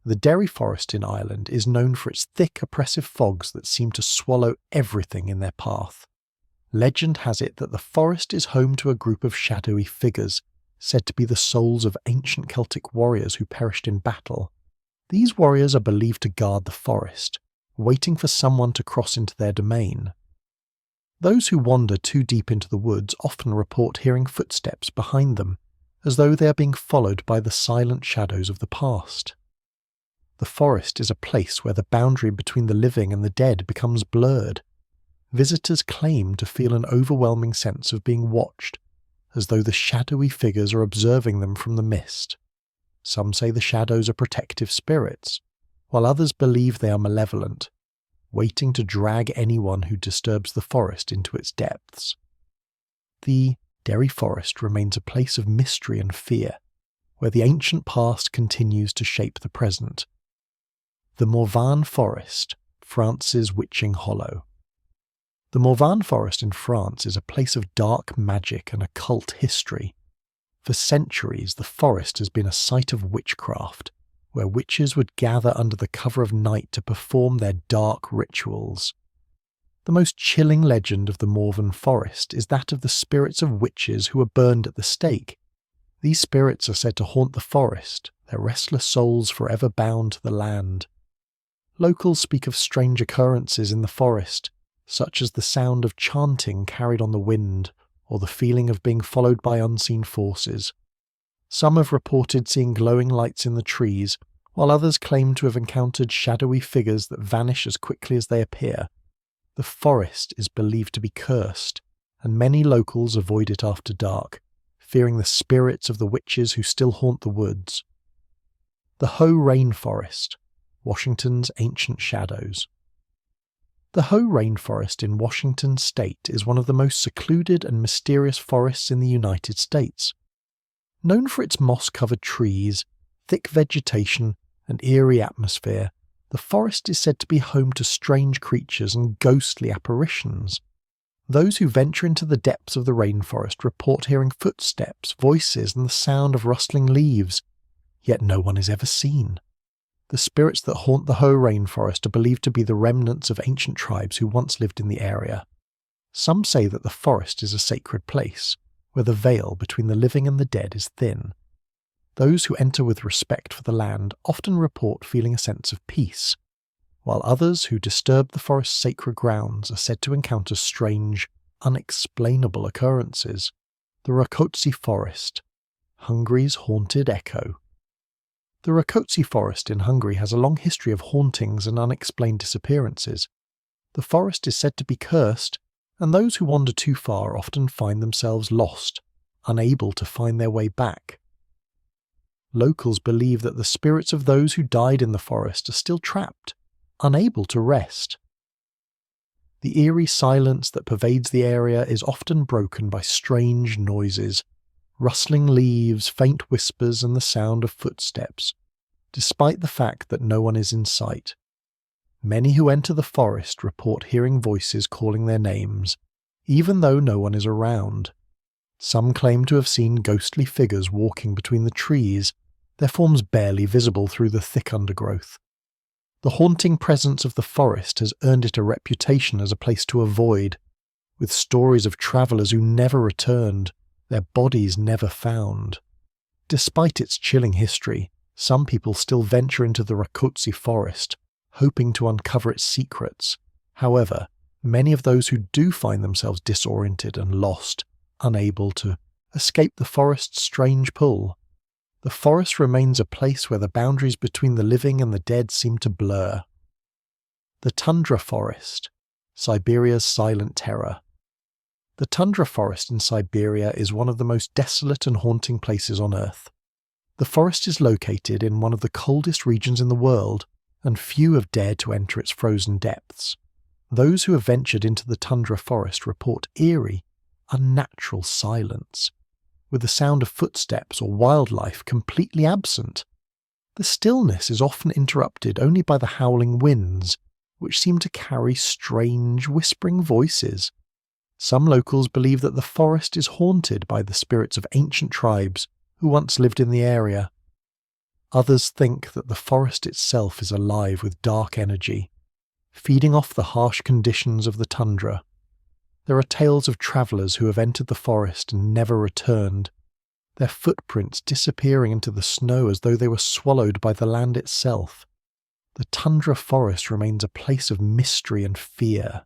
The Derry Forest in Ireland is known for its thick, oppressive fogs that seem to swallow everything in their path. Legend has it that the forest is home to a group of shadowy figures, said to be the souls of ancient Celtic warriors who perished in battle. These warriors are believed to guard the forest, waiting for someone to cross into their domain. Those who wander too deep into the woods often report hearing footsteps behind them, as though they are being followed by the silent shadows of the past. The forest is a place where the boundary between the living and the dead becomes blurred. Visitors claim to feel an overwhelming sense of being watched, as though the shadowy figures are observing them from the mist. Some say the shadows are protective spirits, while others believe they are malevolent, waiting to drag anyone who disturbs the forest into its depths. The Derry Forest remains a place of mystery and fear, where the ancient past continues to shape the present. The Morvan Forest, France's Witching Hollow. The Morvan Forest in France is a place of dark magic and occult history. For centuries, the forest has been a site of witchcraft, where witches would gather under the cover of night to perform their dark rituals. The most chilling legend of the Morvan Forest is that of the spirits of witches who were burned at the stake. These spirits are said to haunt the forest, their restless souls forever bound to the land. Locals speak of strange occurrences in the forest, such as the sound of chanting carried on the wind, or the feeling of being followed by unseen forces. Some have reported seeing glowing lights in the trees, while others claim to have encountered shadowy figures that vanish as quickly as they appear. The forest is believed to be cursed, and many locals avoid it after dark, fearing the spirits of the witches who still haunt the woods. The Hoh Rainforest, Washington's ancient shadows. The Hoh Rainforest in Washington state is one of the most secluded and mysterious forests in the United States. Known for its moss-covered trees, thick vegetation, and eerie atmosphere, the forest is said to be home to strange creatures and ghostly apparitions. Those who venture into the depths of the rainforest report hearing footsteps, voices, and the sound of rustling leaves, yet no one is ever seen. The spirits that haunt the Hoh Rainforest are believed to be the remnants of ancient tribes who once lived in the area. Some say that the forest is a sacred place, where the veil between the living and the dead is thin. Those who enter with respect for the land often report feeling a sense of peace, while others who disturb the forest's sacred grounds are said to encounter strange, unexplainable occurrences. The Rákóczi Forest, Hungary's haunted echo. The Rákóczi Forest in Hungary has a long history of hauntings and unexplained disappearances. The forest is said to be cursed, and those who wander too far often find themselves lost, unable to find their way back. Locals believe that the spirits of those who died in the forest are still trapped, unable to rest. The eerie silence that pervades the area is often broken by strange noises, rustling leaves, faint whispers, and the sound of footsteps, despite the fact that no one is in sight. Many who enter the forest report hearing voices calling their names, even though no one is around. Some claim to have seen ghostly figures walking between the trees, their forms barely visible through the thick undergrowth. The haunting presence of the forest has earned it a reputation as a place to avoid, with stories of travellers who never returned, their bodies never found. Despite its chilling history, some people still venture into the Rákóczi Forest, hoping to uncover its secrets. However, many of those who do find themselves disoriented and lost, unable to escape the forest's strange pull. The forest remains a place where the boundaries between the living and the dead seem to blur. The Tundra Forest, Siberia's silent terror. The tundra forest in Siberia is one of the most desolate and haunting places on Earth. The forest is located in one of the coldest regions in the world, and few have dared to enter its frozen depths. Those who have ventured into the tundra forest report eerie, unnatural silence, with the sound of footsteps or wildlife completely absent. The stillness is often interrupted only by the howling winds, which seem to carry strange, whispering voices. Some locals believe that the forest is haunted by the spirits of ancient tribes who once lived in the area. Others think that the forest itself is alive with dark energy, feeding off the harsh conditions of the tundra. There are tales of travellers who have entered the forest and never returned, their footprints disappearing into the snow as though they were swallowed by the land itself. The tundra forest remains a place of mystery and fear,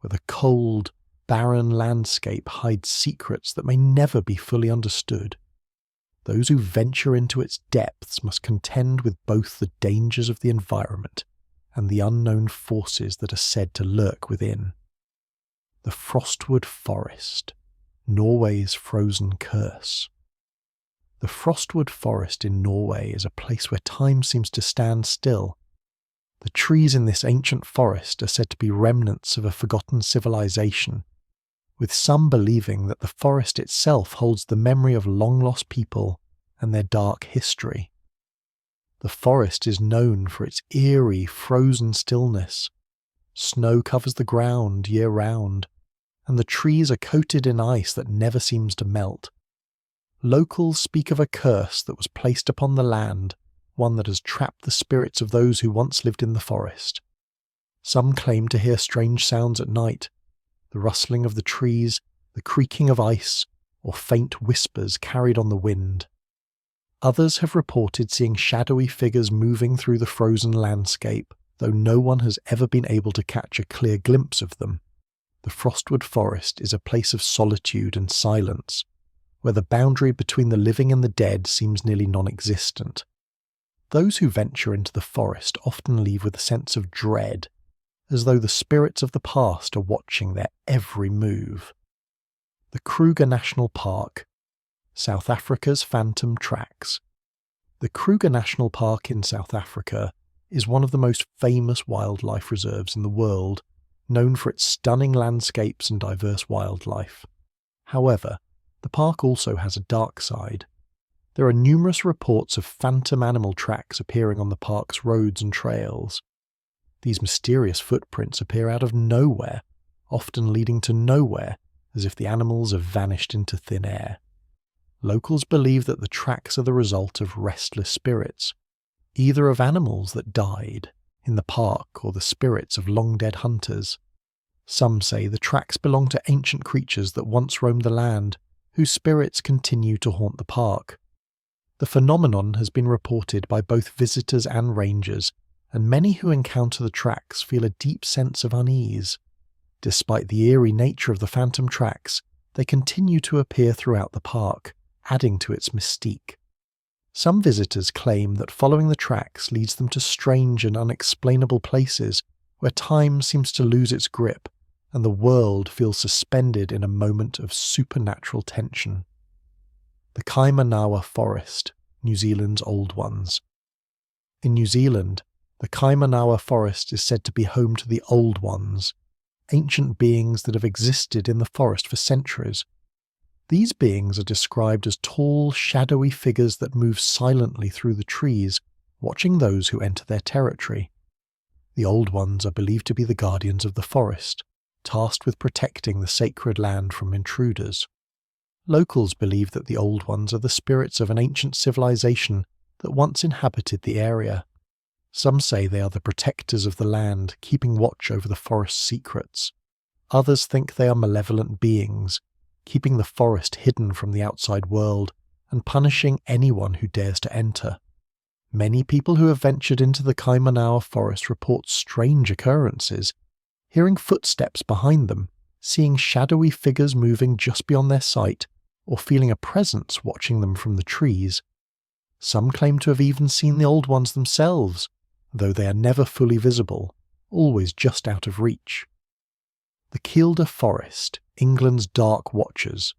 where the cold, barren landscape hides secrets that may never be fully understood. Those who venture into its depths must contend with both the dangers of the environment and the unknown forces that are said to lurk within. The Frostwood Forest, Norway's frozen curse. The Frostwood Forest in Norway is a place where time seems to stand still. The trees in this ancient forest are said to be remnants of a forgotten civilization, with some believing that the forest itself holds the memory of long-lost people and their dark history. The forest is known for its eerie, frozen stillness. Snow covers the ground year-round, and the trees are coated in ice that never seems to melt. Locals speak of a curse that was placed upon the land, one that has trapped the spirits of those who once lived in the forest. Some claim to hear strange sounds at night, the rustling of the trees, the creaking of ice, or faint whispers carried on the wind. Others have reported seeing shadowy figures moving through the frozen landscape, though no one has ever been able to catch a clear glimpse of them. The Frostwood Forest is a place of solitude and silence, where the boundary between the living and the dead seems nearly non-existent. Those who venture into the forest often leave with a sense of dread, as though the spirits of the past are watching their every move. The Kruger National Park, South Africa's Phantom Tracks. The Kruger National Park in South Africa is one of the most famous wildlife reserves in the world, known for its stunning landscapes and diverse wildlife. However, the park also has a dark side. There are numerous reports of phantom animal tracks appearing on the park's roads and trails. These mysterious footprints appear out of nowhere, often leading to nowhere, as if the animals have vanished into thin air. Locals believe that the tracks are the result of restless spirits, either of animals that died in the park or the spirits of long-dead hunters. Some say the tracks belong to ancient creatures that once roamed the land, whose spirits continue to haunt the park. The phenomenon has been reported by both visitors and rangers, and many who encounter the tracks feel a deep sense of unease. Despite the eerie nature of the phantom tracks, they continue to appear throughout the park, adding to its mystique. Some visitors claim that following the tracks leads them to strange and unexplainable places where time seems to lose its grip and the world feels suspended in a moment of supernatural tension. The Kaimanawa Forest, New Zealand's Old Ones. In New Zealand, the Kaimanawa Forest is said to be home to the Old Ones, ancient beings that have existed in the forest for centuries. These beings are described as tall, shadowy figures that move silently through the trees, watching those who enter their territory. The Old Ones are believed to be the guardians of the forest, tasked with protecting the sacred land from intruders. Locals believe that the Old Ones are the spirits of an ancient civilization that once inhabited the area. Some say they are the protectors of the land, keeping watch over the forest's secrets. Others think they are malevolent beings, keeping the forest hidden from the outside world and punishing anyone who dares to enter. Many people who have ventured into the Kaimanawa forest report strange occurrences, hearing footsteps behind them, seeing shadowy figures moving just beyond their sight, or feeling a presence watching them from the trees. Some claim to have even seen the Old Ones themselves, though they are never fully visible, always just out of reach. The Kielder Forest, England's Dark Watchers.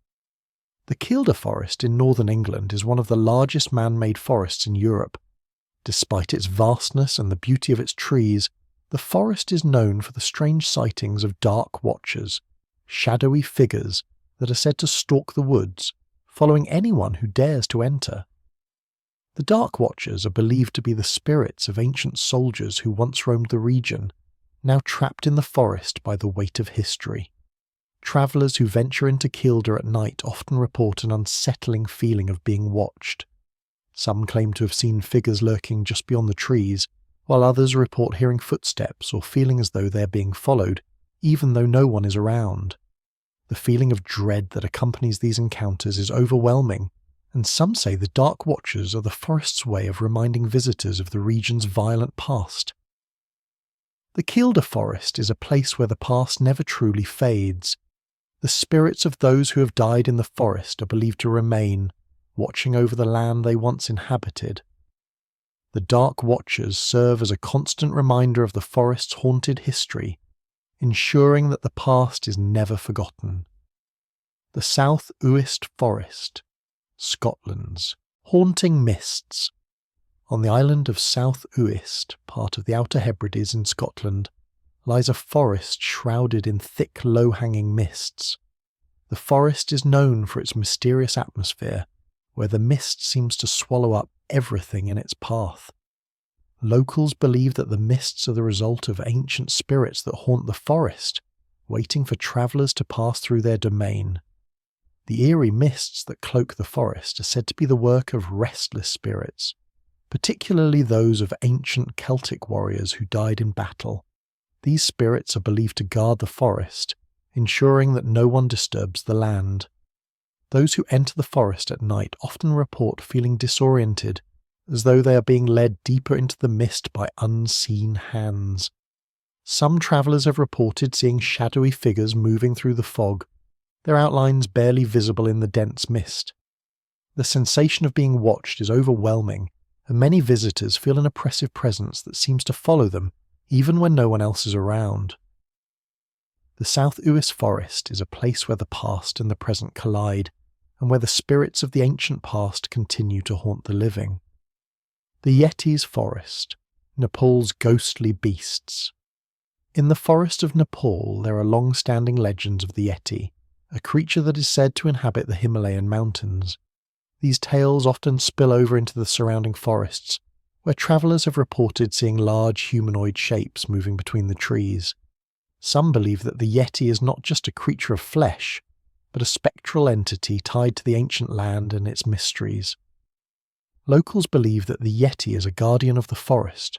The Kielder Forest in northern England is one of the largest man-made forests in Europe. Despite its vastness and the beauty of its trees, the forest is known for the strange sightings of dark watchers, shadowy figures that are said to stalk the woods, following anyone who dares to enter. The Dark Watchers are believed to be the spirits of ancient soldiers who once roamed the region, now trapped in the forest by the weight of history. Travellers who venture into Kielder at night often report an unsettling feeling of being watched. Some claim to have seen figures lurking just beyond the trees, while others report hearing footsteps or feeling as though they are being followed, even though no one is around. The feeling of dread that accompanies these encounters is overwhelming, and some say the Dark Watchers are the forest's way of reminding visitors of the region's violent past. The Kielder Forest is a place where the past never truly fades. The spirits of those who have died in the forest are believed to remain, watching over the land they once inhabited. The Dark Watchers serve as a constant reminder of the forest's haunted history, ensuring that the past is never forgotten. The South Uist Forest, Scotland's haunting mists. On the island of South Uist, part of the Outer Hebrides in Scotland, lies a forest shrouded in thick, low-hanging mists. The forest is known for its mysterious atmosphere, where the mist seems to swallow up everything in its path. Locals believe that the mists are the result of ancient spirits that haunt the forest, waiting for travellers to pass through their domain. The eerie mists that cloak the forest are said to be the work of restless spirits, particularly those of ancient Celtic warriors who died in battle. These spirits are believed to guard the forest, ensuring that no one disturbs the land. Those who enter the forest at night often report feeling disoriented, as though they are being led deeper into the mist by unseen hands. Some travellers have reported seeing shadowy figures moving through the fog, their outlines barely visible in the dense mist. The sensation of being watched is overwhelming, and many visitors feel an oppressive presence that seems to follow them, even when no one else is around. The South Uist Forest is a place where the past and the present collide, and where the spirits of the ancient past continue to haunt the living. The Yeti's Forest, Nepal's ghostly beasts. In the forest of Nepal there are long-standing legends of the Yeti, a creature that is said to inhabit the Himalayan mountains. These tales often spill over into the surrounding forests, where travellers have reported seeing large humanoid shapes moving between the trees. Some believe that the Yeti is not just a creature of flesh, but a spectral entity tied to the ancient land and its mysteries. Locals believe that the Yeti is a guardian of the forest,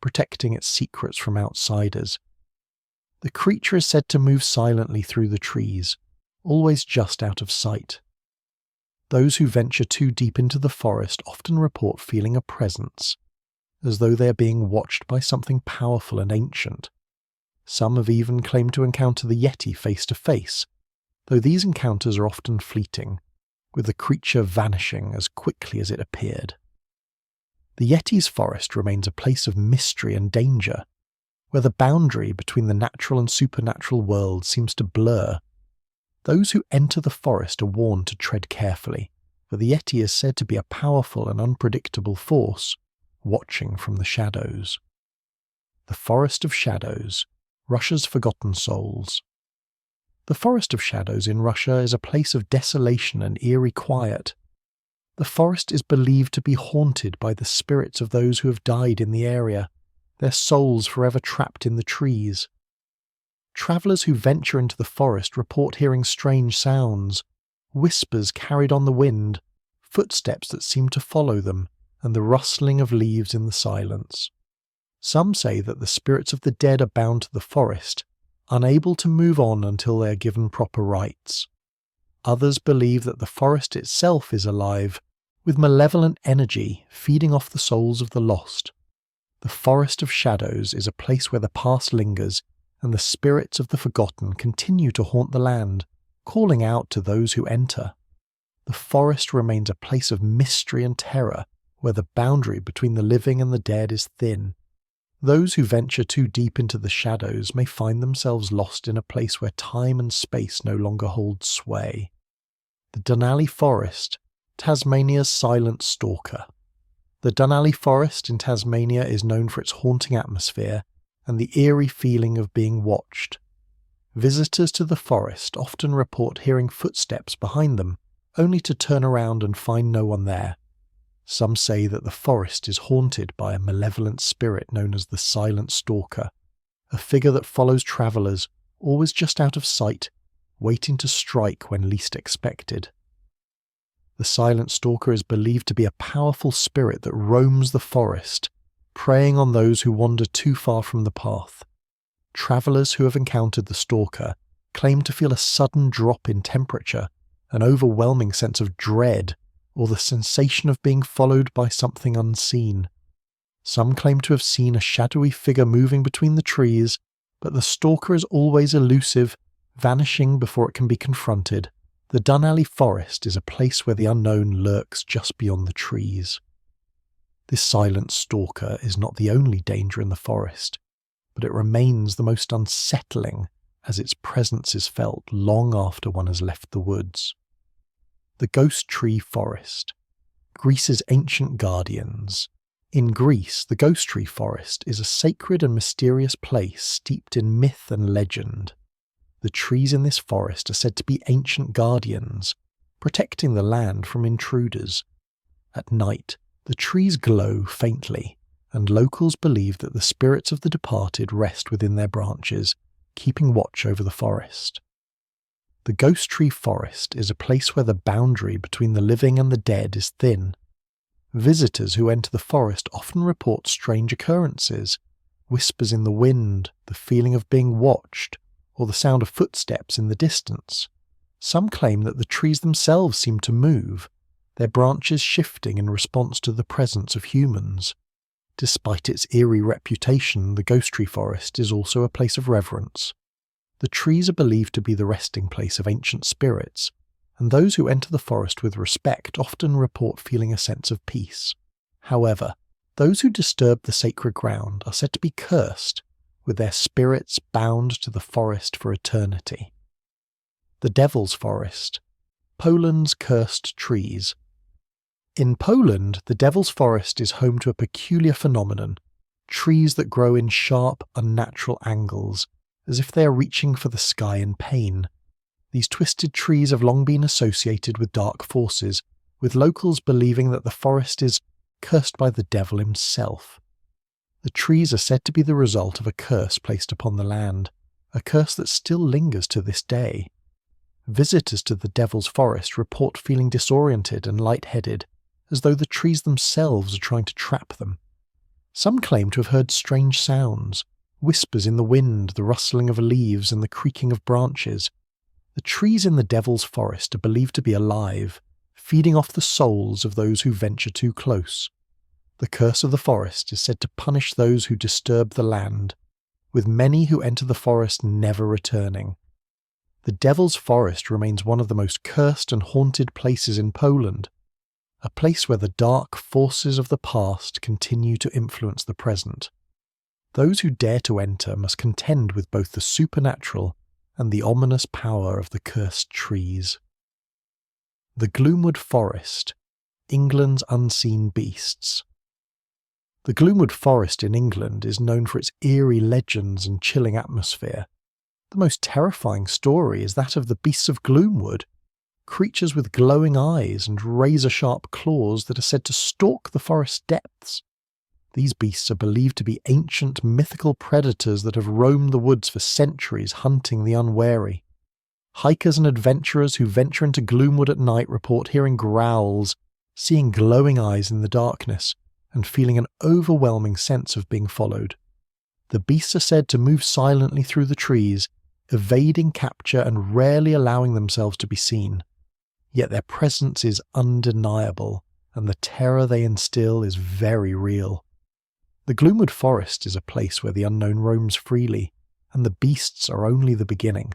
protecting its secrets from outsiders. The creature is said to move silently through the trees, always just out of sight. Those who venture too deep into the forest often report feeling a presence, as though they are being watched by something powerful and ancient. Some have even claimed to encounter the Yeti face to face, though these encounters are often fleeting, with the creature vanishing as quickly as it appeared. The Yeti's forest remains a place of mystery and danger, where the boundary between the natural and supernatural worlds seems to blur. Those who enter the forest are warned to tread carefully, for the Yeti is said to be a powerful and unpredictable force, watching from the shadows. The Forest of Shadows, Russia's Forgotten Souls. The Forest of Shadows in Russia is a place of desolation and eerie quiet. The forest is believed to be haunted by the spirits of those who have died in the area, their souls forever trapped in the trees. Travellers who venture into the forest report hearing strange sounds, whispers carried on the wind, footsteps that seem to follow them, and the rustling of leaves in the silence. Some say that the spirits of the dead are bound to the forest, unable to move on until they are given proper rites. Others believe that the forest itself is alive, with malevolent energy feeding off the souls of the lost. The Forest of Shadows is a place where the past lingers, and the spirits of the forgotten continue to haunt the land, calling out to those who enter. The forest remains a place of mystery and terror, where the boundary between the living and the dead is thin. Those who venture too deep into the shadows may find themselves lost in a place where time and space no longer hold sway. The Dunalley Forest, Tasmania's silent stalker. The Dunalley Forest in Tasmania is known for its haunting atmosphere and the eerie feeling of being watched. Visitors to the forest often report hearing footsteps behind them, only to turn around and find no one there. Some say that the forest is haunted by a malevolent spirit known as the Silent Stalker, a figure that follows travellers, always just out of sight, waiting to strike when least expected. The silent stalker is believed to be a powerful spirit that roams the forest, preying on those who wander too far from the path. Travellers who have encountered the stalker claim to feel a sudden drop in temperature, an overwhelming sense of dread, or the sensation of being followed by something unseen. Some claim to have seen a shadowy figure moving between the trees, but the stalker is always elusive, vanishing before it can be confronted. The Dunalley Forest is a place where the unknown lurks just beyond the trees. This silent stalker is not the only danger in the forest, but it remains the most unsettling as its presence is felt long after one has left the woods. The Ghost Tree Forest, Greece's ancient guardians. In Greece, the Ghost Tree Forest is a sacred and mysterious place steeped in myth and legend. The trees in this forest are said to be ancient guardians, protecting the land from intruders. At night, the trees glow faintly, and locals believe that the spirits of the departed rest within their branches, keeping watch over the forest. The Ghost Tree Forest is a place where the boundary between the living and the dead is thin. Visitors who enter the forest often report strange occurrences, whispers in the wind, the feeling of being watched, or the sound of footsteps in the distance. Some claim that the trees themselves seem to move, their branches shifting in response to the presence of humans. Despite its eerie reputation, the Ghost Tree Forest is also a place of reverence. The trees are believed to be the resting place of ancient spirits, and those who enter the forest with respect often report feeling a sense of peace. However, those who disturb the sacred ground are said to be cursed, with their spirits bound to the forest for eternity. The Devil's Forest, Poland's cursed trees. In Poland, the Devil's Forest is home to a peculiar phenomenon, trees that grow in sharp, unnatural angles, as if they are reaching for the sky in pain. These twisted trees have long been associated with dark forces, with locals believing that the forest is cursed by the devil himself. The trees are said to be the result of a curse placed upon the land, a curse that still lingers to this day. Visitors to the Devil's Forest report feeling disoriented and lightheaded, as though the trees themselves are trying to trap them. Some claim to have heard strange sounds, whispers in the wind, the rustling of leaves and the creaking of branches. The trees in the Devil's Forest are believed to be alive, feeding off the souls of those who venture too close. The curse of the forest is said to punish those who disturb the land, with many who enter the forest never returning. The Devil's Forest remains one of the most cursed and haunted places in Poland, a place where the dark forces of the past continue to influence the present. Those who dare to enter must contend with both the supernatural and the ominous power of the cursed trees. The Gloomwood Forest, England's unseen beasts. The Gloomwood Forest in England is known for its eerie legends and chilling atmosphere. The most terrifying story is that of the beasts of Gloomwood, creatures with glowing eyes and razor-sharp claws that are said to stalk the forest depths. These beasts are believed to be ancient mythical predators that have roamed the woods for centuries, hunting the unwary. Hikers and adventurers who venture into Gloomwood at night report hearing growls, seeing glowing eyes in the darkness, and feeling an overwhelming sense of being followed. The beasts are said to move silently through the trees, evading capture and rarely allowing themselves to be seen. Yet their presence is undeniable, and the terror they instill is very real. The Gloomwood Forest is a place where the unknown roams freely, and the beasts are only the beginning.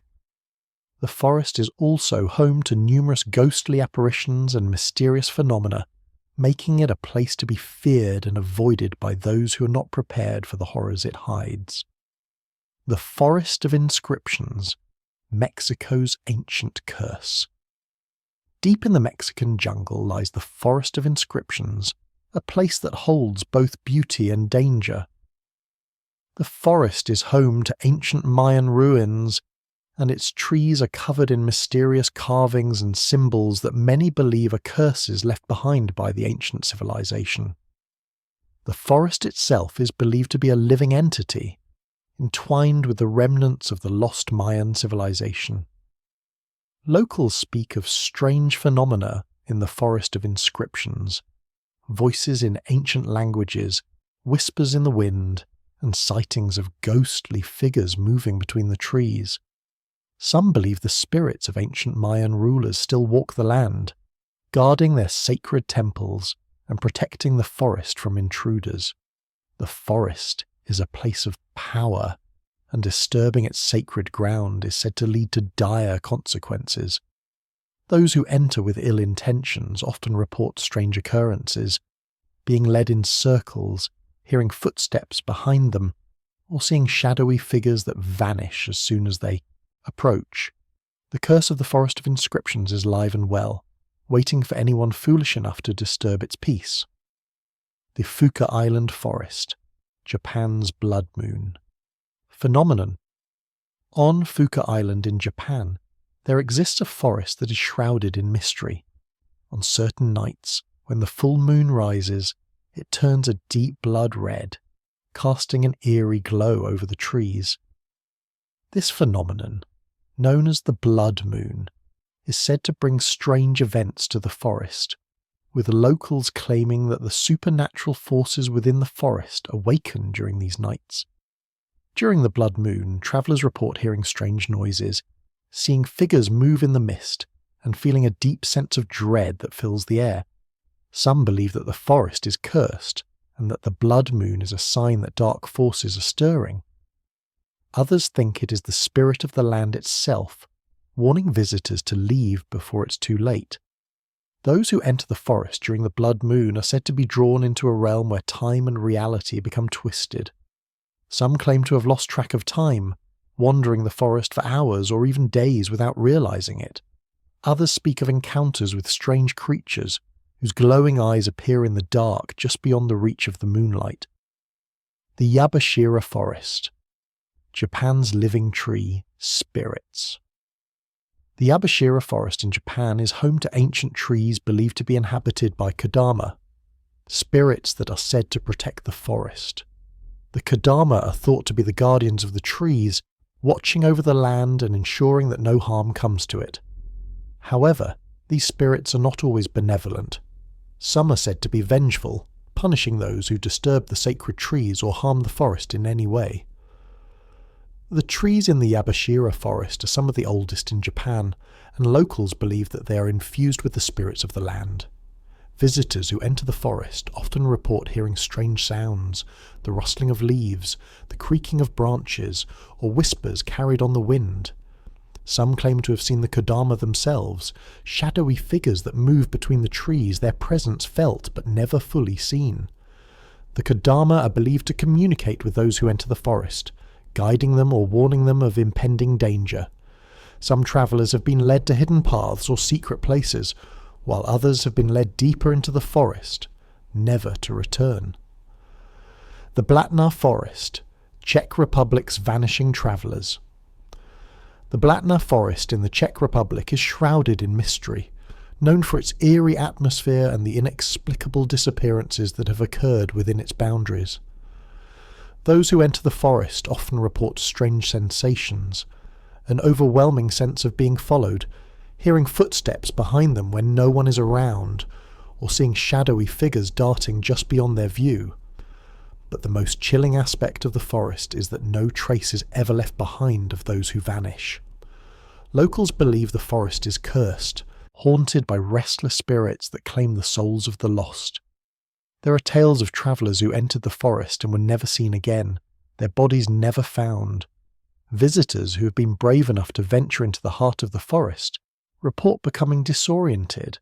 The forest is also home to numerous ghostly apparitions and mysterious phenomena, making it a place to be feared and avoided by those who are not prepared for the horrors it hides. The Forest of Inscriptions, Mexico's ancient curse. Deep in the Mexican jungle lies the Forest of Inscriptions, a place that holds both beauty and danger. The forest is home to ancient Mayan ruins, and its trees are covered in mysterious carvings and symbols that many believe are curses left behind by the ancient civilization. The forest itself is believed to be a living entity, entwined with the remnants of the lost Mayan civilization. Locals speak of strange phenomena, in the forest of inscriptions, voices in ancient languages, whispers in the wind, and sightings of ghostly figures moving between the trees. Some believe the spirits of ancient Mayan rulers still walk the land, guarding their sacred temples and protecting the forest from intruders. The forest is a place of power, and disturbing its sacred ground is said to lead to dire consequences. Those who enter with ill intentions often report strange occurrences, being led in circles, hearing footsteps behind them, or seeing shadowy figures that vanish as soon as they approach. The curse of the Forest of Inscriptions is live and well, waiting for anyone foolish enough to disturb its peace. The Fuka Island Forest, Japan's blood moon. Phenomenon. On Fuka Island in Japan, there exists a forest that is shrouded in mystery. On certain nights, when the full moon rises, it turns a deep blood red, casting an eerie glow over the trees. This phenomenon, known as the blood moon, is said to bring strange events to the forest, with locals claiming that the supernatural forces within the forest awaken during these nights. During the blood moon, travellers report hearing strange noises, seeing figures move in the mist, and feeling a deep sense of dread that fills the air. Some believe that the forest is cursed, and that the blood moon is a sign that dark forces are stirring. Others think it is the spirit of the land itself, warning visitors to leave before it's too late. Those who enter the forest during the blood moon are said to be drawn into a realm where time and reality become twisted. Some claim to have lost track of time, wandering the forest for hours or even days without realizing it. Others speak of encounters with strange creatures whose glowing eyes appear in the dark just beyond the reach of the moonlight. The Yabashira Forest, Japan's living tree, spirits. The Yabashira Forest in Japan is home to ancient trees believed to be inhabited by Kodama, spirits that are said to protect the forest. The Kodama are thought to be the guardians of the trees, watching over the land and ensuring that no harm comes to it. However, these spirits are not always benevolent. Some are said to be vengeful, punishing those who disturb the sacred trees or harm the forest in any way. The trees in the Yabashira forest are some of the oldest in Japan, and locals believe that they are infused with the spirits of the land. Visitors who enter the forest often report hearing strange sounds, the rustling of leaves, the creaking of branches, or whispers carried on the wind. Some claim to have seen the Kodama themselves, shadowy figures that move between the trees, their presence felt but never fully seen. The Kodama are believed to communicate with those who enter the forest, guiding them or warning them of impending danger. Some travellers have been led to hidden paths or secret places, while others have been led deeper into the forest, never to return. The Blatná Forest, Czech Republic's vanishing travellers. The Blatná Forest in the Czech Republic is shrouded in mystery, known for its eerie atmosphere and the inexplicable disappearances that have occurred within its boundaries. Those who enter the forest often report strange sensations, an overwhelming sense of being followed, hearing footsteps behind them when no one is around, or seeing shadowy figures darting just beyond their view. But the most chilling aspect of the forest is that no trace is ever left behind of those who vanish. Locals believe the forest is cursed, haunted by restless spirits that claim the souls of the lost. There are tales of travellers who entered the forest and were never seen again, their bodies never found. Visitors who have been brave enough to venture into the heart of the forest report becoming disoriented,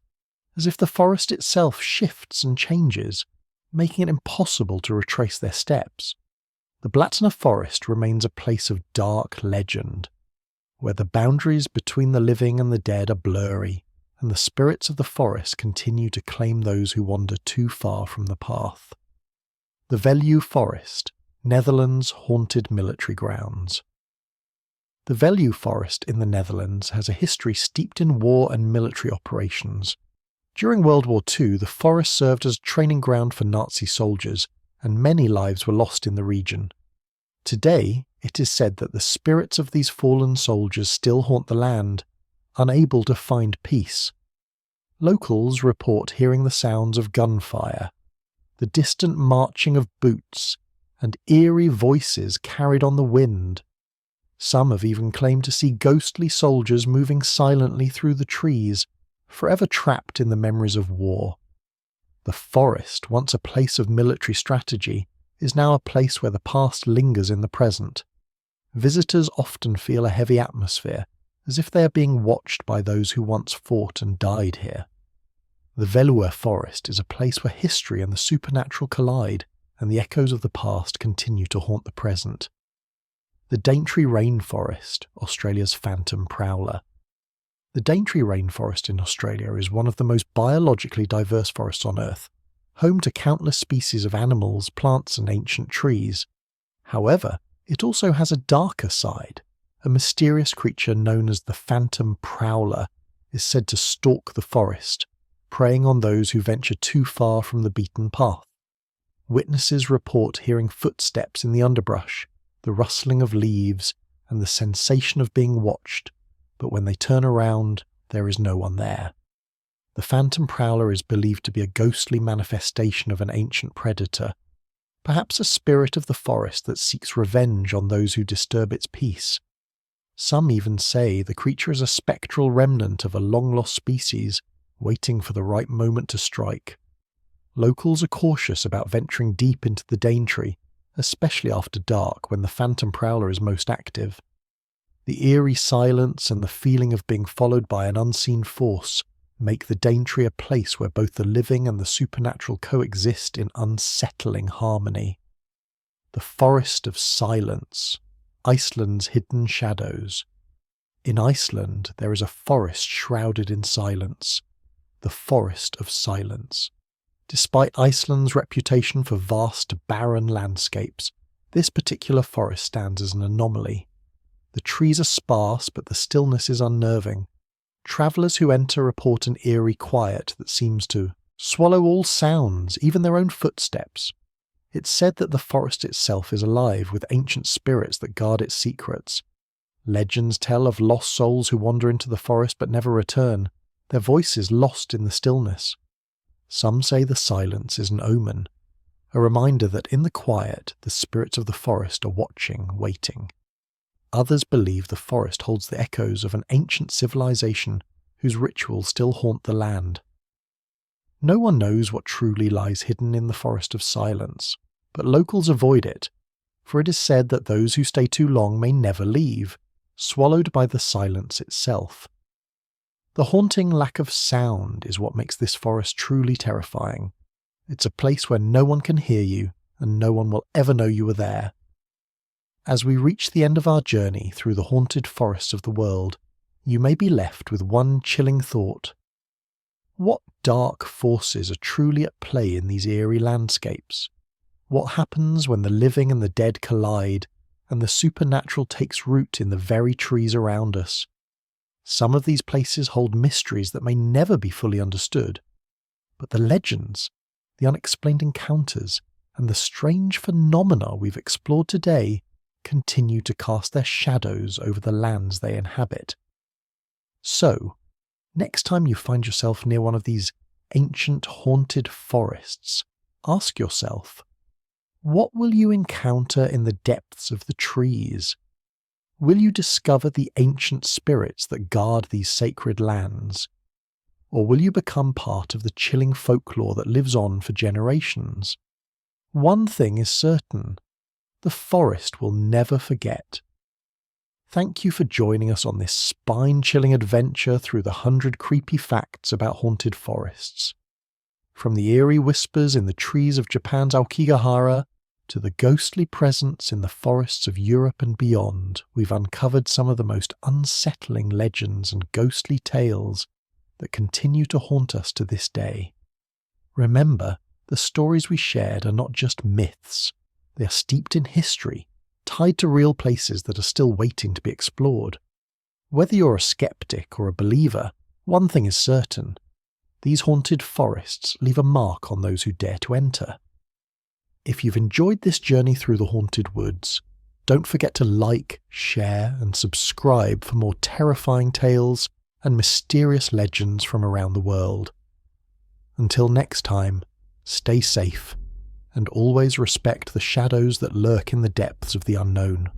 as if the forest itself shifts and changes, making it impossible to retrace their steps. The Blatná Forest remains a place of dark legend, where the boundaries between the living and the dead are blurry, and the spirits of the forest continue to claim those who wander too far from the path. The Veluwe Forest, Netherlands' haunted military grounds. The Veluwe Forest in the Netherlands has a history steeped in war and military operations. During World War II, the forest served as a training ground for Nazi soldiers, and many lives were lost in the region. Today, it is said that the spirits of these fallen soldiers still haunt the land, unable to find peace. Locals report hearing the sounds of gunfire, the distant marching of boots, and eerie voices carried on the wind. Some have even claimed to see ghostly soldiers moving silently through the trees, forever trapped in the memories of war. The forest, once a place of military strategy, is now a place where the past lingers in the present. Visitors often feel a heavy atmosphere, as if they are being watched by those who once fought and died here. The Velua forest is a place where history and the supernatural collide, and the echoes of the past continue to haunt the present. The Daintree rainforest, Australia's phantom prowler. The Daintree rainforest in Australia is one of the most biologically diverse forests on Earth, home to countless species of animals, plants and ancient trees. However, it also has a darker side. A mysterious creature known as the phantom prowler is said to stalk the forest, preying on those who venture too far from the beaten path. Witnesses report hearing footsteps in the underbrush, the rustling of leaves, and the sensation of being watched, but when they turn around, there is no one there. The phantom prowler is believed to be a ghostly manifestation of an ancient predator, perhaps a spirit of the forest that seeks revenge on those who disturb its peace. Some even say the creature is a spectral remnant of a long-lost species, waiting for the right moment to strike. Locals are cautious about venturing deep into the Daintree, especially after dark when the phantom prowler is most active. The eerie silence and the feeling of being followed by an unseen force make the Daintree a place where both the living and the supernatural coexist in unsettling harmony. The Forest of Silence, Iceland's hidden shadows. In Iceland, there is a forest shrouded in silence, the Forest of Silence. Despite Iceland's reputation for vast, barren landscapes, this particular forest stands as an anomaly. The trees are sparse, but the stillness is unnerving. Travellers who enter report an eerie quiet that seems to swallow all sounds, even their own footsteps. It's said that the forest itself is alive with ancient spirits that guard its secrets. Legends tell of lost souls who wander into the forest but never return, their voices lost in the stillness. Some say the silence is an omen, a reminder that in the quiet the spirits of the forest are watching, waiting. Others believe the forest holds the echoes of an ancient civilization whose rituals still haunt the land. No one knows what truly lies hidden in the Forest of Silence, but locals avoid it, for it is said that those who stay too long may never leave, swallowed by the silence itself. The haunting lack of sound is what makes this forest truly terrifying. It's a place where no one can hear you, and no one will ever know you were there. As we reach the end of our journey through the haunted forests of the world, you may be left with one chilling thought. What dark forces are truly at play in these eerie landscapes? What happens when the living and the dead collide, and the supernatural takes root in the very trees around us? Some of these places hold mysteries that may never be fully understood, but the legends, the unexplained encounters, and the strange phenomena we've explored today continue to cast their shadows over the lands they inhabit. So, next time you find yourself near one of these ancient haunted forests, ask yourself, what will you encounter in the depths of the trees? Will you discover the ancient spirits that guard these sacred lands? Or will you become part of the chilling folklore that lives on for generations? One thing is certain. The forest will never forget. Thank you for joining us on this spine-chilling adventure through the 100 creepy facts about haunted forests. From the eerie whispers in the trees of Japan's Aokigahara to the ghostly presence in the forests of Europe and beyond, we've uncovered some of the most unsettling legends and ghostly tales that continue to haunt us to this day. Remember, the stories we shared are not just myths. They are steeped in history, tied to real places that are still waiting to be explored. Whether you're a skeptic or a believer, one thing is certain. These haunted forests leave a mark on those who dare to enter. If you've enjoyed this journey through the haunted woods, don't forget to like, share, and subscribe for more terrifying tales and mysterious legends from around the world. Until next time, stay safe, and always respect the shadows that lurk in the depths of the unknown.